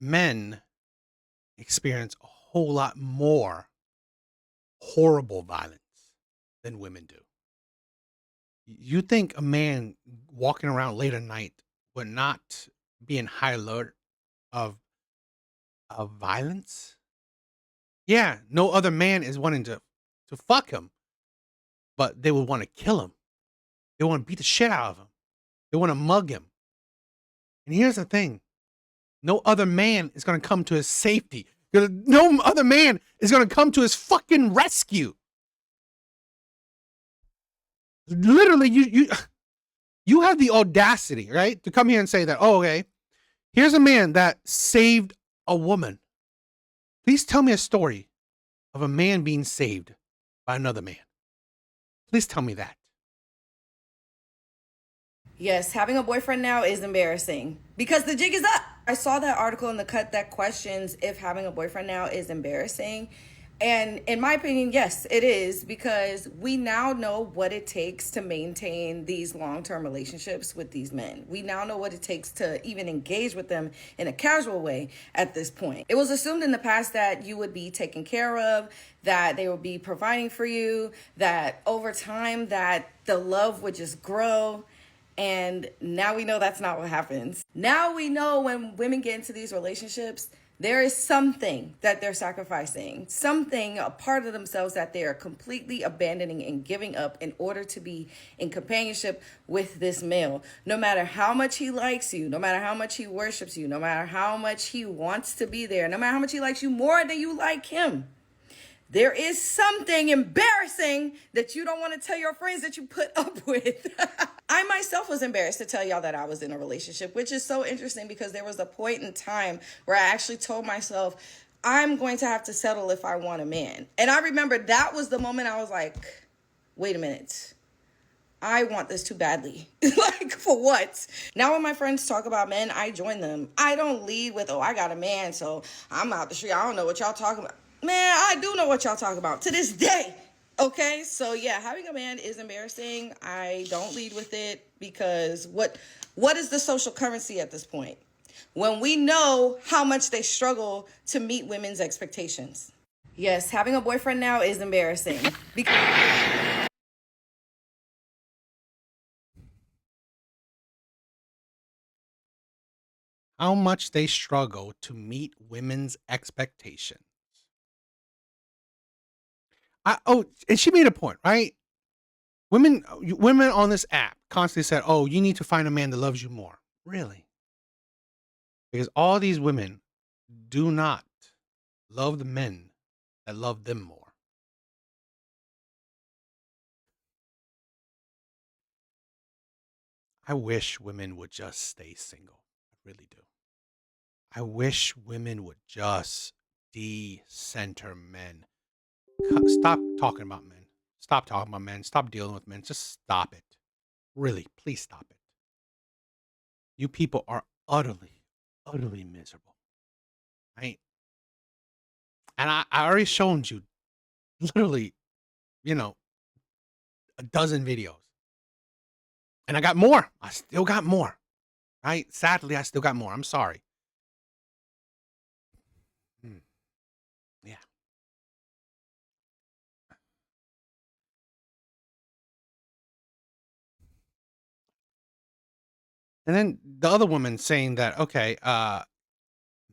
Men experience a whole lot more horrible violence than women do. You think a man walking around late at night would not be in high alert of violence? Yeah, no other man is wanting to fuck him, but they would want to kill him. They want to beat the shit out of him. They want to mug him. And here's the thing. No other man is going to come to his safety. No other man is going to come to his fucking rescue. Literally, you have the audacity, right, to come here and say that, oh, okay, here's a man that saved a woman. Please tell me a story of a man being saved by another man. Please tell me that. Yes, having a boyfriend now is embarrassing because the jig is up. I saw that article in the Cut that questions if having a boyfriend now is embarrassing. And in my opinion, yes, it is, because we now know what it takes to maintain these long-term relationships with these men. We now know what it takes to even engage with them in a casual way at this point. It was assumed in the past that you would be taken care of, that they would be providing for you, that over time that the love would just grow. And now we know that's not what happens. Now we know when women get into these relationships, there is something that they're sacrificing, something, a part of themselves that they are completely abandoning and giving up in order to be in companionship with this male. No matter how much he likes you, no matter how much he worships you, no matter how much he wants to be there, no matter how much he likes you more than you like him, there is something embarrassing that you don't want to tell your friends that you put up with. I myself was embarrassed to tell y'all that I was in a relationship, which is so interesting because there was a point in time where I actually told myself, I'm going to have to settle if I want a man. And I remember that was the moment I was like, wait a minute. I want this too badly. Like, for what? Now when my friends talk about men, I join them. I don't lead with, oh, I got a man, so I'm out the street. I don't know what y'all talking about. Man, I do know what y'all talk about to this day. Okay, so yeah, having a man is embarrassing. I don't lead with it because what is the social currency at this point? When we know how much they struggle to meet women's expectations. Yes, having a boyfriend now is embarrassing. How much they struggle to meet women's expectations. And she made a point, right? Women on this app constantly said, "Oh, you need to find a man that loves you more." Really? Because all these women do not love the men that love them more. I wish women would just stay single. I really do. I wish women would just decenter men. Stop talking about men. Stop talking about men. Stop dealing with men. Just stop it. Really, please stop it. You people are utterly, utterly miserable. Right? And I already shown you literally, a dozen videos. And I got more. I still got more. Right? Sadly, I still got more. I'm sorry. Yeah. And then the other woman saying that, okay,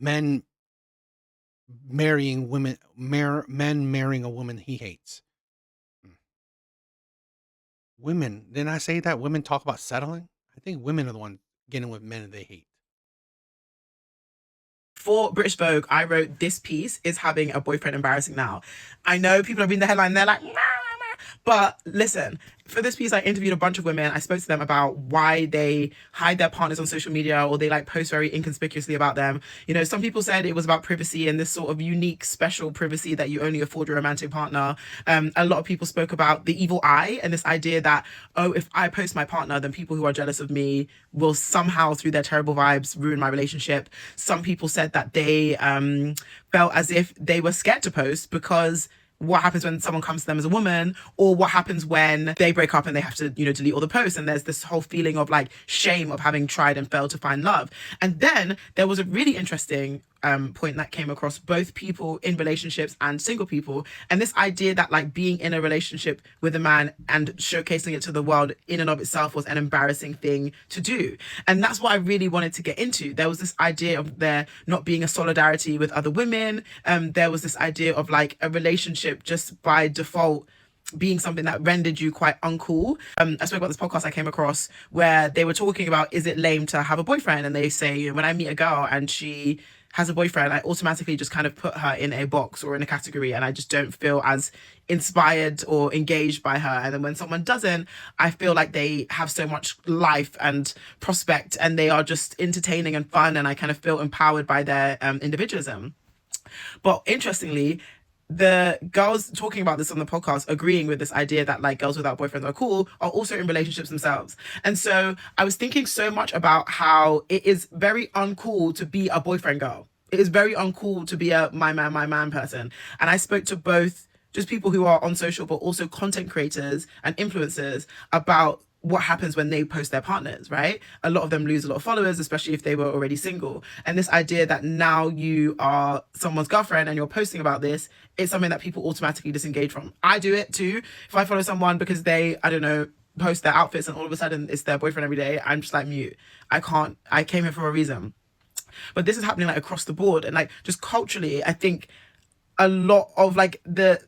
men marrying women, men marrying a woman he hates. Women, didn't I say that? Women talk about settling? I think women are the ones getting with men they hate. For British Vogue, I wrote, "This piece is having a boyfriend embarrassing now." I know people are reading the headline, they're like, nah, nah, nah. But listen, for this piece, I interviewed a bunch of women. I spoke to them about why they hide their partners on social media, or they like post very inconspicuously about them. Some people said it was about privacy and this sort of unique, special privacy that you only afford your romantic partner. A lot of people spoke about the evil eye and this idea that, oh, if I post my partner, then people who are jealous of me will somehow, through their terrible vibes, ruin my relationship. Some people said that they felt as if they were scared to post because what happens when someone comes to them as a woman, or what happens when they break up and they have to, delete all the posts. And there's this whole feeling of like shame of having tried and failed to find love. And then there was a really interesting point that came across both people in relationships and single people. And this idea that like being in a relationship with a man and showcasing it to the world in and of itself was an embarrassing thing to do. And that's what I really wanted to get into. There was this idea of there not being a solidarity with other women. There was this idea of like a relationship just by default being something that rendered you quite uncool. I spoke about this podcast I came across where they were talking about, is it lame to have a boyfriend? And they say, when I meet a girl and she has a boyfriend, I automatically just kind of put her in a box or in a category, and I just don't feel as inspired or engaged by her. And then when someone doesn't, I feel like they have so much life and prospect, and they are just entertaining and fun, and I kind of feel empowered by their individualism. But interestingly, the girls talking about this on the podcast, agreeing with this idea that like girls without boyfriends are cool, are also in relationships themselves. And so I was thinking so much about how it is very uncool to be a boyfriend girl. It is very uncool to be a my man person. And I spoke to both just people who are on social, but also content creators and influencers about what happens when they post their partners, right? A lot of them lose a lot of followers, especially if they were already single. And this idea that now you are someone's girlfriend and you're posting about this, it's something that people automatically disengage from. I do it too. If I follow someone because they, I don't know, post their outfits and all of a sudden it's their boyfriend every day, I'm just like mute. I came here for a reason. But this is happening like across the board. And like just culturally, I think a lot of like the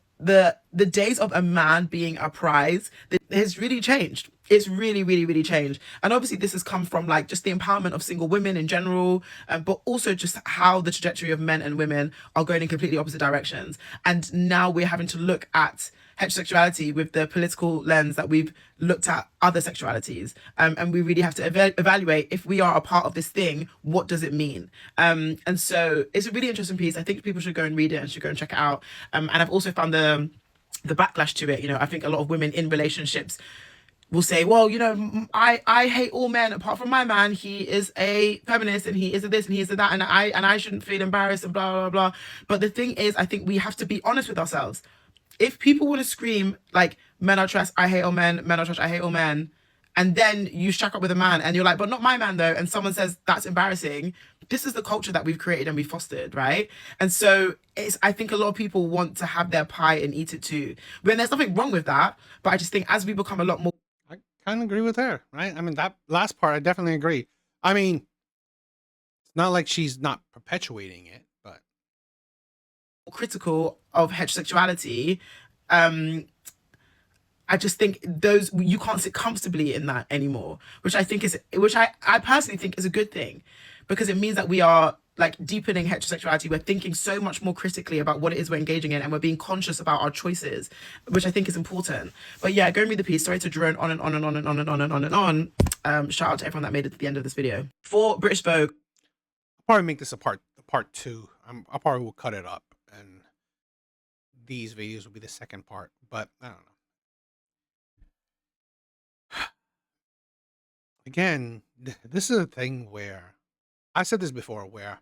days of a man being a prize has really changed. It's really changed. And obviously this has come from like just the empowerment of single women in general, but also just how the trajectory of men and women are going in completely opposite directions. And now we're having to look at heterosexuality with the political lens that we've looked at other sexualities. And we really have to evaluate, if we are a part of this thing, what does it mean? And so it's a really interesting piece. I think people should go and read it and should go and check it out. And I've also found the backlash to it. You know, I think a lot of women in relationships will say, well, you know, I hate all men apart from my man. He is a feminist and he is a this and he is a that, and I shouldn't feel embarrassed and blah blah blah. But the thing is, I think we have to be honest with ourselves. If people want to scream like men are trash, I hate all men, men are trash, I hate all men, and then you shack up with a man and you're like, but not my man though, and someone says that's embarrassing, this is the culture that we've created and we've fostered, right? And so I think a lot of people want to have their pie and eat it too. When there's nothing wrong with that, but I just think as we become a lot more, I kind of agree with her, right? I mean, that last part, I definitely agree. I mean, it's not like she's not perpetuating it, but critical of heterosexuality, I just think those, you can't sit comfortably in that anymore, which I personally think is a good thing, because it means that we are like deepening heterosexuality. We're thinking so much more critically about what it is we're engaging in, and we're being conscious about our choices, which I think is important. But yeah, go and read the piece. Sorry to drone on and on and on and on and on and on and on. Shout out to everyone that made it to the end of this video. For British Vogue, I'll probably make this a part two. I probably will cut it up, and these videos will be the second part. But I don't know. Again, this is a thing where I said this before, where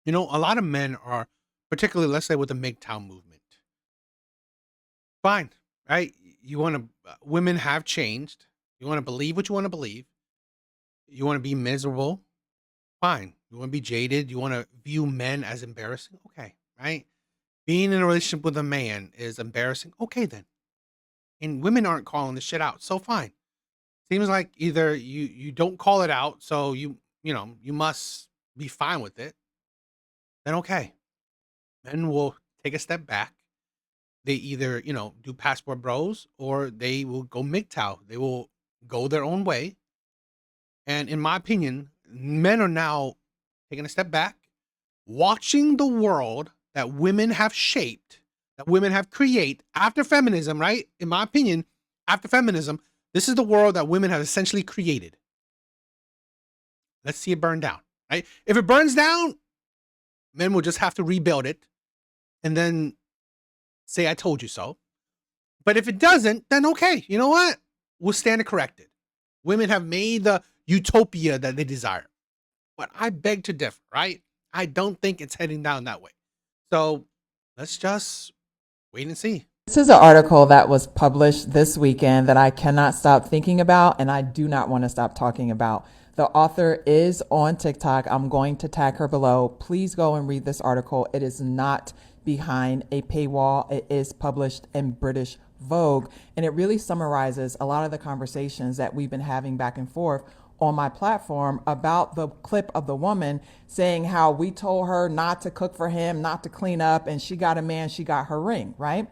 you know a lot of men are, particularly let's say with the MGTOW movement. Fine, right? You want to women have changed. You want to believe what you want to believe. You want to be miserable. Fine. You want to be jaded. You want to view men as embarrassing. Okay, right? Being in a relationship with a man is embarrassing. Okay, then. And women aren't calling this shit out, so fine. Seems like either you don't call it out, so you know you must be fine with it. Then okay, men will take a step back. They either do passport bros or they will go MGTOW. They will go their own way. And in my opinion, men are now taking a step back, watching the world that women have shaped, that women have created after feminism, right? In my opinion, after feminism, this is the world that women have essentially created. Let's see it burn down, right? If it burns down, men will just have to rebuild it and then say, I told you so. But if it doesn't, then okay, you know what? We'll stand corrected. Women have made the utopia that they desire. But I beg to differ, right? I don't think it's heading down that way. So let's just wait and see. This is an article that was published this weekend that I cannot stop thinking about, and I do not want to stop talking about. The author is on TikTok. I'm going to tag her below. Please go and read this article. It is not behind a paywall. It is published in British Vogue, and it really summarizes a lot of the conversations that we've been having back and forth on my platform about the clip of the woman saying how we told her not to cook for him, not to clean up, and she got a man, she got her ring, right?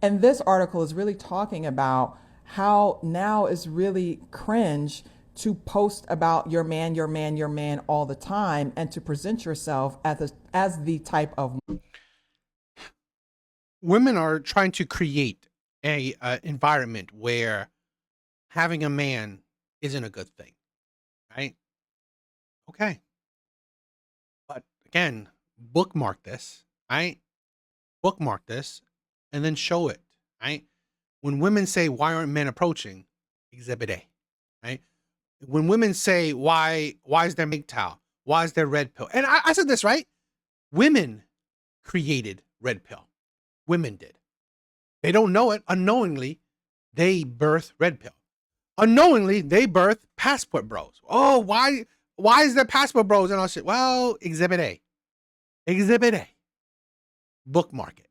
And this article is really talking about how now is really cringe to post about your man, your man, your man all the time, and to present yourself as the type of women are trying to create a environment where having a man isn't a good thing, right? Okay. But again, bookmark this, right? bookmark this, and then show it, right? When women say, why aren't men approaching? Exhibit A, right? When women say, why is there MGTOW? Why is there red pill? And I said this, right? Women created red pill. Women did. They don't know it. Unknowingly, they birth red pill. Unknowingly, they birth passport bros. Oh, why is there passport bros and all shit? Well, exhibit A. Exhibit A. Bookmark it.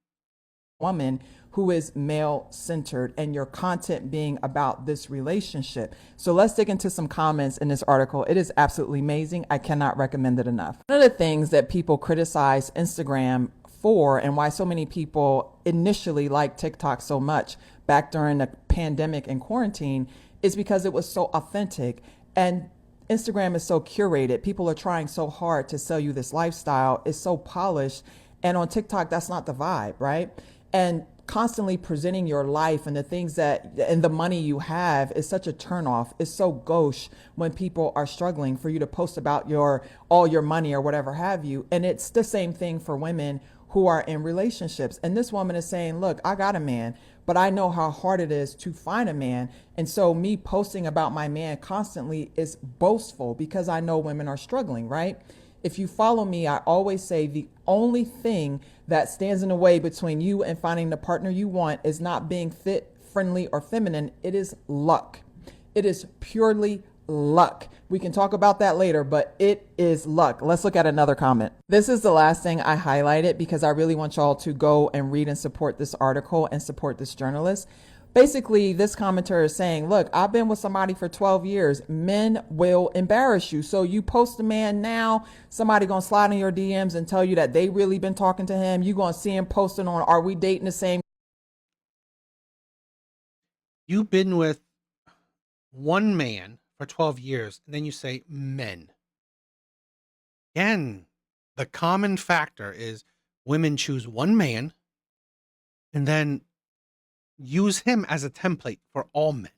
Woman who is male centered and your content being about this relationship. So let's dig into some comments in this article. It is absolutely amazing. I cannot recommend it enough. One of the things that people criticize Instagram for and why so many people initially liked TikTok so much back during the pandemic and quarantine is because it was so authentic, and Instagram is so curated. People are trying so hard to sell you this lifestyle. It's so polished. And on TikTok, that's not the vibe, right? And constantly presenting your life and the things that and the money you have is such a turnoff. It's so gauche when people are struggling for you to post about all your money or whatever have you. And it's the same thing for women who are in relationships. And this woman is saying, look, I got a man, but I know how hard it is to find a man. And so me posting about my man constantly is boastful because I know women are struggling, right? If you follow me, I always say the only thing that stands in the way between you and finding the partner you want is not being fit, friendly, or feminine. It is luck. It is purely luck. We can talk about that later, but it is luck. Let's look at another comment. This is the last thing I highlighted because I really want y'all to go and read and support this article and support this journalist. Basically, this commenter is saying, look, I've been with somebody for 12 years. Men will embarrass you. So you post a man now, somebody gonna slide in your DMs and tell you that they really been talking to him. You gonna see him posting on, are we dating the same? You've been with one man for 12 years, and then you say men. Again, the common factor is women choose one man and then use him as a template for all men.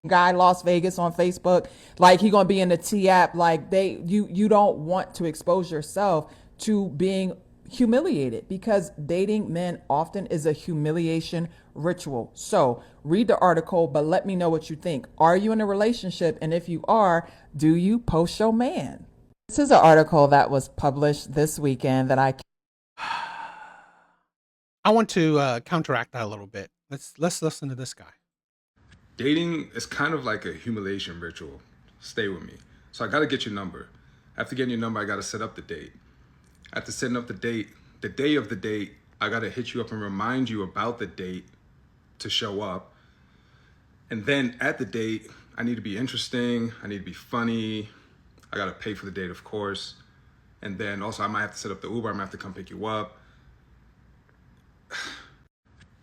Guy Las Vegas on Facebook, like he gonna be in the T app, like you don't want to expose yourself to being humiliated because dating men often is a humiliation ritual. So read the article, but let me know what you think. Are you in a relationship? And if you are, do you post your man? This is an article that was published this weekend that I want to counteract that a little bit. Let's listen to this guy. Dating is kind of like a humiliation ritual. Stay with me. So I got to get your number. After getting your number, I got to set up the date. After setting up the date, the day of the date, I got to hit you up and remind you about the date to show up. And then at the date, I need to be interesting. I need to be funny. I got to pay for the date, of course. And then also I might have to set up the Uber. I might have to come pick you up.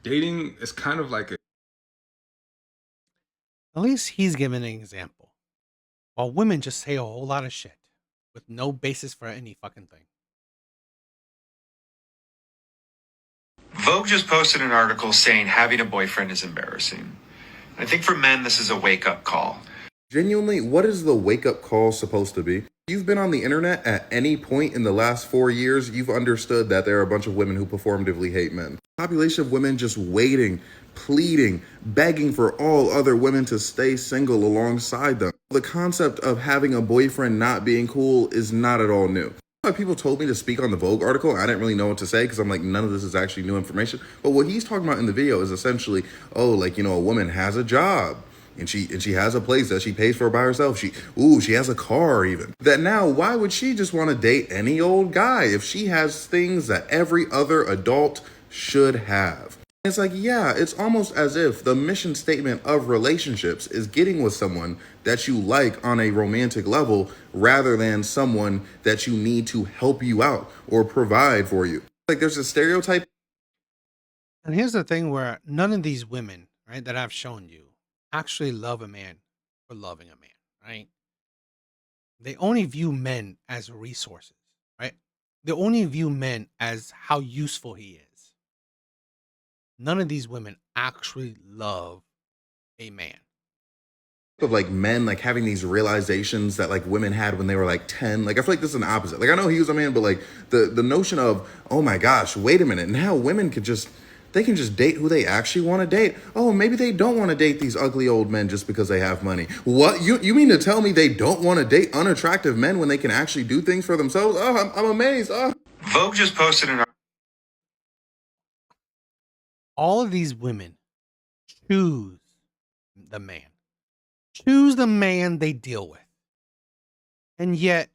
Dating is kind of like a... At least he's giving an example. While women just say a whole lot of shit with no basis for any fucking thing. Vogue just posted an article saying having a boyfriend is embarrassing. I think for men, this is a wake-up call. Genuinely, what is the wake-up call supposed to be? You've been on the internet at any point in the last 4 years, you've understood that there are a bunch of women who performatively hate men. Population of women just waiting, pleading, begging for all other women to stay single alongside them. The concept of having a boyfriend not being cool is not at all new. People told me to speak on the Vogue article. I didn't really know what to say because I'm like, none of this is actually new information. But what he's talking about in the video is essentially, oh, like, you know, a woman has a job. And she has a place that she pays for by herself. She has a car even. That now, why would she just want to date any old guy if she has things that every other adult should have? It's like, yeah, it's almost as if the mission statement of relationships is getting with someone that you like on a romantic level rather than someone that you need to help you out or provide for you. Like there's a stereotype. And here's the thing where none of these women, right, that I've shown you actually love a man for loving a man, right? They only view men as resources, right? They only view men as how useful he is. None of these women actually love a man. of like men like having these realizations that like women had when they were like 10. Like I feel like this is an opposite. Like I know he was a man, but like the notion of, oh my gosh, wait a minute, now women could just, they can just date who they actually want to date. Oh, maybe they don't want to date these ugly old men just because they have money. What, you mean to tell me they don't want to date unattractive men when they can actually do things for themselves? Oh, I'm amazed. Oh. Vogue just posted an All of these women choose the man. Choose the man they deal with. And yet,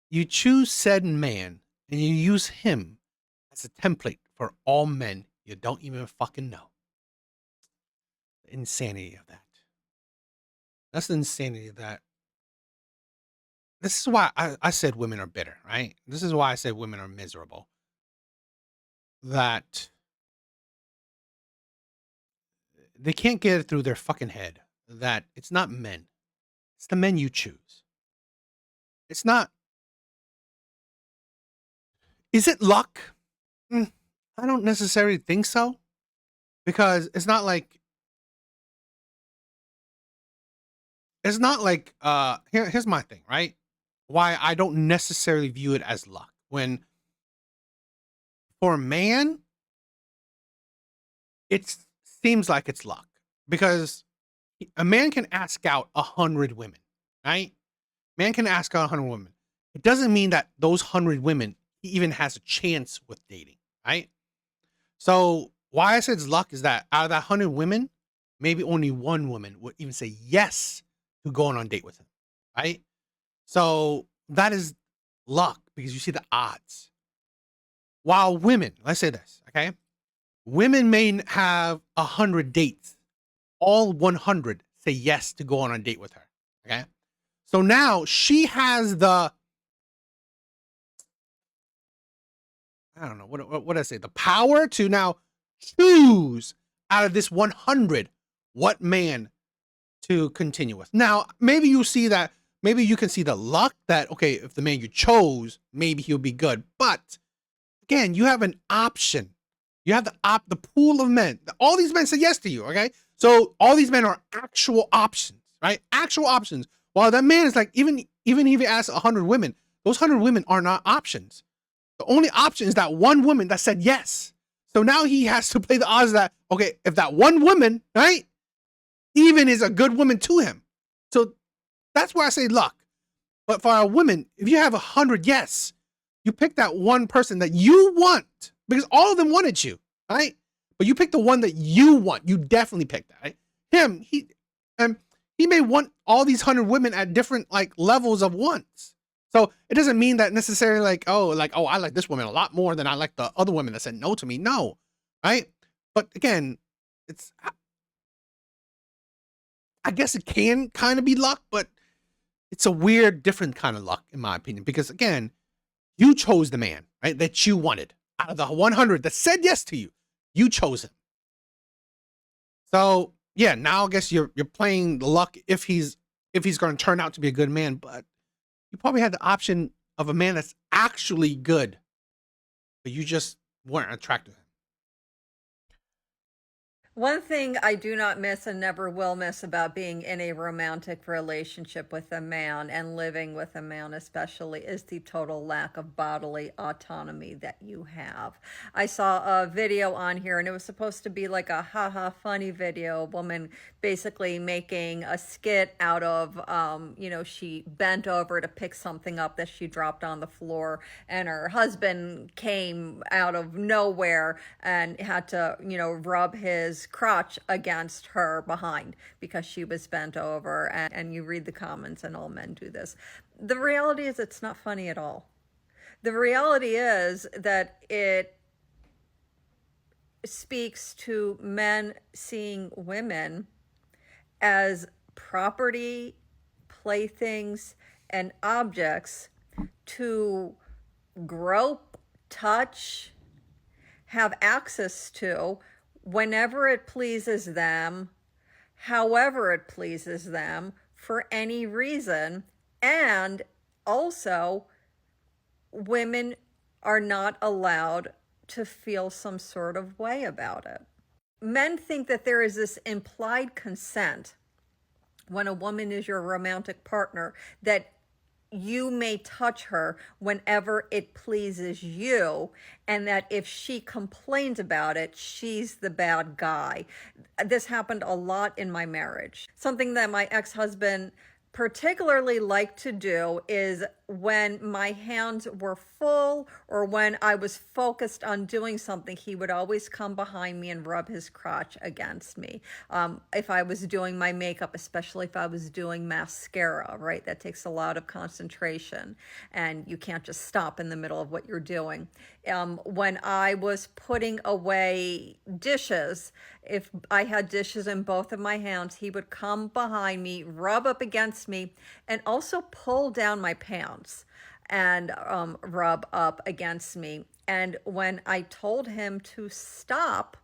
you choose said man and you use him as a template for all men you don't even fucking know. The insanity of that. That's the insanity of that. This is why I said women are bitter, right? This is why I said women are miserable. That they can't get it through their fucking head that it's not men. It's the men you choose. It's not. Is it luck? I don't necessarily think so. Because it's not like here's my thing, right? Why I don't necessarily view it as luck. When for a man, it seems like it's luck. Because a man can ask out 100 women, right? Man can ask out 100 women. It doesn't mean that those 100 women he even has a chance with dating, right? So why I said it's luck is that out of that 100 women, maybe only one woman would even say yes to going on a date with him, right? So that is luck because you see the odds. While women, let's say this, okay? Women may have 100 dates. All 100 say yes to go on a date with her, okay? So now she has the, I don't know, what did I say? The power to now choose out of this 100 what man to continue with. Now, maybe you see that, maybe you can see the luck that, okay, if the man you chose, maybe he'll be good. But again, you have an option. You have the pool of men. All these men say yes to you, okay? So all these men are actual options, right? Actual options. While that man is like, even if he asks 100 women, those 100 women are not options. The only option is that one woman that said yes. So now he has to play the odds that, okay, if that one woman, right, even is a good woman to him. So that's why I say luck. But for a woman, if you have 100 yes, you pick that one person that you want because all of them wanted you, right? But you pick the one that you want. You definitely picked that, right? Him, he may want all these 100 women at different like levels of wants. So it doesn't mean that necessarily like, oh, I like this woman a lot more than I like the other women that said no to me. No, right? But again, I guess it can kind of be luck, but it's a weird, different kind of luck in my opinion. Because again, you chose the man, right, that you wanted out of the 100 that said yes to you. You chose him. So yeah, now I guess you're playing the luck if he's going to turn out to be a good man, but you probably had the option of a man that's actually good, but you just weren't attracted to him. One thing I do not miss and never will miss about being in a romantic relationship with a man and living with a man especially is the total lack of bodily autonomy that you have. I saw a video on here and it was supposed to be like a haha funny video, a woman basically making a skit out of, she bent over to pick something up that she dropped on the floor and her husband came out of nowhere and had to, rub his crotch against her behind because she was bent over, and you read the comments and all men do this. The reality is it's not funny at all. The reality is that it speaks to men seeing women as property, playthings, and objects to grope, touch, have access to whenever it pleases them, however it pleases them, for any reason. And also, women are not allowed to feel some sort of way about it. Men think that there is this implied consent when a woman is your romantic partner, that you may touch her whenever it pleases you, and that if she complains about it, she's the bad guy. This happened a lot in my marriage. Something that my ex-husband particularly liked to do is when my hands were full or when I was focused on doing something, he would always come behind me and rub his crotch against me. If I was doing my makeup, especially if I was doing mascara, right? That takes a lot of concentration and you can't just stop in the middle of what you're doing. When I was putting away dishes, if I had dishes in both of my hands, he would come behind me, rub up against me, and also pull down my pants and rub up against me. And when I told him to stop,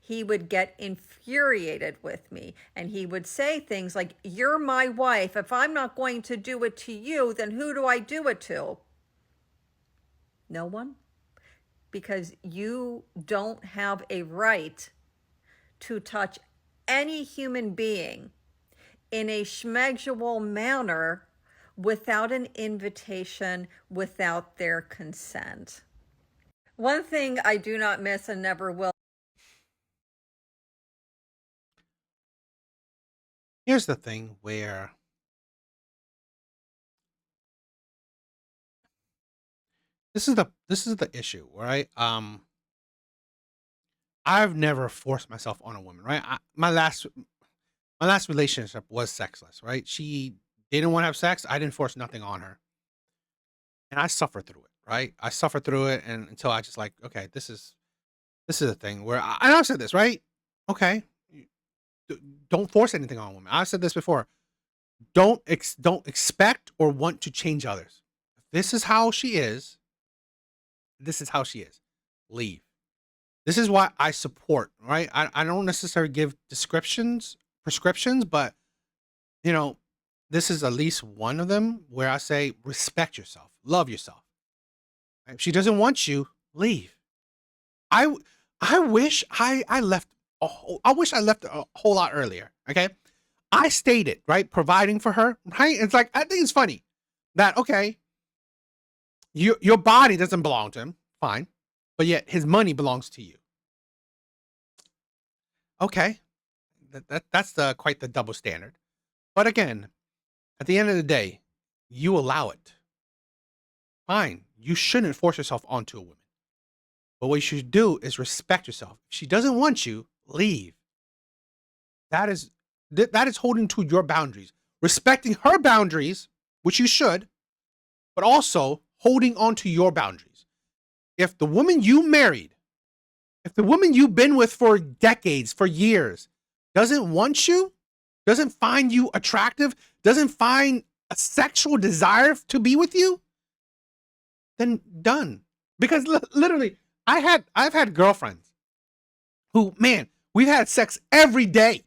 he would get infuriated with me and he would say things like, "You're my wife. If I'm not going to do it to you, then who do I do it to?" No one. Because you don't have a right to touch any human being in a schmegual manner without an invitation, without their consent. One thing I do not miss and never will. Here's the thing where this is the issue, right? I've never forced myself on a woman, right? My last relationship was sexless, right? She didn't want to have sex. I didn't force nothing on her, and I suffered through it, right? I suffered through it, and until I just like, okay, this is a thing where and I've said this, right? Okay, don't force anything on women. I've said this before. Don't expect or want to change others. If this is how she is, this is how she is. Leave. This is why I support, right? I don't necessarily give prescriptions, but you know, this is at least one of them where I say respect yourself, love yourself. If she doesn't want you, leave. I I wish I left I wish I left a whole lot earlier. Okay. I stated, right, providing for her, right? It's like I think it's funny that okay, your body doesn't belong to him, fine, but yet his money belongs to you. Okay, that's quite the double standard. But again, at the end of the day, you allow it. Fine, you shouldn't force yourself onto a woman. But what you should do is respect yourself. If she doesn't want you, leave. That is that is holding to your boundaries, respecting her boundaries, which you should, but also holding on to your boundaries. If the woman you married, if the woman you've been with for decades, for years, doesn't want you, doesn't find you attractive, doesn't find a sexual desire to be with you, then done. Because literally, I've had girlfriends who, man, we've had sex every day.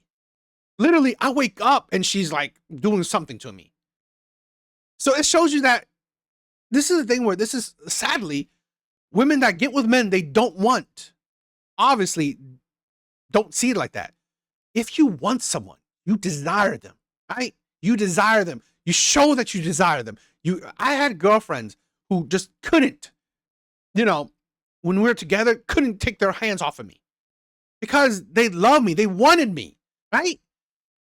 Literally, I wake up and she's like doing something to me. So it shows you that this is the thing where this is sadly women that get with men they don't want. Obviously, don't see it like that. If you want someone, you desire them, right? You desire them. You show that you desire them. I had girlfriends who just couldn't, when we were together, couldn't take their hands off of me because they love me. They wanted me, right?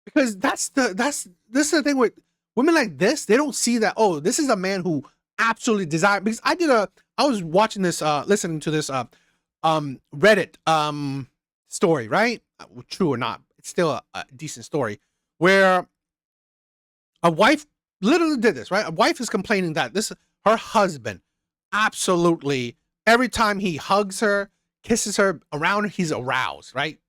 Because this is the thing with women like this. They don't see that, oh, this is a man who absolutely desires. Because I was watching this, listening to this Reddit story, right? True or not, it's still a decent story where a wife literally did this, right? A wife is complaining that her husband absolutely every time he hugs her, kisses her around her, he's aroused, right?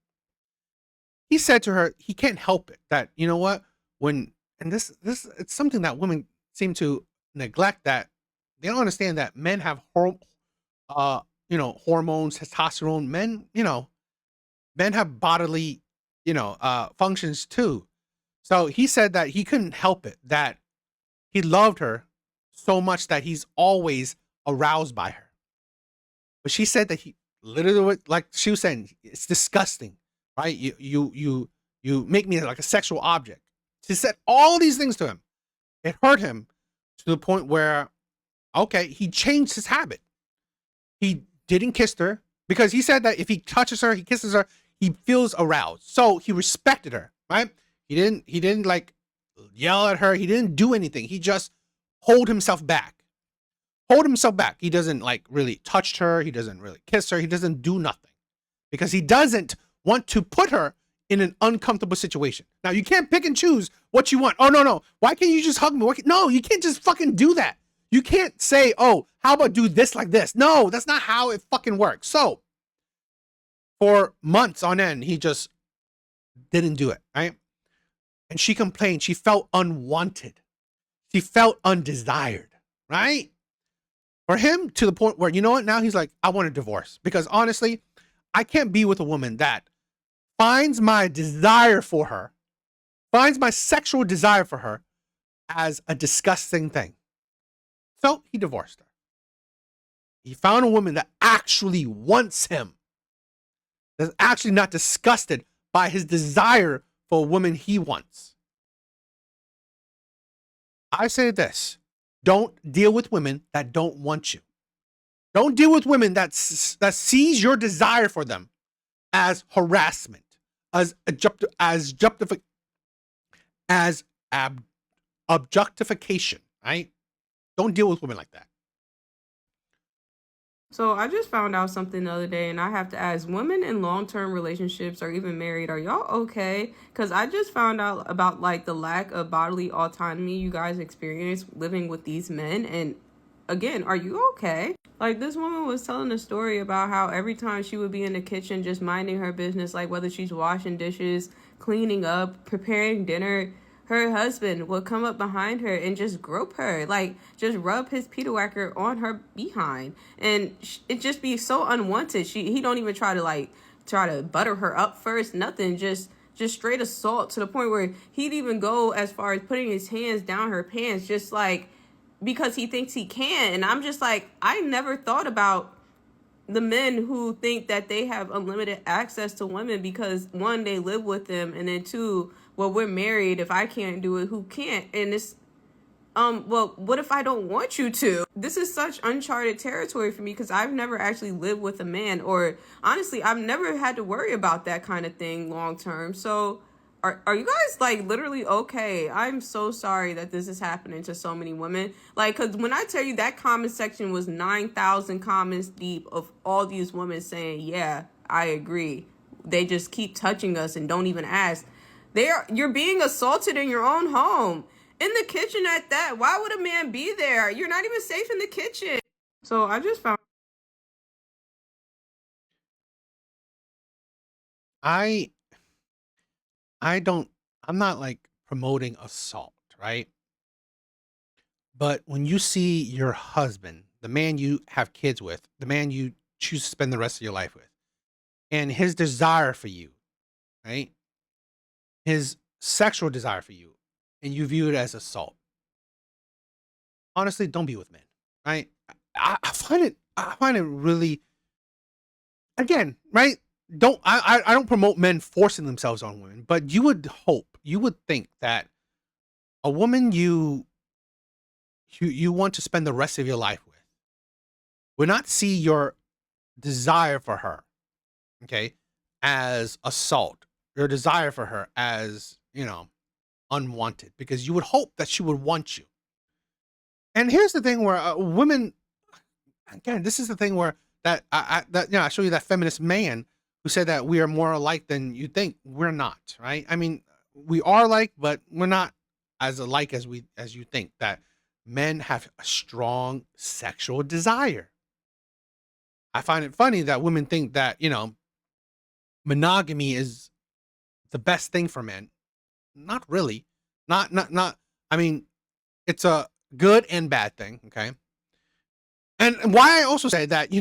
He said to her, he can't help it that, you know what, this it's something that women seem to neglect, that they don't understand that men have hormones, testosterone. Men have bodily, functions too. So he said that he couldn't help it, that he loved her so much that he's always aroused by her. But she said that he literally, like she was saying, it's disgusting, right? You make me like a sexual object She said all these things to him. It hurt him to the point where, okay, he changed his habit. He didn't kiss her because he said that if he touches her, he kisses her, he feels aroused. So he respected her, right? He didn't like yell at her. He didn't do anything. He just hold himself back. Hold himself back. He doesn't like really touch her. He doesn't really kiss her. He doesn't do nothing because he doesn't want to put her in an uncomfortable situation. Now you can't pick and choose what you want. Oh no. Why can't you just hug me? No, you can't just fucking do that. You can't say, oh, how about do this like this? No, that's not how it fucking works. So for months on end, he just didn't do it, right? And she complained. She felt unwanted. She felt undesired, right? For him, to the point where, you know what? Now he's like, I want a divorce. Because honestly, I can't be with a woman that finds my desire for her, finds my sexual desire for her as a disgusting thing. So he divorced her. He found a woman that actually wants him, that's actually not disgusted by his desire for a woman he wants. I say this: don't deal with women that don't want you. Don't deal with women that sees your desire for them as harassment, as objectification, right? Don't deal with women like that. So I just found out something the other day, and I have to ask, women in long-term relationships or even married, are y'all okay? Because I just found out about like the lack of bodily autonomy you guys experience living with these men. And again, are you okay? Like, this woman was telling a story about how every time she would be in the kitchen just minding her business, like whether she's washing dishes, cleaning up, preparing dinner, her husband would come up behind her and just grope her, like just rub his Peter Whacker on her behind, and it just be so unwanted. He don't even try to butter her up first, nothing, just straight assault, to the point where he'd even go as far as putting his hands down her pants, just like because he thinks he can. And I'm just like, I never thought about the men who think that they have unlimited access to women because, one, they live with them, and then two, well, we're married. If I can't do it, who can't? And it's, well, what if I don't want you to? This is such uncharted territory for me because I've never actually lived with a man, or honestly, I've never had to worry about that kind of thing long term. So are you guys like literally okay? I'm so sorry that this is happening to so many women. Like, because when I tell you that comment section was 9,000 comments deep of all these women saying, yeah, I agree. They just keep touching us and don't even ask. You're being assaulted in your own home, in the kitchen at that. Why would a man be there? You're not even safe in the kitchen. So I just found I'm not like promoting assault, right? But when you see your husband, the man you have kids with, the man you choose to spend the rest of your life with, and his desire for you, right? His sexual desire for you, and you view it as assault. Honestly, don't be with men, right? I find it really, again, right? I don't promote men forcing themselves on women, but you would think that a woman you want to spend the rest of your life with would not see your desire for her, okay, as assault, your desire for her as, unwanted, because you would hope that she would want you. And here's the thing where women, again, this is the thing where I show you that feminist man who said that we are more alike than you think. We're not, right? I mean, we are alike, but we're not as alike as you think. That men have a strong sexual desire. I find it funny that women think that, monogamy is the best thing for men. Not really. Not. I mean, it's a good and bad thing. Okay. And why I also say that,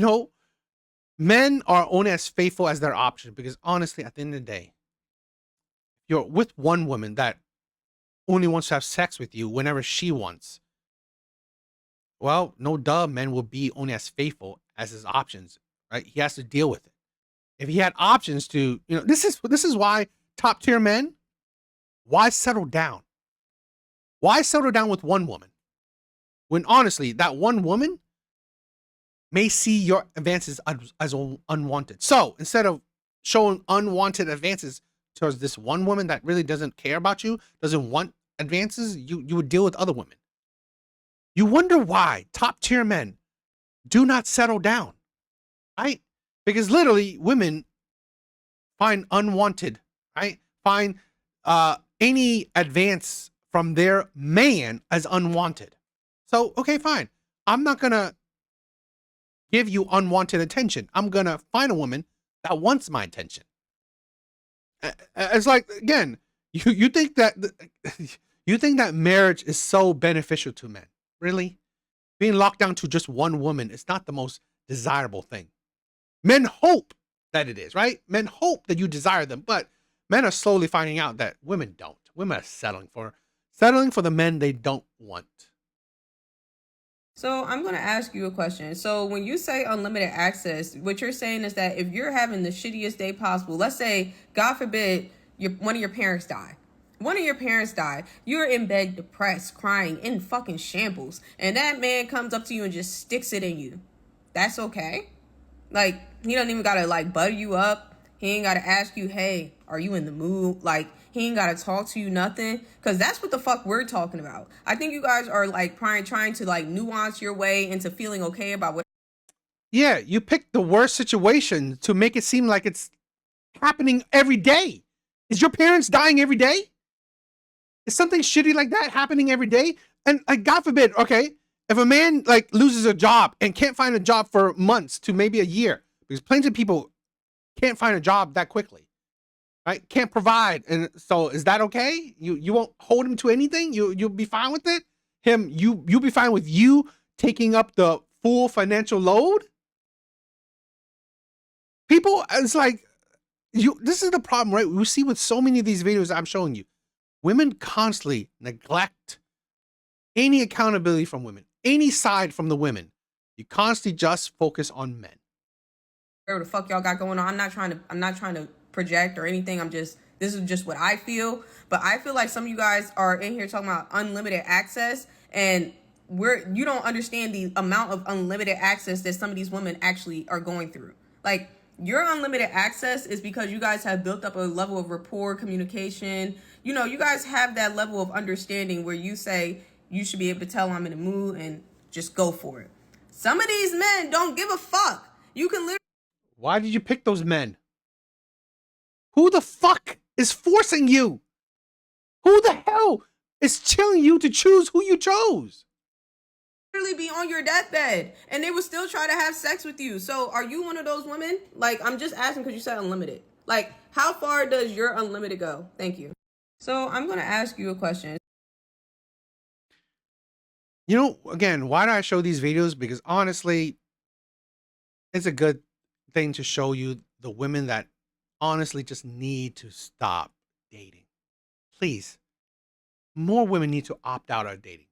men are only as faithful as their option, because honestly, at the end of the day, you're with one woman that only wants to have sex with you whenever she wants. Well, no duh, men will be only as faithful as his options, right? He has to deal with it. If he had options to, this is why top tier men, why settle down? Why settle down with one woman when honestly that one woman may see your advances as unwanted? So instead of showing unwanted advances towards this one woman that really doesn't care about you, doesn't want advances, you would deal with other women. You wonder why top tier men do not settle down, right? Because literally women find unwanted, right? Find any advance from their man as unwanted. So, okay, fine. I'm not going to give you unwanted attention. I'm going to find a woman that wants my attention. It's like, again, you think that you think that marriage is so beneficial to men. Really? Being locked down to just one woman is not the most desirable thing. Men hope that it is, right? Men hope that you desire them, but men are slowly finding out that women don't. Women are settling for the men they don't want. So I'm going to ask you a question. So when you say unlimited access, what you're saying is that if you're having the shittiest day possible, let's say, God forbid, one of your parents die. One of your parents died. You're in bed, depressed, crying, in fucking shambles. And that man comes up to you and just sticks it in you. That's okay? Like, he doesn't even got to, like, butter you up. He ain't got to ask you, hey, are you in the mood? Like, he ain't got to talk to you, nothing. Because that's what the fuck we're talking about. I think you guys are, like, trying to, like, nuance your way into feeling okay about what... Yeah, you picked the worst situation to make it seem like it's happening every day. Is your parents dying every day? Is something shitty like that happening every day? And, like, God forbid, okay, if a man, like, loses a job and can't find a job for months to maybe a year, because plenty of people can't find a job that quickly, right? Can't provide. And so is that okay? You won't hold him to anything? You'll be fine with it? You'll be fine with you taking up the full financial load? People, it's like, this is the problem, right? We see with so many of these videos I'm showing you. Women constantly neglect any accountability from women, any side from the women. You constantly just focus on men. Whatever the fuck y'all got going on. I'm not trying to project or anything. This is just what I feel. But I feel like some of you guys are in here talking about unlimited access, and you don't understand the amount of unlimited access that some of these women actually are going through. Like, your unlimited access is because you guys have built up a level of rapport, communication. You know, you guys have that level of understanding where you say you should be able to tell I'm in the mood and just go for it. Some of these men don't give a fuck. You can literally... Why did you pick those men? Who the fuck is forcing you? Who the hell is telling you to choose who you chose? Be on your deathbed and they would still try to have sex with you. So are you one of those women? Like, I'm just asking because you said unlimited. Like, how far does your unlimited go? Thank you. So I'm going to ask you a question. You know, again, why do I show these videos? Because honestly, it's a good thing to show you the women that honestly just need to stop dating. Please. More women need to opt out of dating.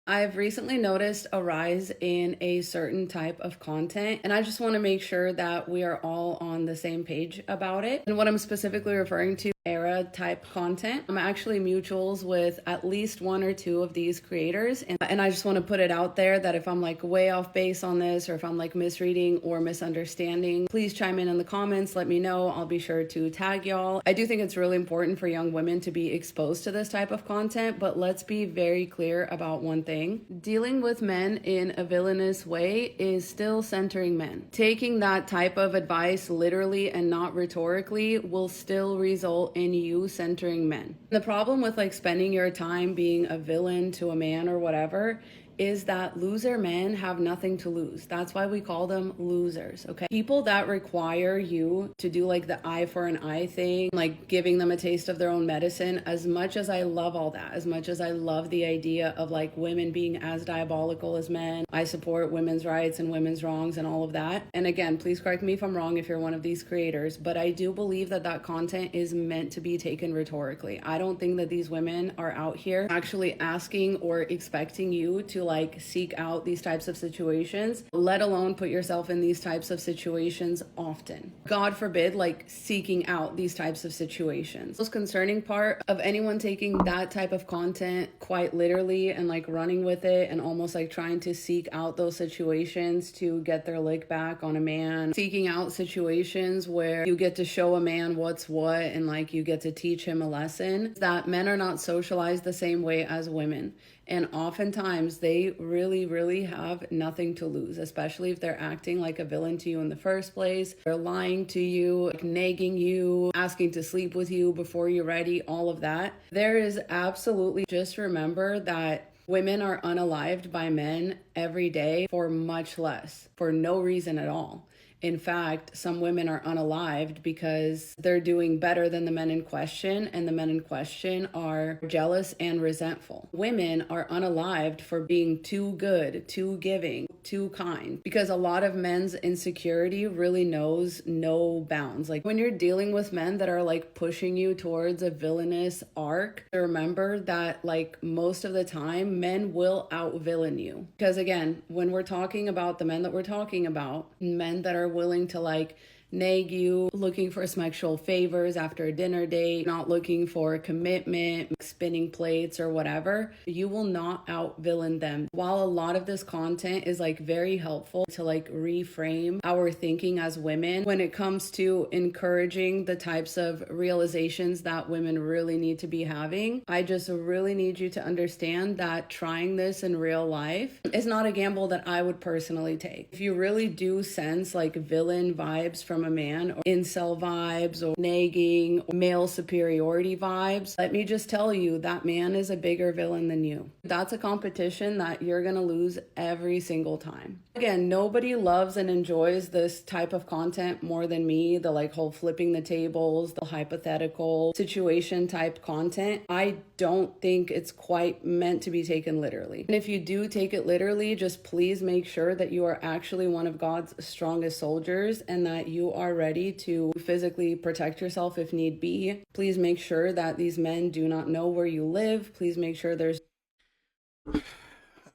I've recently noticed a rise in a certain type of content, and I just want to make sure that we are all on the same page about it. And what I'm specifically referring to, era type content. I'm actually mutuals with at least one or two of these creators, and I just want to put it out there that if I'm like way off base on this, or if I'm like misreading or misunderstanding, please chime in the comments, let me know. I'll be sure to tag y'all. I do think it's really important for young women to be exposed to this type of content, but let's be very clear about one thing. Dealing with men in a villainous way is still centering men. Taking that type of advice literally and not rhetorically will still result in you centering men. The problem with like spending your time being a villain to a man or whatever is that loser men have nothing to lose. That's why we call them losers, okay? People that require you to do like the eye for an eye thing, like giving them a taste of their own medicine, as much as I love all that, as much as I love the idea of like women being as diabolical as men, I support women's rights and women's wrongs and all of that. And again, please correct me if I'm wrong if you're one of these creators, but I do believe that that content is meant to be taken rhetorically. I don't think that these women are out here actually asking or expecting you to like seek out these types of situations, let alone put yourself in these types of situations often. God forbid, like seeking out these types of situations. The most concerning part of anyone taking that type of content quite literally and like running with it and almost like trying to seek out those situations to get their lick back on a man, seeking out situations where you get to show a man what's what and like you get to teach him a lesson, that men are not socialized the same way as women. And oftentimes they really have nothing to lose, especially if they're acting like a villain to you in the first place. They're lying to you, like nagging you, asking to sleep with you before you're ready, all of that. There is absolutely, just remember that women are unalived by men every day for much less, for no reason at all. In fact, some women are unalived because they're doing better than the men in question, and the men in question are jealous and resentful. Women are unalived for being too good, too giving, too kind, because a lot of men's insecurity really knows no bounds. Like when you're dealing with men that are like pushing you towards a villainous arc, remember that like most of the time men will out-villain you. Because again, when we're talking about the men that we're talking about, men that are willing to like nag you, looking for sexual favors after a dinner date, not looking for commitment, spinning plates or whatever, you will not out villain them. While a lot of this content is like very helpful to like reframe our thinking as women when it comes to encouraging the types of realizations that women really need to be having, I just really need you to understand that trying this in real life is not a gamble that I would personally take. If you really do sense like villain vibes from a man, or incel vibes, or nagging, or male superiority vibes, let me just tell you that man is a bigger villain than you. That's a competition that you're gonna lose every single time. Again, nobody loves and enjoys this type of content more than me, the like whole flipping the tables, the hypothetical situation type content. I don't think it's quite meant to be taken literally. And if you do take it literally, just please make sure that you are actually one of God's strongest soldiers and that you are ready to physically protect yourself if need be. Please make sure that these men do not know where you live. Please make sure there's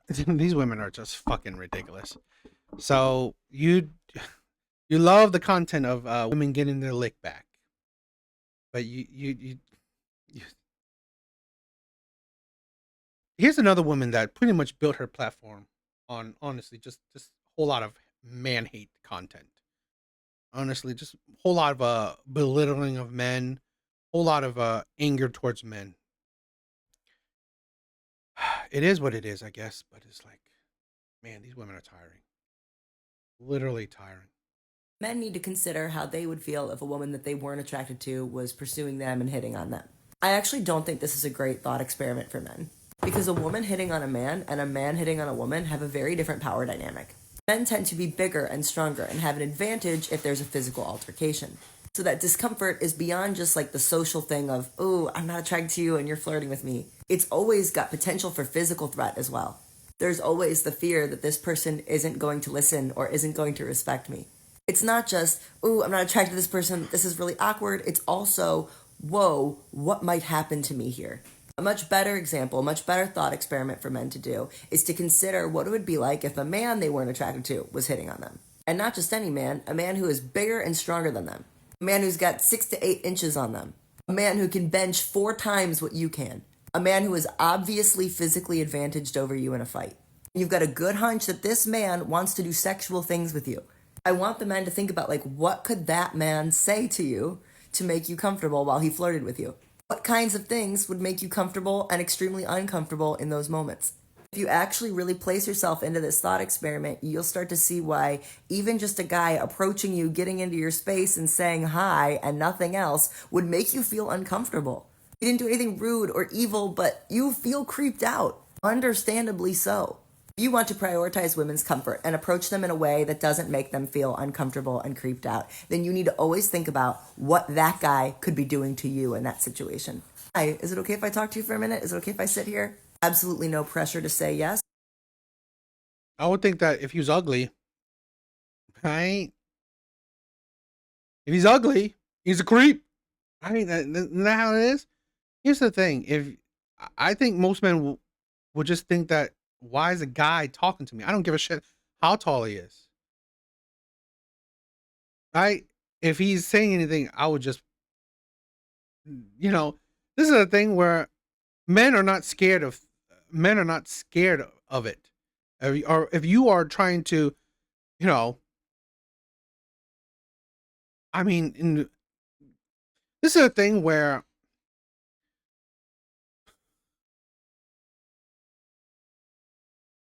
These women are just fucking ridiculous. So you love the content of women getting their lick back, but you here's another woman that pretty much built her platform on honestly just a whole lot of man hate content. Honestly, just a whole lot of belittling of men, whole lot of anger towards men. It is what it is, I guess, but it's like, man, these women are tiring. Literally tiring. Men need to consider how they would feel if a woman that they weren't attracted to was pursuing them and hitting on them. I actually don't think this is a great thought experiment for men, because a woman hitting on a man and a man hitting on a woman have a very different power dynamic. Men tend to be bigger and stronger and have an advantage if there's a physical altercation. So that discomfort is beyond just like the social thing of, oh, I'm not attracted to you and you're flirting with me. It's always got potential for physical threat as well. There's always the fear that this person isn't going to listen or isn't going to respect me. It's not just, oh, I'm not attracted to this person, this is really awkward. It's also, whoa, what might happen to me here? A much better example, a much better thought experiment for men to do is to consider what it would be like if a man they weren't attracted to was hitting on them. And not just any man, a man who is bigger and stronger than them. A man who's got 6 to 8 inches on them. A man who can bench 4 times what you can. A man who is obviously physically advantaged over you in a fight. You've got a good hunch that this man wants to do sexual things with you. I want the men to think about, like, what could that man say to you to make you comfortable while he flirted with you? What kinds of things would make you comfortable and extremely uncomfortable in those moments? If you actually really place yourself into this thought experiment, you'll start to see why even just a guy approaching you, getting into your space and saying hi and nothing else would make you feel uncomfortable. You didn't do anything rude or evil, but you feel creeped out. Understandably so. If you want to prioritize women's comfort and approach them in a way that doesn't make them feel uncomfortable and creeped out, then you need to always think about what that guy could be doing to you in that situation. Hi, is it okay if I talk to you for a minute? Is it okay if I sit here? Absolutely no pressure to say yes. I would think that if he was ugly, right? If he's ugly, he's a creep. Right? Isn't that how it is? Here's the thing. I think most men will just think that why is a guy talking to me? I don't give a shit how tall he is. Right? If he's saying anything, I would just, you know, this is a thing where men are not scared of it. Or if you are trying to, you know, I mean, this is a thing where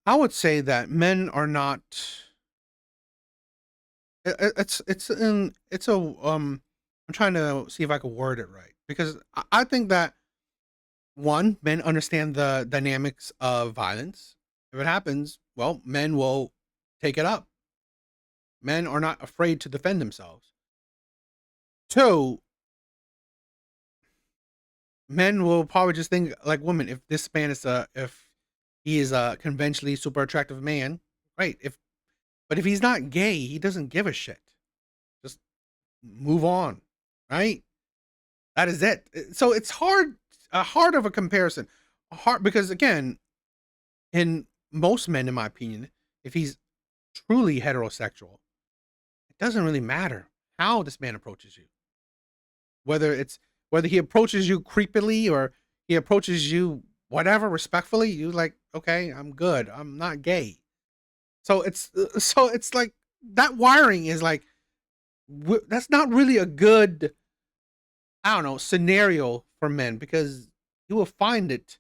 I would say that men are not. It's a I'm trying to see if I can word it right because I think that one, men understand the dynamics of violence. If it happens, well, men will take it up. Men are not afraid to defend themselves. Two, men will probably just think like women. If this man is if he is a conventionally super attractive man, great. But if he's not gay, he doesn't give a shit. Just move on, right? That is it. So it's hard of a comparison. Hard because again, in most men, in my opinion, if he's truly heterosexual, it doesn't really matter how this man approaches you. Whether he approaches you creepily or he approaches you whatever respectfully, you like, okay, I'm good. I'm not gay. So it's like that wiring is like that's not really a good, I don't know, scenario for men because you will find it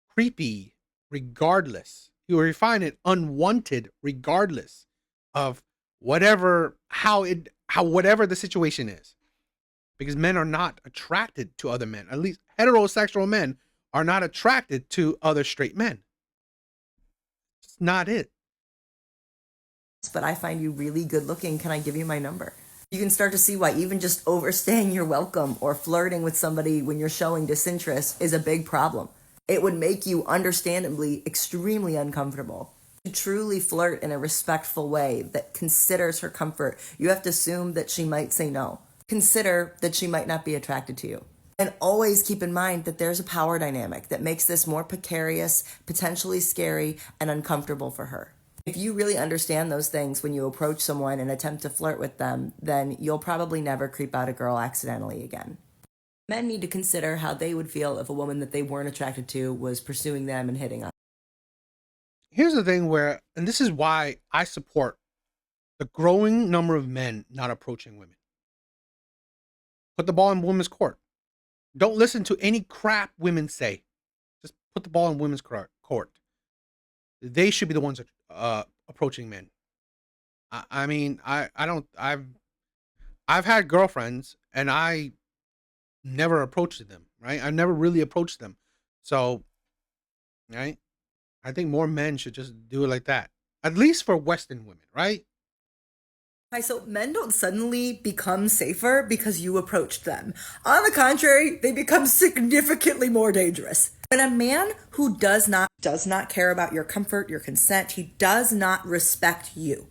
creepy regardless. You will find it unwanted regardless of how whatever the situation is. Because men are not attracted to other men. At least heterosexual men are not attracted to other straight men. It's not it. But I find you really good looking. Can I give you my number? You can start to see why even just overstaying your welcome or flirting with somebody when you're showing disinterest is a big problem. It would make you understandably extremely uncomfortable. To truly flirt in a respectful way that considers her comfort, you have to assume that she might say no. Consider that she might not be attracted to you. And always keep in mind that there's a power dynamic that makes this more precarious, potentially scary, and uncomfortable for her. If you really understand those things when you approach someone and attempt to flirt with them, then you'll probably never creep out a girl accidentally again. Men need to consider how they would feel if a woman that they weren't attracted to was pursuing them and hitting on them. Here's the thing where, and this is why I support the growing number of men not approaching women. Put the ball in women's court. Don't listen to any crap women say. Just put the ball in women's court. They should be the ones approaching men. I mean, I've had girlfriends and I never approached them, right? I never really approached them. So, right? I think more men should just do it like that. At least for Western women, right? Hi, so men don't suddenly become safer because you approached them. On the contrary, they become significantly more dangerous. When a man who does not care about your comfort, your consent, he does not respect you.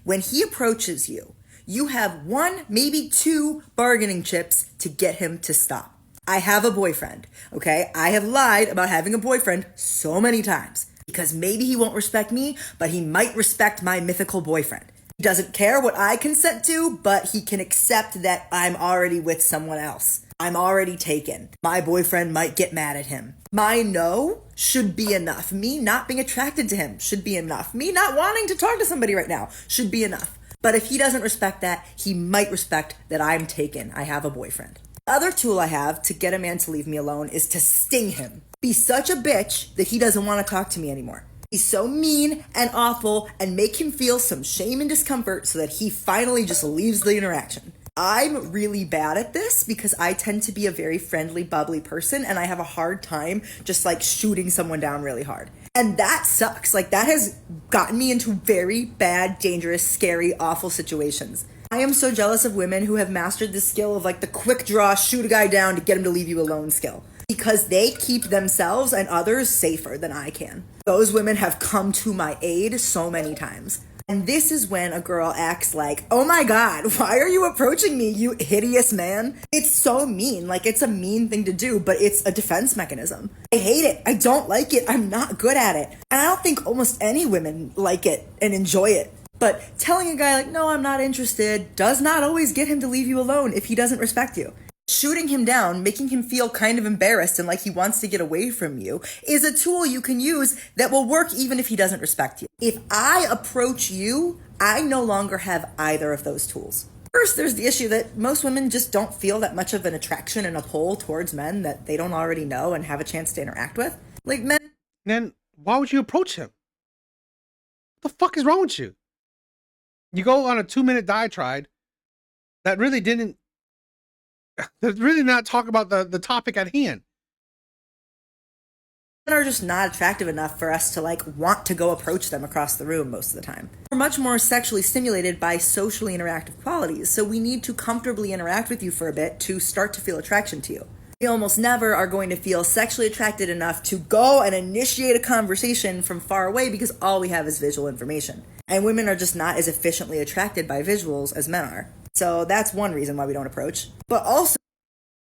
When he approaches you, you have one, maybe two bargaining chips to get him to stop. I have a boyfriend, okay? I have lied about having a boyfriend so many times because maybe he won't respect me, but he might respect my mythical boyfriend. He doesn't care what I consent to, but he can accept that I'm already with someone else. I'm already taken. My boyfriend might get mad at him. My no should be enough. Me not being attracted to him should be enough. Me not wanting to talk to somebody right now should be enough. But if he doesn't respect that, he might respect that I'm taken. I have a boyfriend. The other tool I have to get a man to leave me alone is to sting him. Be such a bitch that he doesn't want to talk to me anymore. Be so mean and awful and make him feel some shame and discomfort so that he finally just leaves the interaction. I'm really bad at this because I tend to be a very friendly, bubbly person and I have a hard time just like shooting someone down really hard. And that sucks. Like that has gotten me into very bad, dangerous, scary, awful situations. I am so jealous of women who have mastered the skill of like the quick draw, shoot a guy down to get him to leave you alone skill. Because they keep themselves and others safer than I can. Those women have come to my aid so many times. And this is when a girl acts like, oh my God, why are you approaching me, you hideous man? It's so mean. Like, it's a mean thing to do, but it's a defense mechanism. I hate it. I don't like it. I'm not good at it. And I don't think almost any women like it and enjoy it. But telling a guy like, no, I'm not interested, does not always get him to leave you alone if he doesn't respect you. Shooting him down, making him feel kind of embarrassed and like he wants to get away from you, is a tool you can use that will work even if he doesn't respect you. If I approach you, I no longer have either of those tools. First, there's the issue that most women just don't feel that much of an attraction and a pull towards men that they don't already know and have a chance to interact with. Like men. Then why would you approach him? What the fuck is wrong with you? You go on a 2-minute diatribe that really not talk about the topic at hand. Men are just not attractive enough for us to like want to go approach them across the room most of the time. We're much more sexually stimulated by socially interactive qualities, so we need to comfortably interact with you for a bit to start to feel attraction to you. We almost never are going to feel sexually attracted enough to go and initiate a conversation from far away because all we have is visual information. And women are just not as efficiently attracted by visuals as men are. So that's one reason why we don't approach. But also,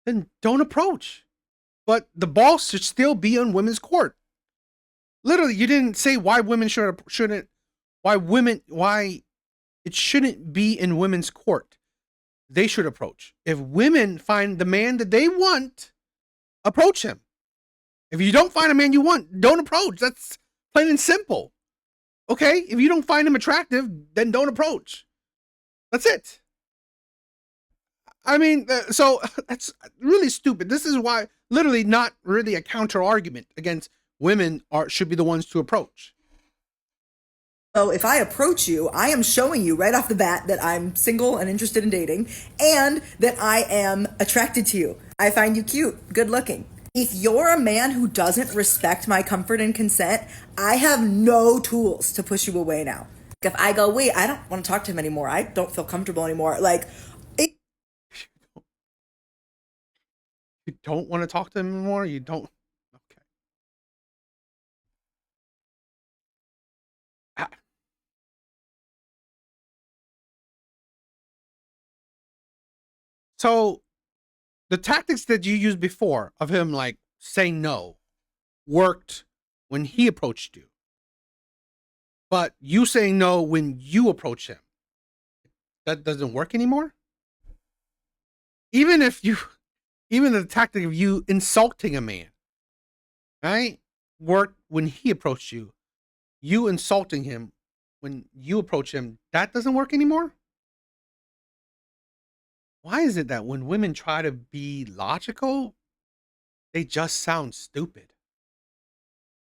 then don't approach. But the ball should still be on women's court. Literally, you didn't say why women why it shouldn't be in women's court. They should approach. If women find the man that they want, approach him. If you don't find a man you want, don't approach. That's plain and simple. Okay? If you don't find him attractive, then don't approach. That's it. I mean, so that's really stupid. This is why, literally, not really a counter argument against women should be the ones to approach. so if I approach you, I am showing you right off the bat that I'm single and interested in dating, and that I am attracted to you. I find you cute, good looking. If you're a man who doesn't respect my comfort and consent, I have no tools to push you away now. If I go, wait, I don't want to talk to him anymore, I don't feel comfortable anymore, like, You don't want to talk to him anymore? You don't? Okay. So the tactics that you used before of him like saying no worked when he approached you. But you saying no when you approach him, that doesn't work anymore? Even the tactic of you insulting a man, right, worked when he approached you. You insulting him when you approach him, that doesn't work anymore? Why is it that when women try to be logical, they just sound stupid?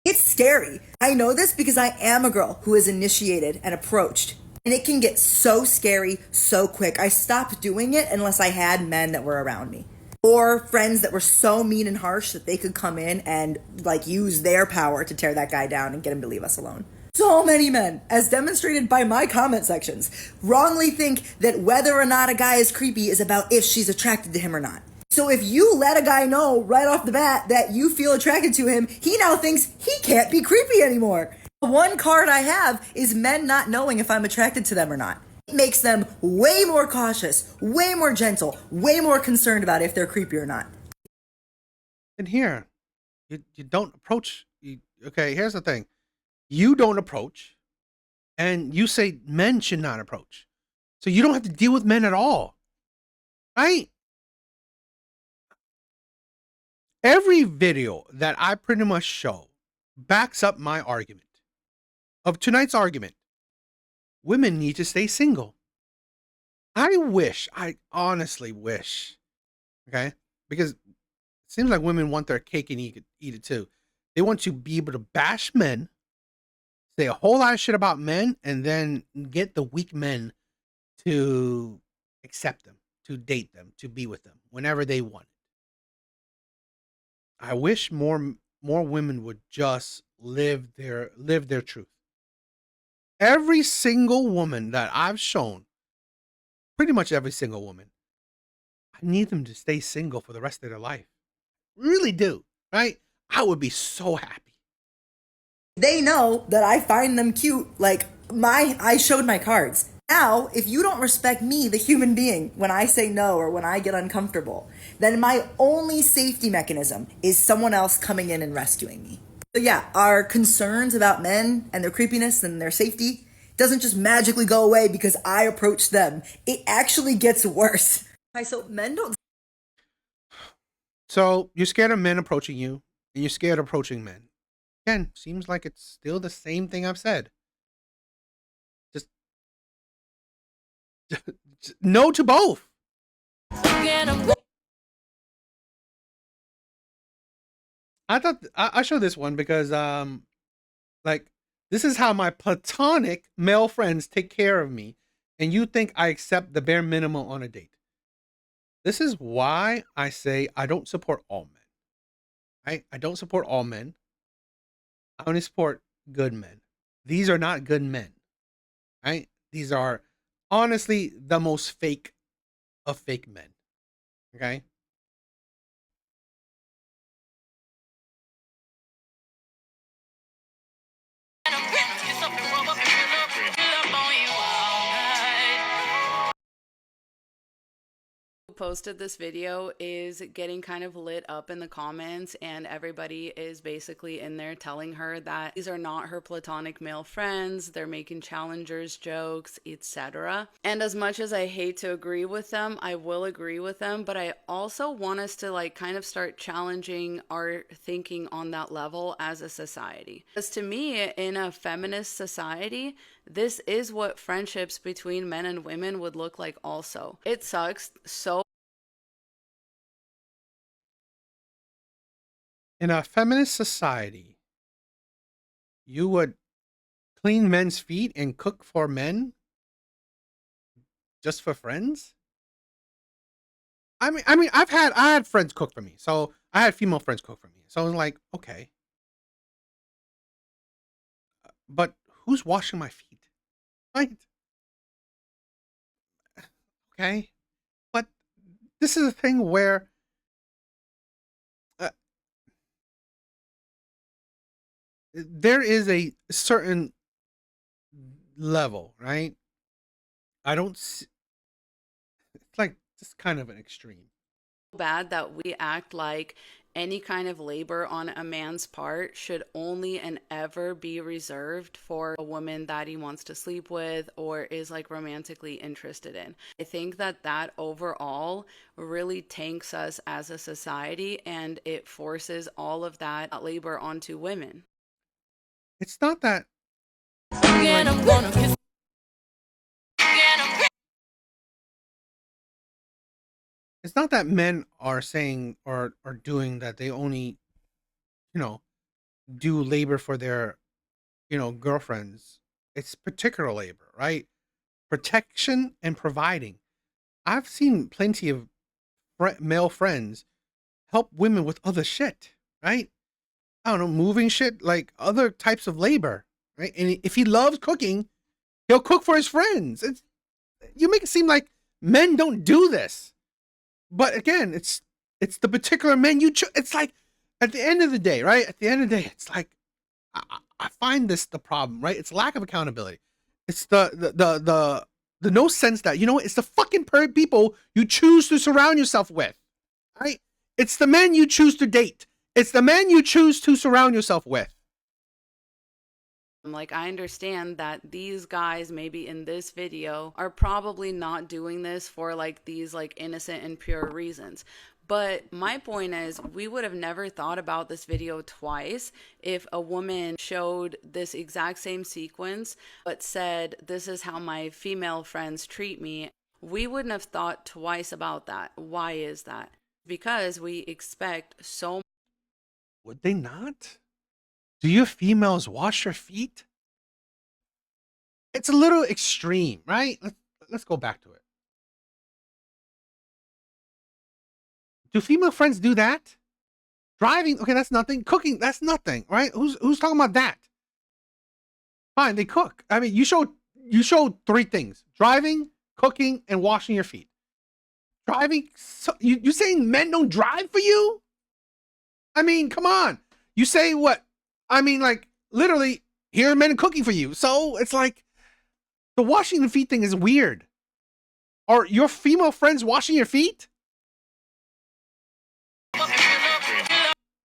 it's scary. I know this because I am a girl who is initiated and approached. And it can get so scary so quick. I stopped doing it unless I had men that were around me. Or friends that were so mean and harsh that they could come in and like use their power to tear that guy down and get him to leave us alone. So many men, as demonstrated by my comment sections, wrongly think that whether or not a guy is creepy is about if she's attracted to him or not. So if you let a guy know right off the bat that you feel attracted to him, he now thinks he can't be creepy anymore. The one card I have is men not knowing if I'm attracted to them or not. It makes them way more cautious, way more gentle, way more concerned about if they're creepy or not. And here, you don't approach. Okay, here's the thing. You don't approach, and you say men should not approach. So you don't have to deal with men at all. Right? Every video that I pretty much show backs up my argument. Of tonight's argument, women need to stay single. I honestly wish, okay? Because it seems like women want their cake and eat it too. They want to be able to bash men, say a whole lot of shit about men, and then get the weak men to accept them, to date them, to be with them whenever they want. I wish more women would just live their truth. Every single woman that I've shown, pretty much every single woman, I need them to stay single for the rest of their life. Really do, right? I would be so happy. They know that I find them cute, like, I showed my cards. Now, if you don't respect me, the human being, when I say no or when I get uncomfortable, then my only safety mechanism is someone else coming in and rescuing me. So yeah, our concerns about men and their creepiness and their safety doesn't just magically go away because I approach them. It actually gets worse. So men don't. So you're scared of men approaching you, and you're scared of approaching men. Again, seems like it's still the same thing I've said. Just no to both. I thought I showed this one because like this is how my platonic male friends take care of me, and you think I accept the bare minimum on a date. This is why I say I don't support all men. Right? I don't support all men. I only support good men. These are not good men. Right? These are honestly the most fake of fake men. Okay? Posted this video is getting kind of lit up in the comments, and everybody is basically in there telling her that these are not her platonic male friends, they're making challengers jokes, etc. And as much as I hate to agree with them, I will agree with them, but I also want us to like kind of start challenging our thinking on that level as a society. Because to me, in a feminist society, this is what friendships between men and women would look like also. It sucks so. In a feminist society, you would clean men's feet and cook for men just for friends? I mean, I had friends cook for me. So I had female friends cook for me. So I was like, okay. But who's washing my feet? Right? Okay. But this is a thing where there is a certain level, right? I don't it's like just kind of an extreme. Bad that we act like any kind of labor on a man's part should only and ever be reserved for a woman that he wants to sleep with or is like romantically interested in. I think that overall really tanks us as a society, and it forces all of that labor onto women. It's not that it's not that men are saying or are doing that they only, you know, do labor for their, girlfriends. It's particular labor, right? Protection and providing. I've seen plenty of male friends help women with other shit, right? I don't know, moving shit, like other types of labor, right? And if he loves cooking, he'll cook for his friends. You make it seem like men don't do this, but again, it's the particular men you choose. It's like at the end of the day, right? At the end of the day, it's like I find this the problem, right? It's lack of accountability. It's the no sense that it's the fucking people you choose to surround yourself with, right? It's the men you choose to date. It's the men you choose to surround yourself with. Like, I understand that these guys maybe in this video are probably not doing this for like these like innocent and pure reasons. But my point is, we would have never thought about this video twice if a woman showed this exact same sequence but said, this is how my female friends treat me. We wouldn't have thought twice about that. Why is that? Because we expect so much. Would they not? Do you females wash your feet? It's a little extreme, right? Let's go back to it. Do female friends do that? Driving, okay, that's nothing. Cooking, that's nothing, right? Who's talking about that? Fine, they cook. I mean, you showed three things: driving, cooking, and washing your feet. Driving, so you saying men don't drive for you? I mean, come on. You say what? I mean, like, literally, here are men cooking for you. So it's like, The washing the feet thing is weird. Are your female friends washing your feet?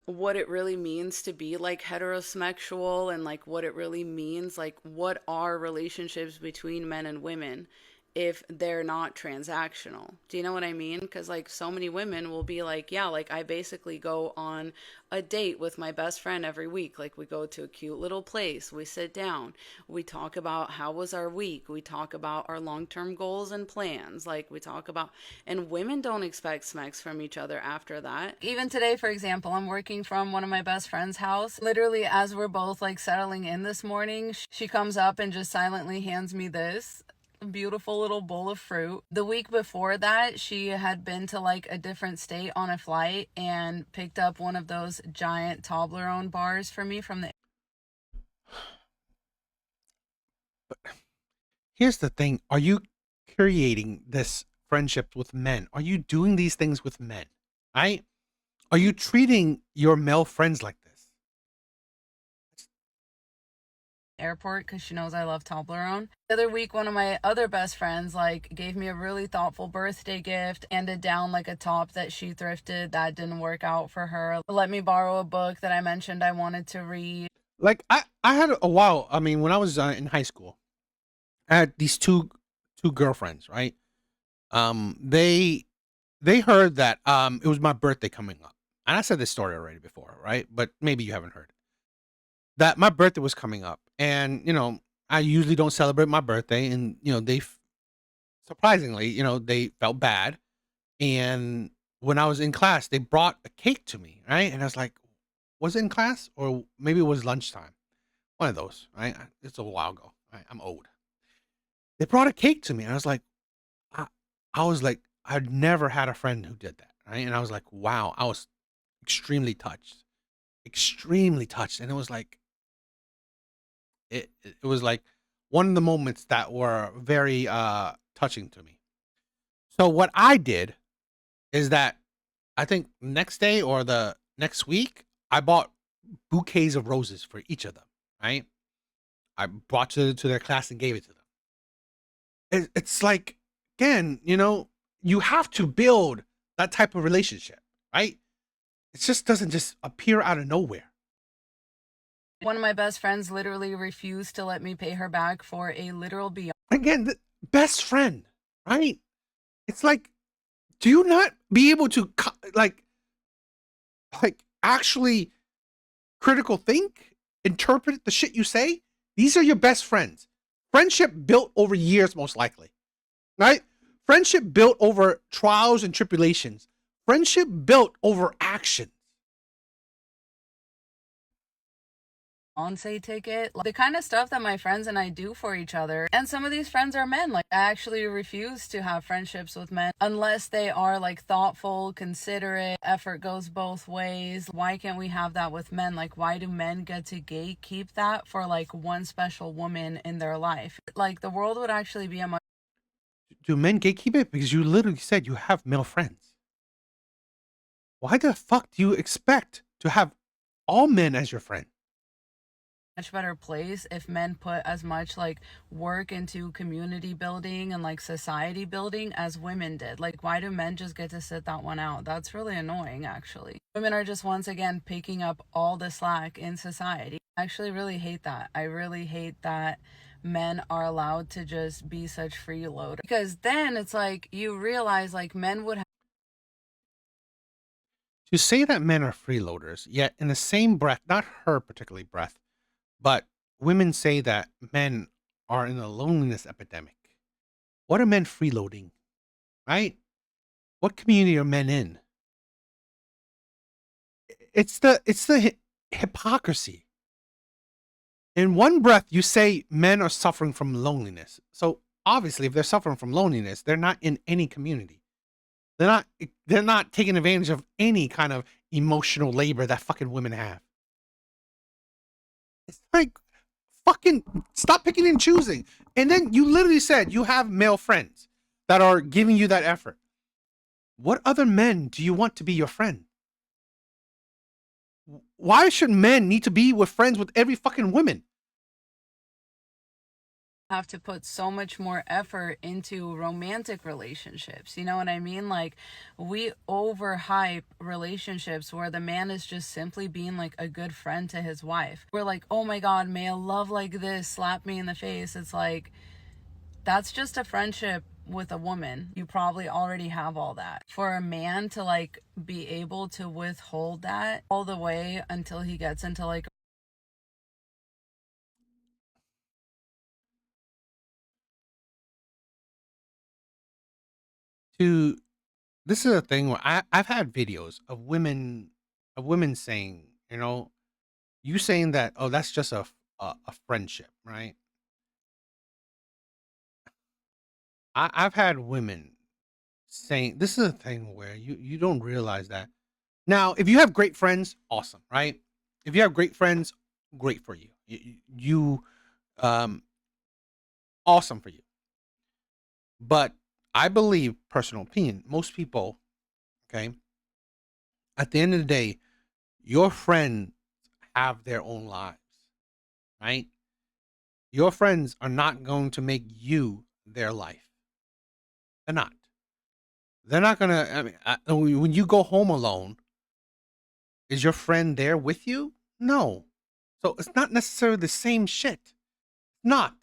What it really means to be like heterosexual and like what it really means, like what are relationships between men and women if they're not transactional. Do you know what I mean? Because like so many women will be like, yeah, like I basically go on a date with my best friend every week. Like we go to a cute little place, we sit down, we talk about how was our week, we talk about our long-term goals and plans, like we talk about, and women don't expect smacks from each other after that. Even today, for example, I'm working from one of my best friend's house. Literally, as we're both like settling in this morning, she comes up and just silently hands me this beautiful little bowl of fruit. The week before that, she had been to like a different state on a flight and picked up one of those giant Toblerone bars for me from the. Here's the thing. Are you creating this friendship with men? Are you doing these things with men? Right? Are you treating your male friends like this? Airport because she knows I love Toblerone. The other week, one of my other best friends like gave me a really thoughtful birthday gift, handed down like a top that she thrifted that didn't work out for her, let me borrow a book that I mentioned I wanted to read. Like I had a while. I mean, when I was in high school, I had these two girlfriends, right? They heard that it was my birthday coming up, and I said this story already before, right? But maybe you haven't heard it. That my birthday was coming up, and I usually don't celebrate my birthday, and surprisingly, they felt bad, and when I was in class, they brought a cake to me, right? And I was like, was it in class or maybe it was lunchtime? One of those, right? It's a while ago. Right? I'm old. They brought a cake to me, and I was like, I'd never had a friend who did that, right? And I was like, wow, I was extremely touched, and it was like it was like one of the moments that were very touching to me. So what I did is that I think next day or the next week, I bought bouquets of roses for each of them, right? I brought to their class and gave it to them. It's like, again, you have to build that type of relationship, right? It just doesn't just appear out of nowhere. One of my best friends literally refused to let me pay her back for a literal beyond. Again, the best friend, right? It's like, do you not be able to like actually critical think, interpret the shit you say? These are your best friends. Friendship built over years, most likely, right? Friendship built over trials and tribulations. Friendship built over actions. Fiance ticket, like, the kind of stuff that my friends and I do for each other. And some of these friends are men. Like, I actually refuse to have friendships with men unless they are like thoughtful, considerate, effort goes both ways. Why can't we have that with men? Like, why do men get to gatekeep that for like one special woman in their life? Like, the world would actually be a much. Do men gatekeep it? Because you literally said you have male friends. Why the fuck do you expect to have all men as your friend? Much better place if men put as much like work into community building and like society building as women did. Like, why do men just get to sit that one out? That's really annoying, actually. Women are just once again picking up all the slack in society. I actually really hate that. I really hate that men are allowed to just be such freeloaders, because then it's like you realize like men would have. To say that men are freeloaders, yet in the same breath, not her particularly breath, but women say that men are in a loneliness epidemic. What are men freeloading? Right? What community are men in? It's the hypocrisy. In one breath, you say men are suffering from loneliness. So obviously, if they're suffering from loneliness, they're not in any community. They're not taking advantage of any kind of emotional labor that fucking women have. It's like, fucking stop picking and choosing. And then you literally said you have male friends that are giving you that effort. What other men do you want to be your friend? Why should men need to be with friends with every fucking woman? have to put so much more effort into romantic relationships. You know what I mean? Like, we overhype relationships where the man is just simply being like a good friend to his wife. We're like, oh my God, may a love like this slap me in the face. It's like, that's just a friendship with a woman. You probably already have all that. For a man to like be able to withhold that all the way until he gets into like To this is a thing where I've had videos of women saying, you know, you saying that, oh, that's just a friendship, right? I've had women saying this is a thing where you don't realize that. Now, if you have great friends, awesome, right? If you have great friends, great for you. Um awesome for you. But I believe, personal opinion, most people, okay, at the end of the day, your friends have their own lives, right? Your friends are not going to make you their life. They're not. They're not gonna. I mean, when you go home alone, is your friend there with you? No. So it's not necessarily the same shit. Not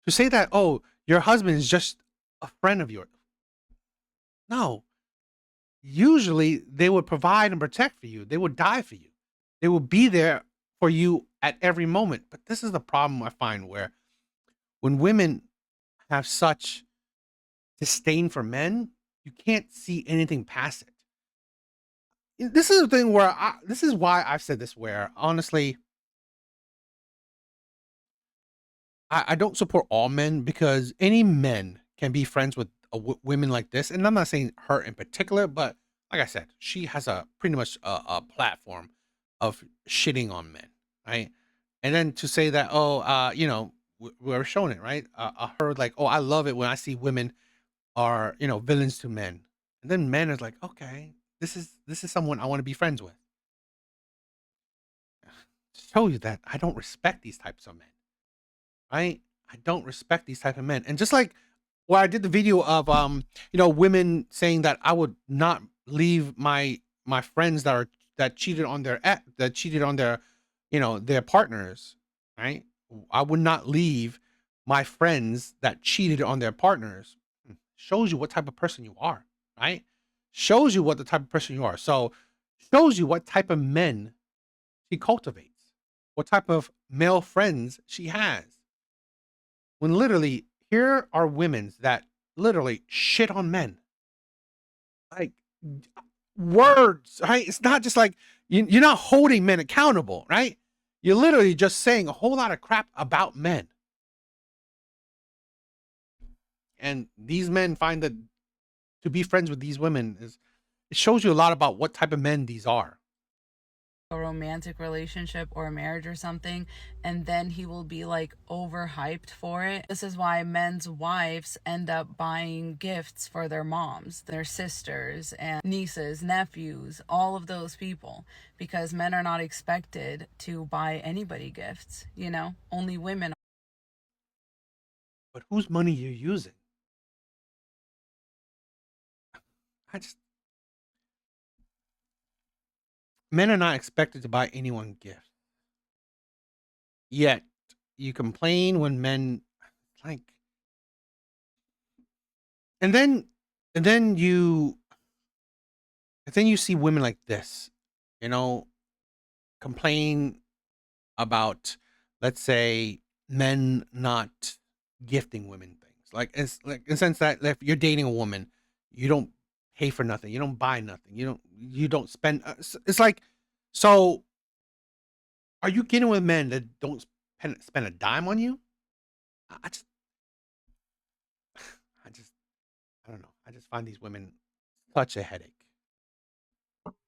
to say that. Oh, your husband is just a friend of yours. No. Usually, they would provide and protect for you. They would die for you. They will be there for you at every moment. But this is the problem I find where when women have such disdain for men, you can't see anything past it. This is the thing where this is why I've said this. Where honestly, I don't support all men because any men can be friends with women like this. And I'm not saying her in particular, but like I said, she has a pretty much a platform of shitting on men, right? And then to say that, oh, you know, we're showing it, right? Her like, oh, I love it when I see women are, you know, villains to men. And then men is like, okay, this is someone I want to be friends with. Show you that I don't respect these types of men, right? I don't respect these type of men. And just like where I did the video of you know, women saying that I would not leave my friends that cheated on that cheated on their, you know, their partners, right? I would not leave my friends that cheated on their partners. Shows you what type of person you are, right? Shows you what the type of person you are. So shows you what type of men she cultivates, what type of male friends she has. When literally, here are women that literally shit on men. Like words, right? It's not just like you're not holding men accountable, right? You're literally just saying a whole lot of crap about men. And these men find that to be friends with these women is it shows you a lot about what type of men these are. a romantic relationship or a marriage or something, and then he will be like overhyped for it. This is why men's wives end up buying gifts for their moms, their sisters, and nieces, nephews, all of those people, because men are not expected to buy anybody gifts, you know? Only women. But whose money you're using? I just Men are not expected to buy anyone gifts. Yet you complain when men like and then and then you and then you see women like this, you know, complain about, let's say, men not gifting women things. Like it's like in the sense that if you're dating a woman, you don't pay for nothing, you don't buy nothing, you don't spend. It's like, so are you getting with men that don't spend a dime on you? I just, I just, I don't know. I just find these women such a headache.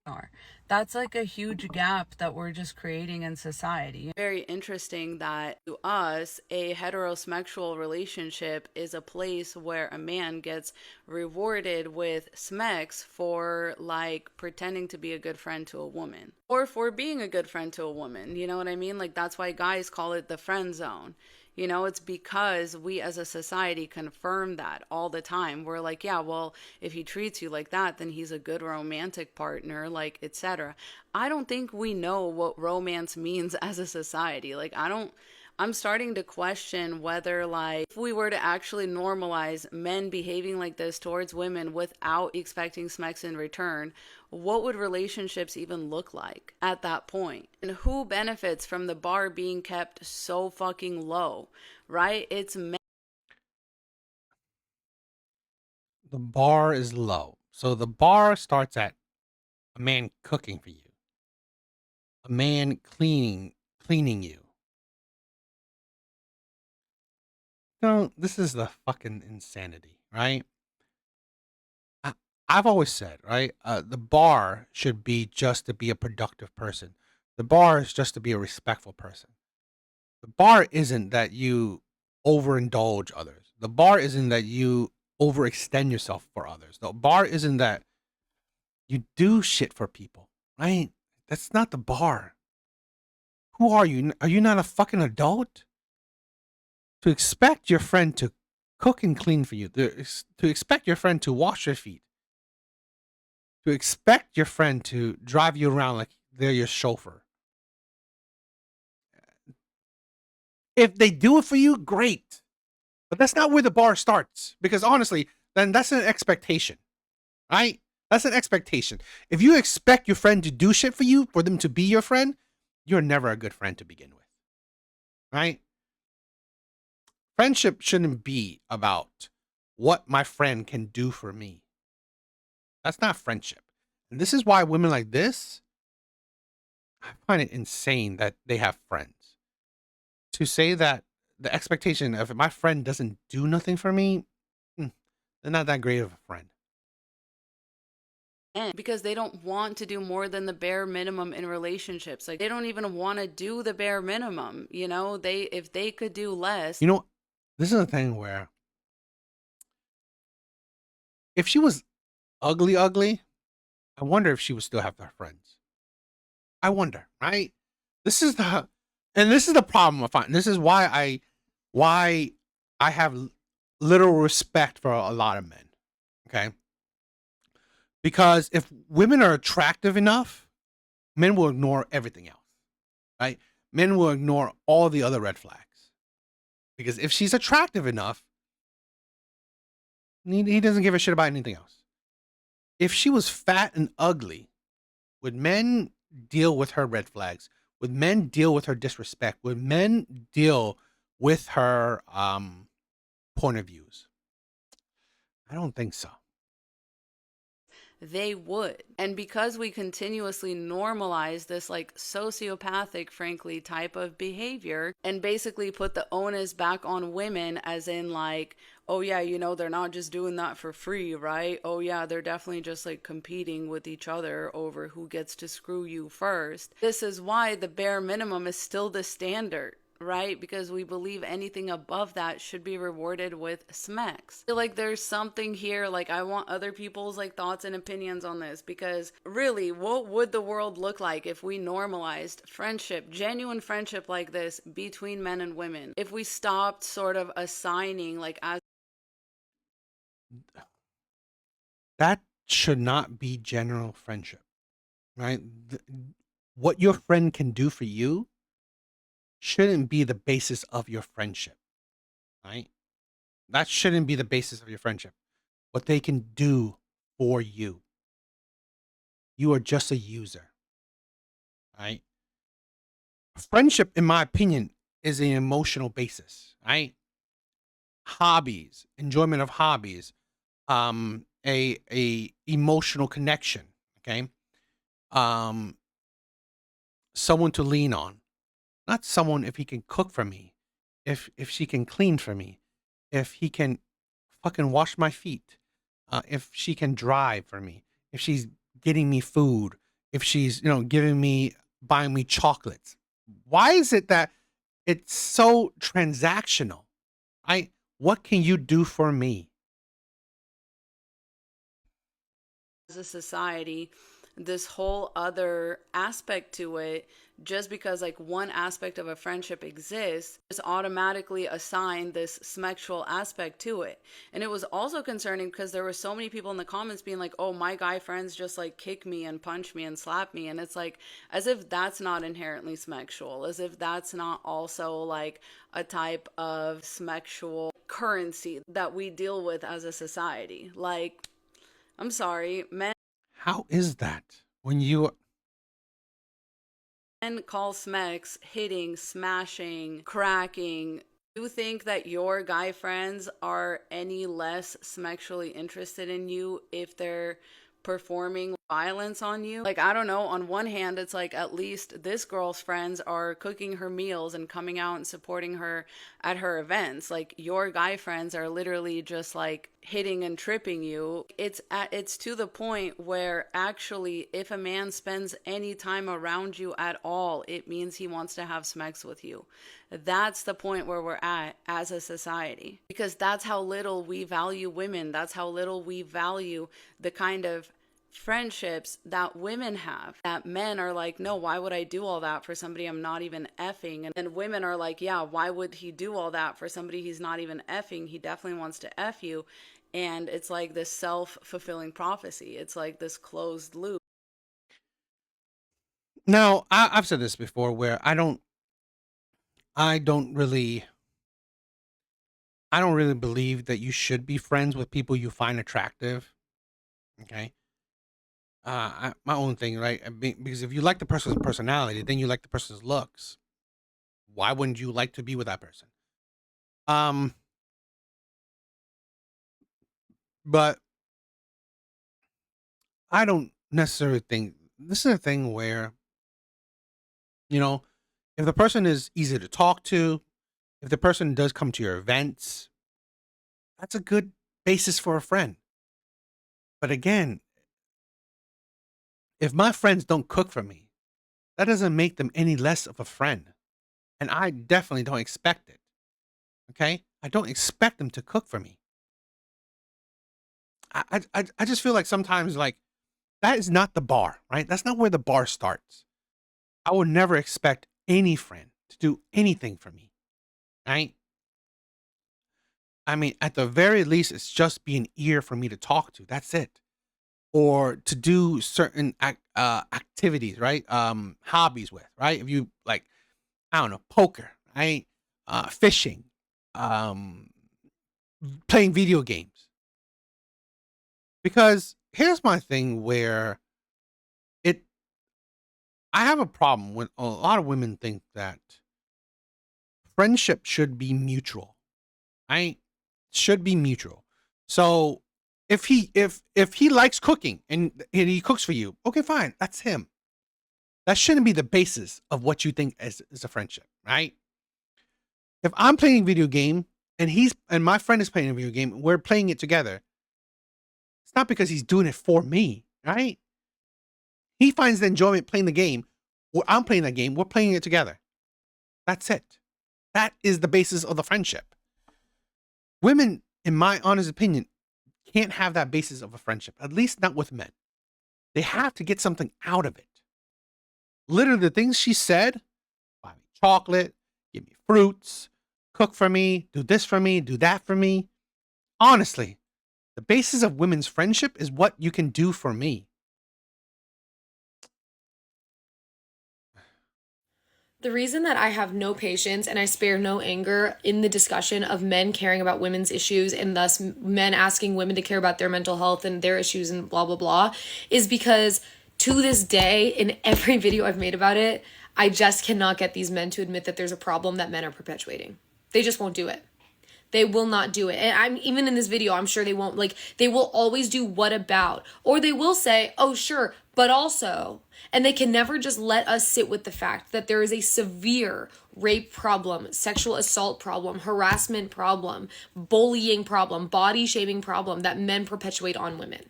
Are That's like a huge gap that we're just creating in society. Very interesting that to us, a heterosexual relationship is a place where a man gets rewarded with smecks for like pretending to be a good friend to a woman or for being a good friend to a woman. You know what I mean? Like that's why guys call it the friend zone. You know, it's because we as a society confirm that all the time. We're like, yeah, well, if he treats you like that, then he's a good romantic partner, like, etc. I don't think we know what romance means as a society. I'm starting to question whether, like, if we were to actually normalize men behaving like this towards women without expecting smecks in return, what would relationships even look like at that point? And who benefits from the bar being kept so fucking low, right? It's men. The bar is low. So the bar starts at a man cooking for you, a man cleaning you. No, this is the fucking insanity, right? I, I've always said, right? The bar should be just to be a productive person. The bar is just to be a respectful person. The bar isn't that you overindulge others. The bar isn't that you overextend yourself for others. The bar isn't that you do shit for people, right? That's not the bar. Who are you? Are you not a fucking adult? To expect your friend to cook and clean for you, to expect your friend to wash your feet, to expect your friend to drive you around like they're your chauffeur. If they do it for you, great. But that's not where the bar starts. Because honestly, then that's an expectation, right? That's an expectation. If you expect your friend to do shit for you, for them to be your friend, you're never a good friend to begin with, right? Friendship shouldn't be about what my friend can do for me. That's not friendship. And this is why women like this, I find it insane that they have friends. To say that the expectation of if my friend doesn't do nothing for me, they're not that great of a friend. And because they don't want to do more than the bare minimum in relationships. Like they don't even want to do the bare minimum, you know? If they could do less. You know, this is a thing where if she was ugly, I wonder if she would still have her friends. I wonder, right? This is the problem I find. This is why I have little respect for a lot of men. Okay? Because if women are attractive enough, men will ignore everything else. Right? Men will ignore all the other red flags. Because if she's attractive enough, he doesn't give a shit about anything else. If she was fat and ugly, would men deal with her red flags? Would men deal with her disrespect? Would men deal with her point of views? I don't think so. They would. And because we continuously normalize this like sociopathic, frankly, type of behavior and basically put the onus back on women, as in like, oh yeah, you know, they're not just doing that for free, right? Oh yeah, they're definitely just like competing with each other over who gets to screw you first. This is why the bare minimum is still the standard. Right? Because we believe anything above that should be rewarded with smacks. I feel like there's something here, like I want other people's like thoughts and opinions on this, because really, what would the world look like if we normalized friendship, genuine friendship like this between men and women? If we stopped sort of assigning like as That should not be general friendship, right? What your friend can do for you shouldn't be the basis of your friendship, right? That shouldn't be the basis of your friendship. What they can do for you. You are just a user, right? Friendship, in my opinion, is an emotional basis, right? Hobbies, enjoyment of hobbies, a emotional connection, okay? Um, someone to lean on. Not someone if he can cook for me, if she can clean for me, if he can fucking wash my feet, if she can drive for me, if she's getting me food, if she's, buying me chocolates. Why is it that it's so transactional? What can you do for me? As a society, this whole other aspect to it, just because like one aspect of a friendship exists, just automatically assign this sexual aspect to it. And it was also concerning because there were so many people in the comments being like, oh, my guy friends just like kick me and punch me and slap me. And it's like, as if that's not inherently sexual, as if that's not also like a type of sexual currency that we deal with as a society. Like, I'm sorry, How is that? When you men call smex hitting, smashing, cracking. Do you think that your guy friends are any less sexually interested in you if they're performing violence on you? Like, I don't know, on one hand, it's like at least this girl's friends are cooking her meals and coming out and supporting her at her events. Like, your guy friends are literally just like hitting and tripping you. It's to the point where actually if a man spends any time around you at all, it means he wants to have sex with you. That's the point where we're at as a society, because that's how little we value women. That's how little we value the kind of friendships that women have, that men are like, no, why would I do all that for somebody I'm not even effing? And then women are like, yeah, why would he do all that for somebody he's not even effing? He definitely wants to eff you. And it's like this self-fulfilling prophecy. It's like this closed loop. Now, I've said this before where I don't really believe that you should be friends with people you find attractive. Okay. My own thing, right? Because if you like the person's personality, then you like the person's looks. Why wouldn't you like to be with that person? But I don't necessarily think this is a thing where, if the person is easy to talk to, if the person does come to your events, that's a good basis for a friend. But again, if my friends don't cook for me, that doesn't make them any less of a friend. And I definitely don't expect it. Okay? I don't expect them to cook for me. I just feel like sometimes like that is not the bar, right? That's not where the bar starts. I would never expect any friend to do anything for me, right? I mean, at the very least, it's just be an ear for me to talk to. That's it. Or to do certain activities, right? Hobbies with, right? If you like, I don't know, poker, right? Fishing, um, playing video games. Because here's my thing where it, I have a problem when a lot of women think that friendship should be mutual, right? Should be mutual. So if he likes cooking and he cooks for you, okay, fine, that's him. That shouldn't be the basis of what you think is a friendship, right? If I'm playing a video game and my friend is playing a video game, we're playing it together. It's not because he's doing it for me, right? He finds the enjoyment playing the game. I'm playing that game. We're playing it together. That's it. That is the basis of the friendship. Women, in my honest opinion, can't have that basis of a friendship, at least not with men. They have to get something out of it. Literally, the things she said, buy me chocolate, give me fruits, cook for me, do this for me, do that for me. Honestly, the basis of women's friendship is what you can do for me. The reason that I have no patience and I spare no anger in the discussion of men caring about women's issues and thus men asking women to care about their mental health and their issues and blah, blah, blah, is because to this day, in every video I've made about it, I just cannot get these men to admit that there's a problem that men are perpetuating. They just won't do it. They will not do it. And I'm even in this video, I'm sure they won't. Like, they will always do what about, or they will say, oh, sure, but also. And they can never just let us sit with the fact that there is a severe rape problem, sexual assault problem, harassment problem, bullying problem, body shaming problem that men perpetuate on women.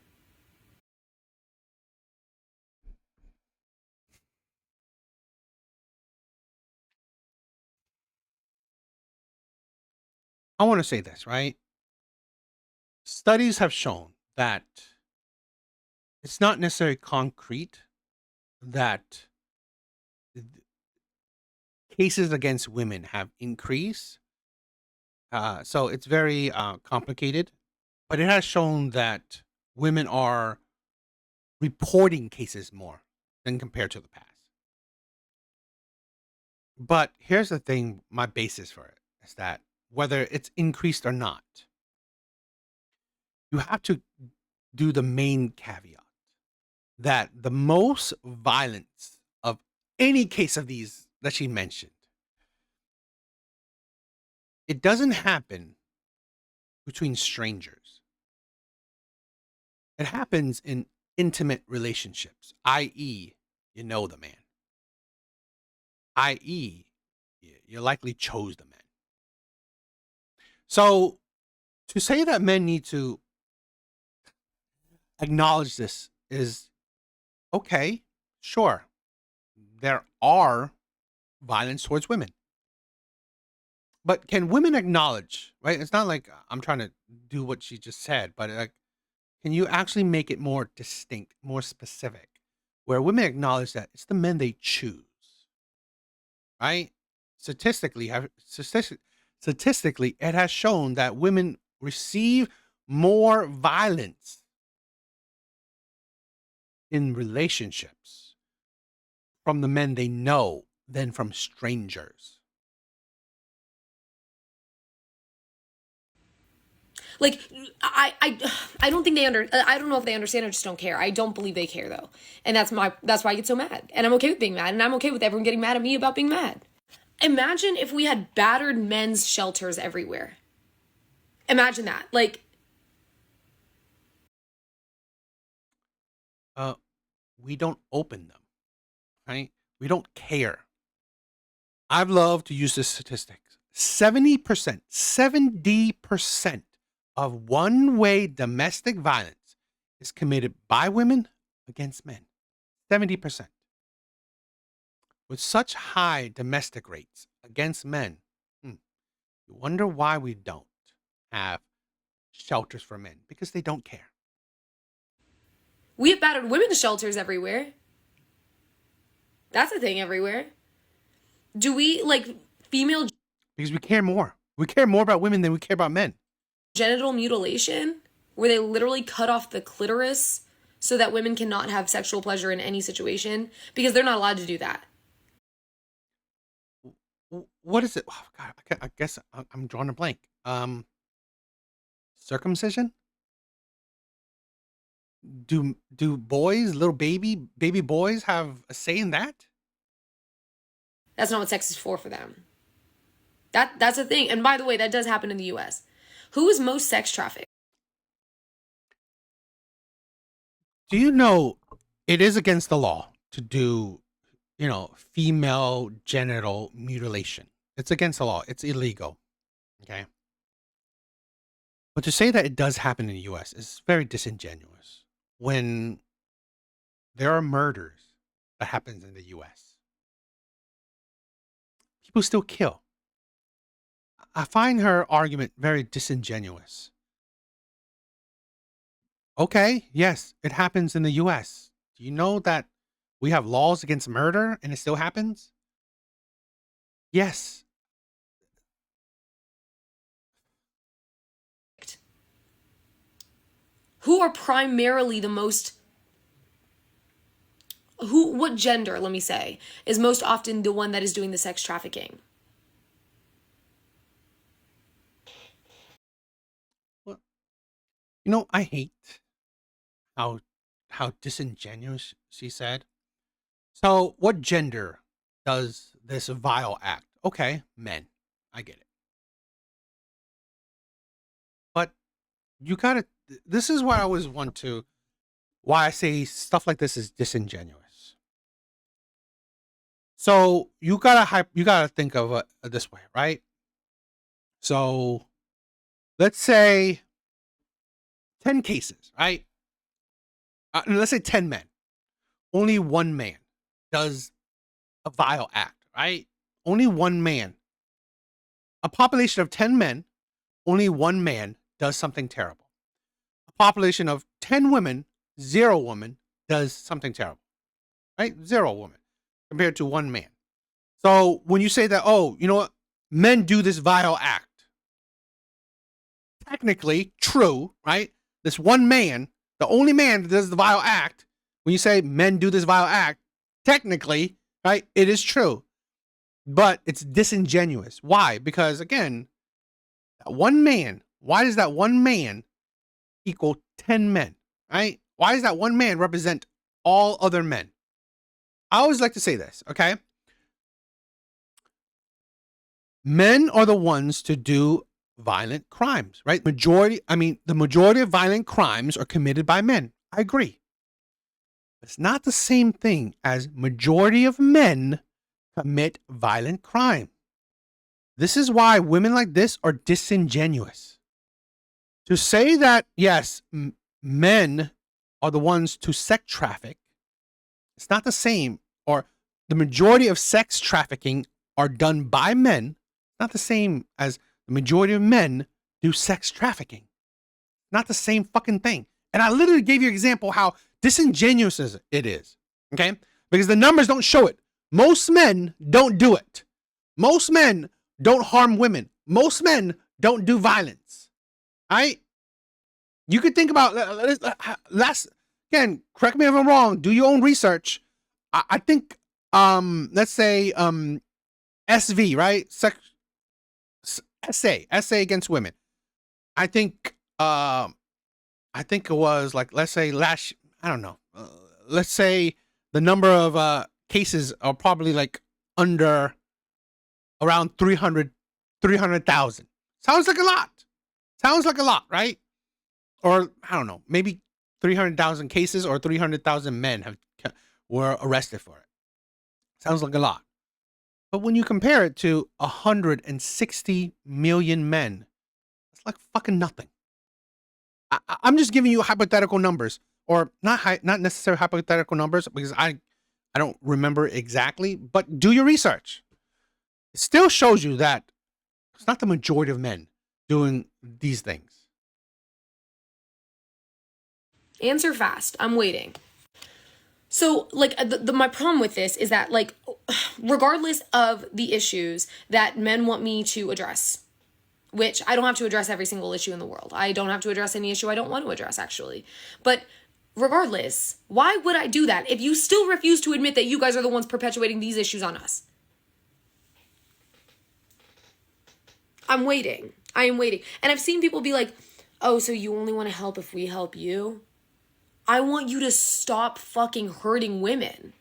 I want to say this, right? Studies have shown that it's not necessarily concrete that cases against women have increased. So it's very complicated, but it has shown that women are reporting cases more than compared to the past. But here's the thing, my basis for it is that whether it's increased or not, you have to do the main caveat that the most violence of any case of these that she mentioned, it doesn't happen between strangers. It happens in intimate relationships, i.e., you know the man, i.e., you likely chose the man. So to say that men need to acknowledge this is okay, sure. There are violence towards women. But can women acknowledge, right? It's not like I'm trying to do what she just said, but like, can you actually make it more distinct, more specific, where women acknowledge that it's the men they choose, right? Statistically, it has shown that women receive more violence in relationships from the men they know than from strangers. Like I don't think I don't know if they understand or just don't care. I don't believe they care though. And that's why I get so mad. And I'm okay with being mad, and I'm okay with everyone getting mad at me about being mad. Imagine if we had battered men's shelters everywhere. Imagine that. Like We don't open them, right? We don't care. I've loved to use this statistic. 70% of one-way domestic violence is committed by women against men. 70%. With such high domestic rates against men, you wonder why we don't have shelters for men, because they don't care. we have battered women's shelters everywhere. That's a thing everywhere. Do we like female Because we care more. We care more about women than we care about men. genital mutilation where they literally cut off the clitoris so that women cannot have sexual pleasure in any situation because they're not allowed to do that? What is it? Oh, God, I guess I'm drawing a blank. Circumcision? Do boys, little baby boys, have a say in that? That's not what sex is for them. That's a thing. And by the way, that does happen in the US. Who is most sex trafficked? Do you know it is against the law to do, female genital mutilation? It's against the law. It's illegal. Okay. But to say that it does happen in the US is very disingenuous when there are murders that happens in the US. People still kill. I find her argument very disingenuous. Okay, yes, it happens in the US. Do you know that we have laws against murder and it still happens? Yes. Who are primarily the most what gender, let me say, is most often the one that is doing the sex trafficking? Well, I hate how disingenuous she said. So, what gender does this vile act? Okay, men. I get it. But you gotta. This is why I always want to. Why I say stuff like this is disingenuous. So you gotta think of it this way, right? So let's say 10 cases, right? Let's say 10 men. Only one man does a vile act, right? Only one man. A population of 10 men, only one man does something terrible. A population of 10 women, 0 woman does something terrible. Right? 0 woman compared to 1 man. So when you say that, oh, you know what? Men do this vile act. Technically true, right? This one man, the only man that does the vile act, when you say men do this vile act, technically, right, it is true. But it's disingenuous. Why? Because again, that one man, why does that one man equal 10 men, right? Why does that one man represent all other men? I always like to say this, okay? Men are the ones to do violent crimes, right? The majority of violent crimes are committed by men. I agree. It's not the same thing as majority of men commit violent crime. This is why women like this are disingenuous. To say that, yes, men are the ones to sex traffic, it's not the same, or the majority of sex trafficking are done by men, not the same as the majority of men do sex trafficking. Not the same fucking thing. And I literally gave you an example how disingenuous it is, okay? Because the numbers don't show it. Most men don't do it. Most men don't harm women. Most men don't do violence. All right? You could think about again, correct me if I'm wrong, do your own research. I think let's say SV, right? SA against women. I think it was like, let's say I don't know. Let's say the number of cases are probably like under around 300,000. Sounds like a lot, right? Or I don't know, maybe 300,000 cases or 300,000 men were arrested for it. Sounds like a lot. But when you compare it to 160 million men, it's like fucking nothing. I'm just giving you hypothetical numbers, or not necessarily hypothetical numbers, because I don't remember exactly, but do your research. It still shows you that it's not the majority of men doing these things. Answer fast. I'm waiting. So, like, my problem with this is that, like, regardless of the issues that men want me to address, which I don't have to address every single issue in the world. I don't have to address any issue I don't want to address, actually. But regardless, why would I do that if you still refuse to admit that you guys are the ones perpetuating these issues on us? I'm waiting. I am waiting. And I've seen people be like, oh, so you only want to help if we help you? I want you to stop fucking hurting women.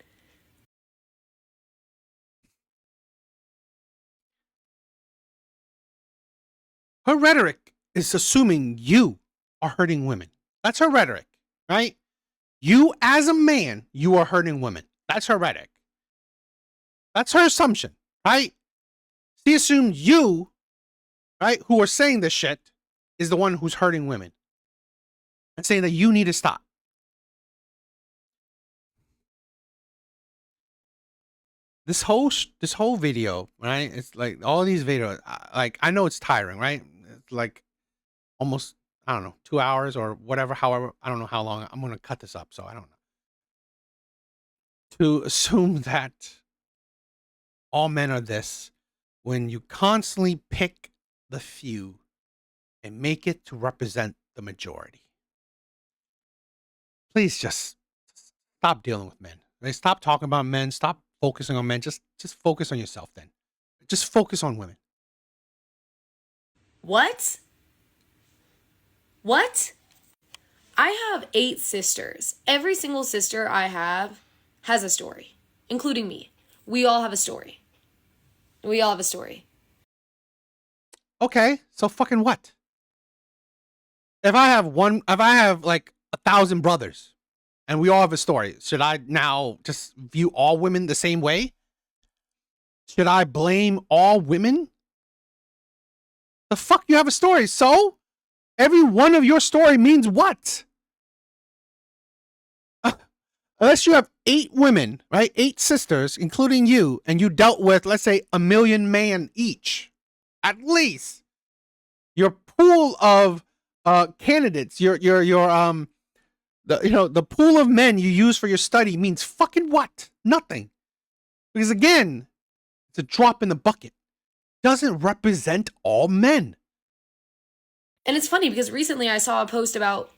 Her rhetoric is assuming you are hurting women. That's her rhetoric, right? You as a man, you are hurting women. That's her rhetoric. That's her assumption, right? She assumes you, right, who are saying this shit, is the one who's hurting women. And saying that you need to stop. This whole video, right? It's like all these videos, like I know it's tiring, right? It's like almost, I don't know, 2 hours or whatever, however, I don't know how long. I'm going to cut this up, so I don't know. To assume that all men are this, when you constantly pick the few and make it to represent the majority. Please just stop dealing with men. Right? Stop talking about men. Stop focusing on men. Just focus on yourself then. Just focus on women. What? What? I have 8 sisters. Every single sister I have has a story, including me. We all have a story. We all have a story. Okay, so fucking what? If I have like 1,000 brothers and we all have a story, should I now just view all women the same way? Should I blame all women? The fuck, you have a story, so? Every one of your story means what? Unless you have 8 women, right? 8 sisters, including you, and you dealt with, let's say, 1 million man each. At least. Your pool of candidates, the pool of men you use for your study means fucking what? Nothing. Because again, it's a drop in the bucket. Doesn't represent all men. And it's funny because recently I saw a post about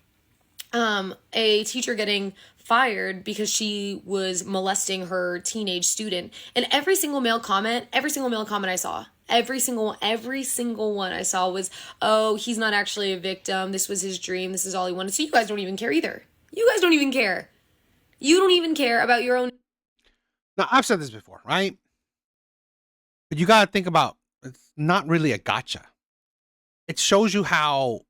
a teacher getting fired because she was molesting her teenage student. And every single male comment I saw, every single one I saw was, oh, he's not actually a victim. This was his dream. This is all he wanted. So you guys don't even care either. You guys don't even care. You don't even care about your own. Now, I've said this before, right? But you got to think about, it's not really a gotcha. It shows you how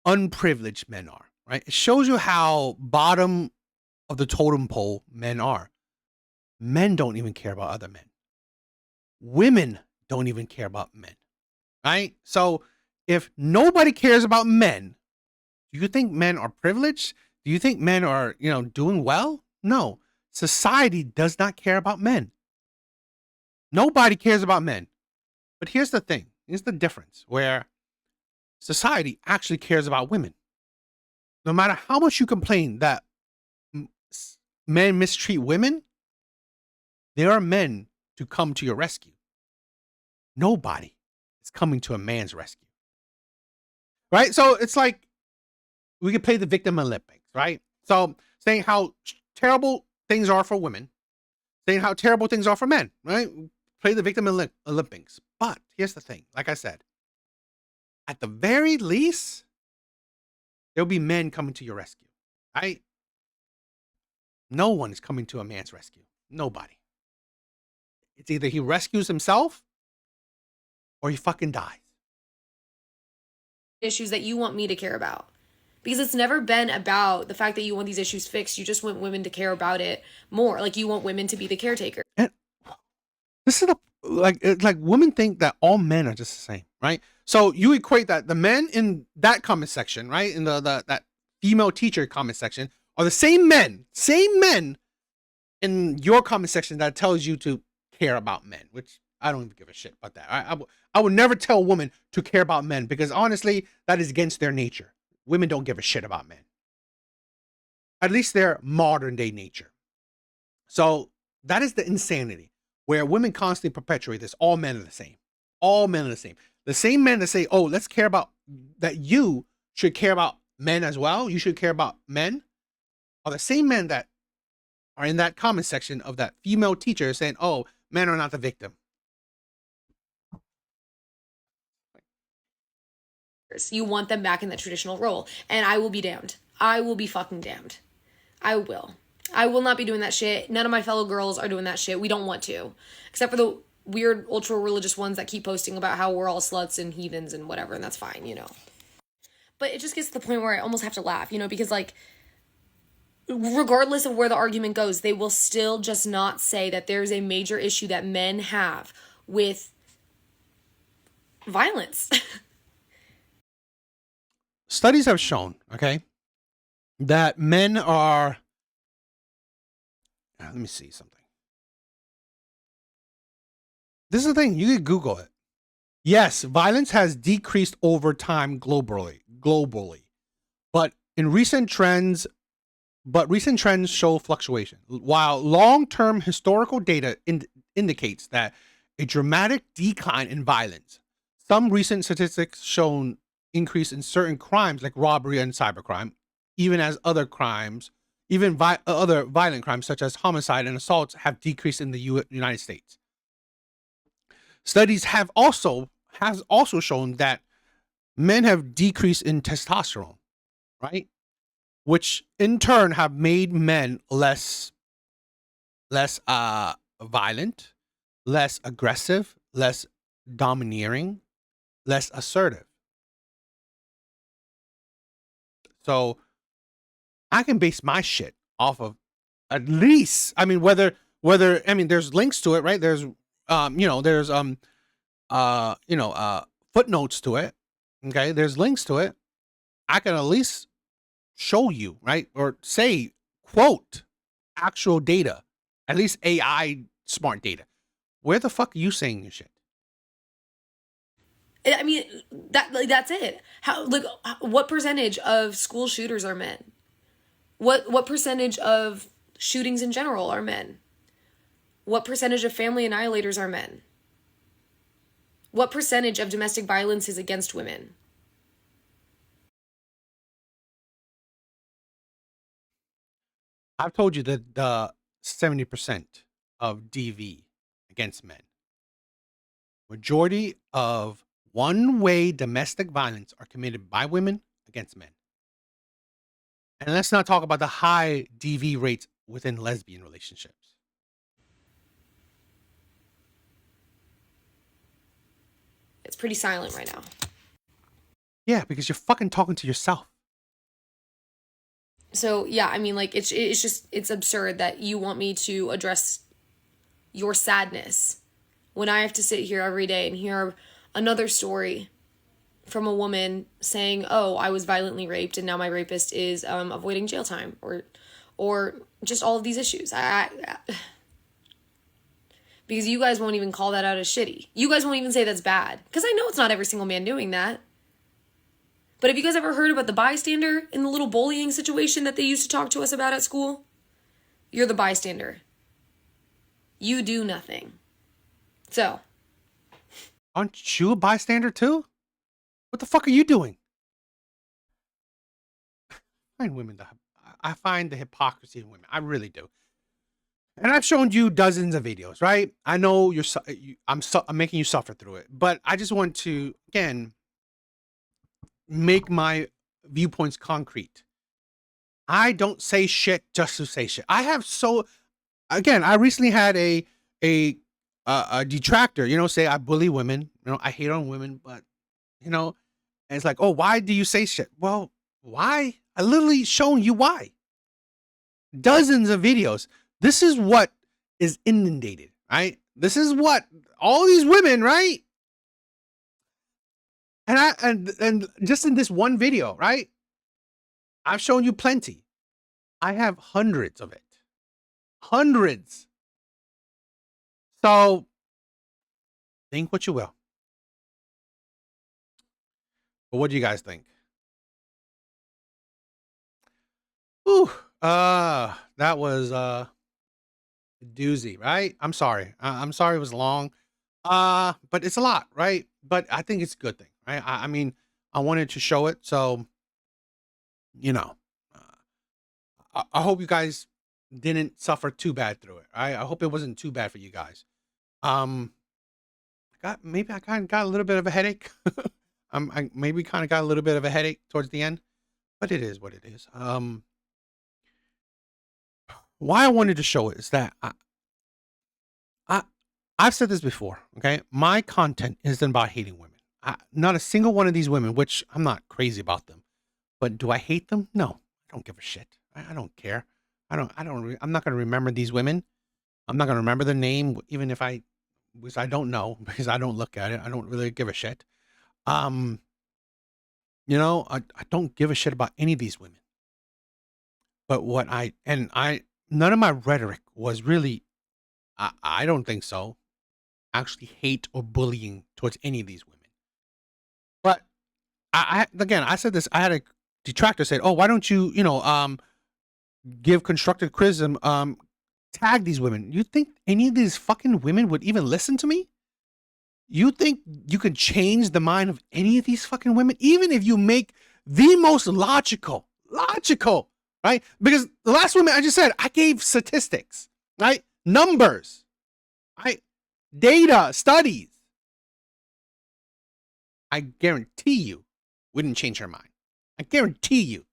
unprivileged men are, right? It shows you how bottom of the totem pole men are. Men don't even care about other men. Women don't even care about men, right? So if nobody cares about men, do you think men are privileged? Do you think men are, doing well? No. Society does not care about men. Nobody cares about men. But here's the thing. Here's the difference where society actually cares about women. No matter how much you complain that men mistreat women, there are men to come to your rescue. Nobody is coming to a man's rescue. Right? So it's like we could play the victim Olympics, right? So saying how terrible things are for women, saying how terrible things are for men, right? Play the victim Olympics. But here's the thing. Like I said, at the very least, there'll be men coming to your rescue, right? No one is coming to a man's rescue. Nobody. It's either he rescues himself or he fucking dies. Issues that you want me to care about. Because it's never been about the fact that you want these issues fixed. You just want women to care about it more. Like you want women to be the caretaker. And this is like women think that all men are just the same, right? So you equate that the men in that comment section, right, in that female teacher comment section, are the same men in your comment section that tells you to care about men, which I don't even give a shit about that. I would never tell a woman to care about men because honestly, that is against their nature. Women don't give a shit about men. At least their modern day nature. So that is the insanity where women constantly perpetuate this. All men are the same. All men are the same. The same men that say, oh, let's care about that you should care about men as well. You should care about men are the same men that are in that comment section of that female teacher saying, oh, men are not the victim. You want them back in that traditional role. And I will be damned. I will be fucking damned. I will. I will not be doing that shit. None of my fellow girls are doing that shit. We don't want to. Except for the weird ultra religious ones that keep posting about how we're all sluts and heathens and whatever, and that's fine, But it just gets to the point where I almost have to laugh, because like regardless of where the argument goes, they will still just not say that there's a major issue that men have with violence. Studies have shown, okay, that men are, let me see something. This is the thing, you can Google it. Yes, violence has decreased over time globally. But recent trends show fluctuation. While long-term historical data indicates that a dramatic decline in violence, some recent statistics shown increase in certain crimes like robbery and cybercrime, even as other crimes, other violent crimes such as homicide and assaults have decreased in the United States. Studies have also shown that men have decreased in testosterone, right? Which in turn have made men less violent, less aggressive, less domineering, less assertive. So I can base my shit off of at least, there's links to it, right? There's footnotes to it. Okay, there's links to it. I can at least show you, right? Or say, quote, actual data, at least AI smart data. Where the fuck are you saying your shit? I mean, that's it. What percentage of school shooters are men? What percentage of shootings in general are men? What percentage of family annihilators are men? What percentage of domestic violence is against women? I've told you that the 70% of DV against men. Majority of one-way domestic violence are committed by women against men. And let's not talk about the high DV rates within lesbian relationships. It's pretty silent right now. Yeah, because you're fucking talking to yourself. So yeah, I mean, like it's absurd that you want me to address your sadness when I have to sit here every day and hear another story from a woman saying, "Oh, I was violently raped, and now my rapist is avoiding jail time," or just all of these issues. Because you guys won't even call that out as shitty. You guys won't even say that's bad. Because I know it's not every single man doing that. But have you guys ever heard about the bystander in the little bullying situation that they used to talk to us about at school? You're the bystander. You do nothing. So. Aren't you a bystander too? What the fuck are you doing? I find the hypocrisy in women. I really do. And I've shown you dozens of videos, right? I know I'm making you suffer through it, but I just want to, again, make my viewpoints concrete. I don't say shit just to say shit. I recently had a detractor, say I bully women, I hate on women, but, and it's like, oh, why do you say shit? Well, why? I literally shown you why. Dozens of videos. This is what is inundated, right? This is what all these women, right? And just in this one video, right? I've shown you plenty. I have hundreds of it. Hundreds. So think what you will. But what do you guys think? Ooh, that was doozy, right? I'm sorry. I'm sorry it was long. But it's a lot, right? But I think it's a good thing, right? I mean, I wanted to show it, so I hope you guys didn't suffer too bad through it. Right? I hope it wasn't too bad for you guys. Maybe I kind of got a little bit of a headache. I maybe kind of got a little bit of a headache towards the end, but it is what it is. Why I wanted to show it is that I've said this before, okay? My content isn't about hating women. Not a single one of these women, which I'm not crazy about them, but do I hate them? No, I don't give a shit. I don't care. I'm not going to remember these women. I'm not going to remember their name, even if which I don't know because I don't look at it. I don't really give a shit. I don't give a shit about any of these women. But none of my rhetoric was really, I don't think so, actually hate or bullying towards any of these women. But I said this, I had a detractor said, oh, why don't you, give constructive criticism, tag these women. You think any of these fucking women would even listen to me? You think you can change the mind of any of these fucking women? Even if you make the most logical, right? Because the last woman I just said, I gave statistics, right? Numbers, right? Data, studies. I guarantee you wouldn't change her mind. I guarantee you.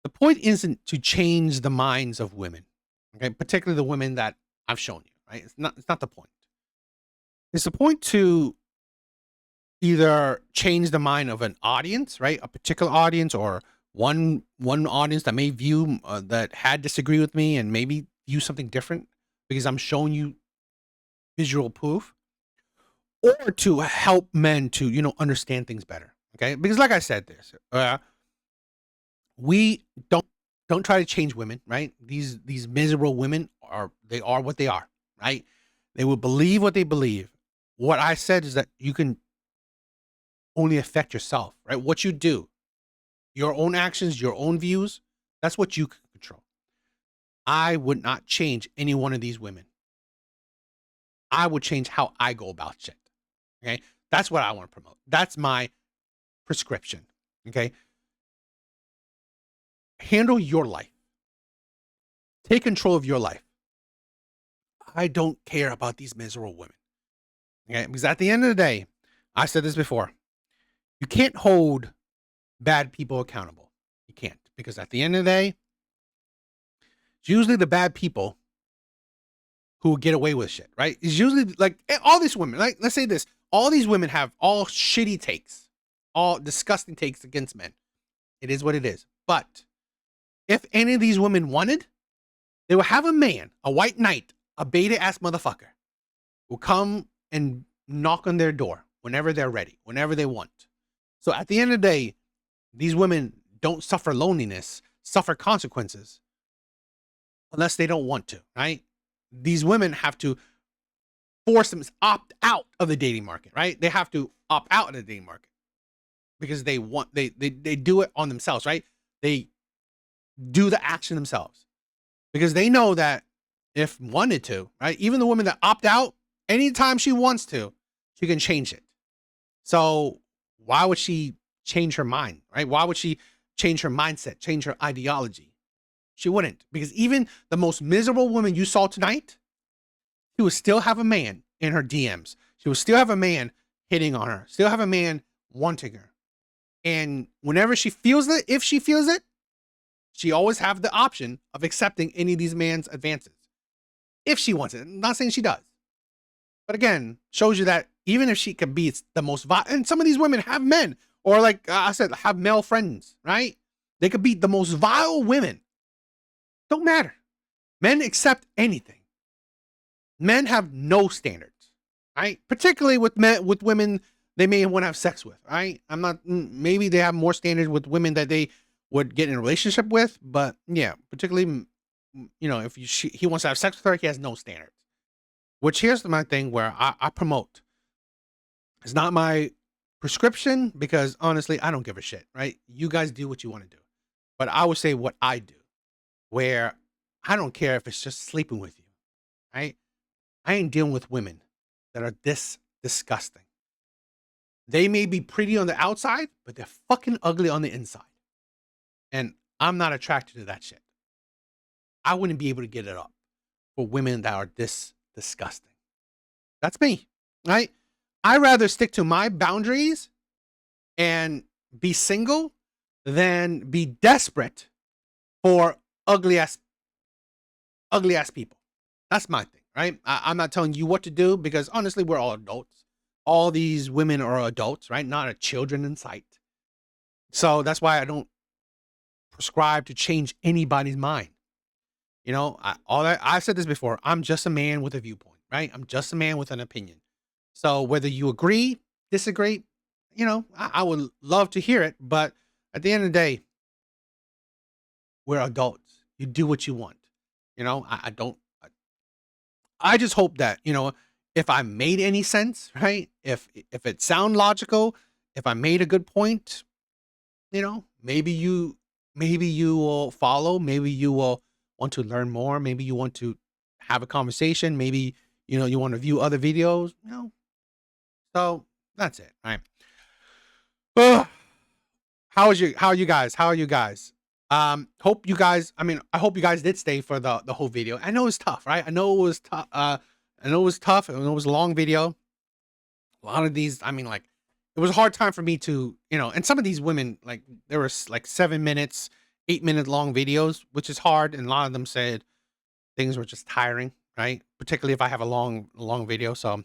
The point isn't to change the minds of women, okay? Particularly the women that I've shown you, right? It's not the point. It's the point to either change the mind of an audience, right? A particular audience or one audience that may view that had disagree with me and maybe view something different because I'm showing you visual proof, or to help men to understand things better, okay? Because like I said, we don't try to change women, right? These miserable women are what they are. right? They will believe what they believe. What I said is that you can only affect yourself, right? What you do, your own actions, your own views, that's what you can control. I would not change any one of these women. I would change how I go about shit. Okay. That's what I want to promote. That's my prescription. Okay. Handle your life. Take control of your life. I don't care about these miserable women. Okay. Because at the end of the day, I said this before, you can't hold bad people accountable. You can't. Because at the end of the day, it's usually the bad people who get away with shit, right? It's usually like all these women, like let's say this, all these women have all shitty takes, all disgusting takes against men. It is what it is. But if any of these women wanted, they will have a man, a white knight, a beta ass motherfucker, will come and knock on their door whenever they're ready, whenever they want. So at the end of the day, these women don't suffer loneliness, suffer consequences, unless they don't want to, right? These women have to force them to opt out of the dating market, right? They have to opt out of the dating market because they want, they do it on themselves, right? They do the action themselves because they know that if wanted to, right? Even the woman that opt out, anytime she wants to, she can change it. So why would she change her mind, right? Why would she change her mindset, change her ideology? She wouldn't, because even the most miserable woman you saw tonight, she would still have a man in her DMs. She would still have a man hitting on her, still have a man wanting her. And whenever she feels it, if she feels it, she always have the option of accepting any of these man's advances. If she wants it. I'm not saying she does. But again, shows you that even if she could be the most and some of these women have men, or like I said, have male friends, right? They could be the most vile women. Don't matter. Men accept anything. Men have no standards, right? Particularly with men, with women they may want to have sex with, right? I'm not, maybe they have more standards with women that they would get in a relationship with, but yeah, particularly, if he wants to have sex with her, he has no standards. Which here's my thing where I promote. It's not my prescription because honestly, I don't give a shit, right? You guys do what you want to do. But I would say what I do, where I don't care if it's just sleeping with you, right? I ain't dealing with women that are this disgusting. They may be pretty on the outside, but they're fucking ugly on the inside. And I'm not attracted to that shit. I wouldn't be able to get it up for women that are this disgusting. That's me, right? I'd rather stick to my boundaries and be single than be desperate for ugly ass people. That's my thing, right? I'm not telling you what to do because honestly, we're all adults. All these women are adults, right? Not children in sight. So that's why I don't prescribe to change anybody's mind. I've said this before. I'm just a man with a viewpoint, right? I'm just a man with an opinion. So whether you agree, disagree, I would love to hear it. But at the end of the day, we're adults. You do what you want. I don't. I just hope that if I made any sense, right? If it sound logical, if I made a good point, maybe you will follow. Maybe you will want to learn more. Maybe you want to have a conversation. Maybe you want to view other videos. So that's it, right? Ugh. How are you guys? Hope you guys, I hope you guys did stay for the whole video. I know it's tough, right? I know it was tough. I know it was tough. I know it was a long video. A lot of these, it was a hard time for me to, and some of these women, like there was like 7 minutes, 8 minute long videos, which is hard. And a lot of them said things were just tiring, right? Particularly if I have a long video. So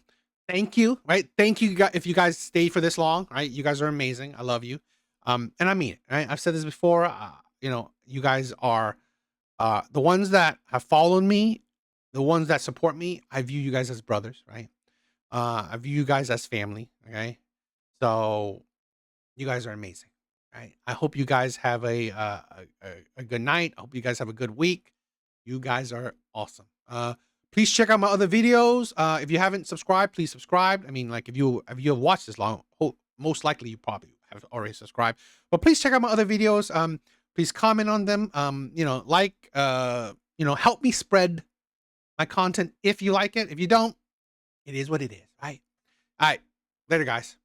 thank you, right? Thank you guys if you guys stayed for this long, right? You guys are amazing. I love you. And I mean it, right? I've said this before. You guys are the ones that have followed me, the ones that support me. I view you guys as brothers, right? I view you guys as family. Okay. So you guys are amazing. Right. I hope you guys have a good night. I hope you guys have a good week. You guys are awesome. Please check out my other videos. If you haven't subscribed, please subscribe. I mean, like if you have watched this long, most likely you probably have already subscribed. But please check out my other videos. Please comment on them. Help me spread my content if you like it. If you don't, it is what it is. Right? All right. Later, guys.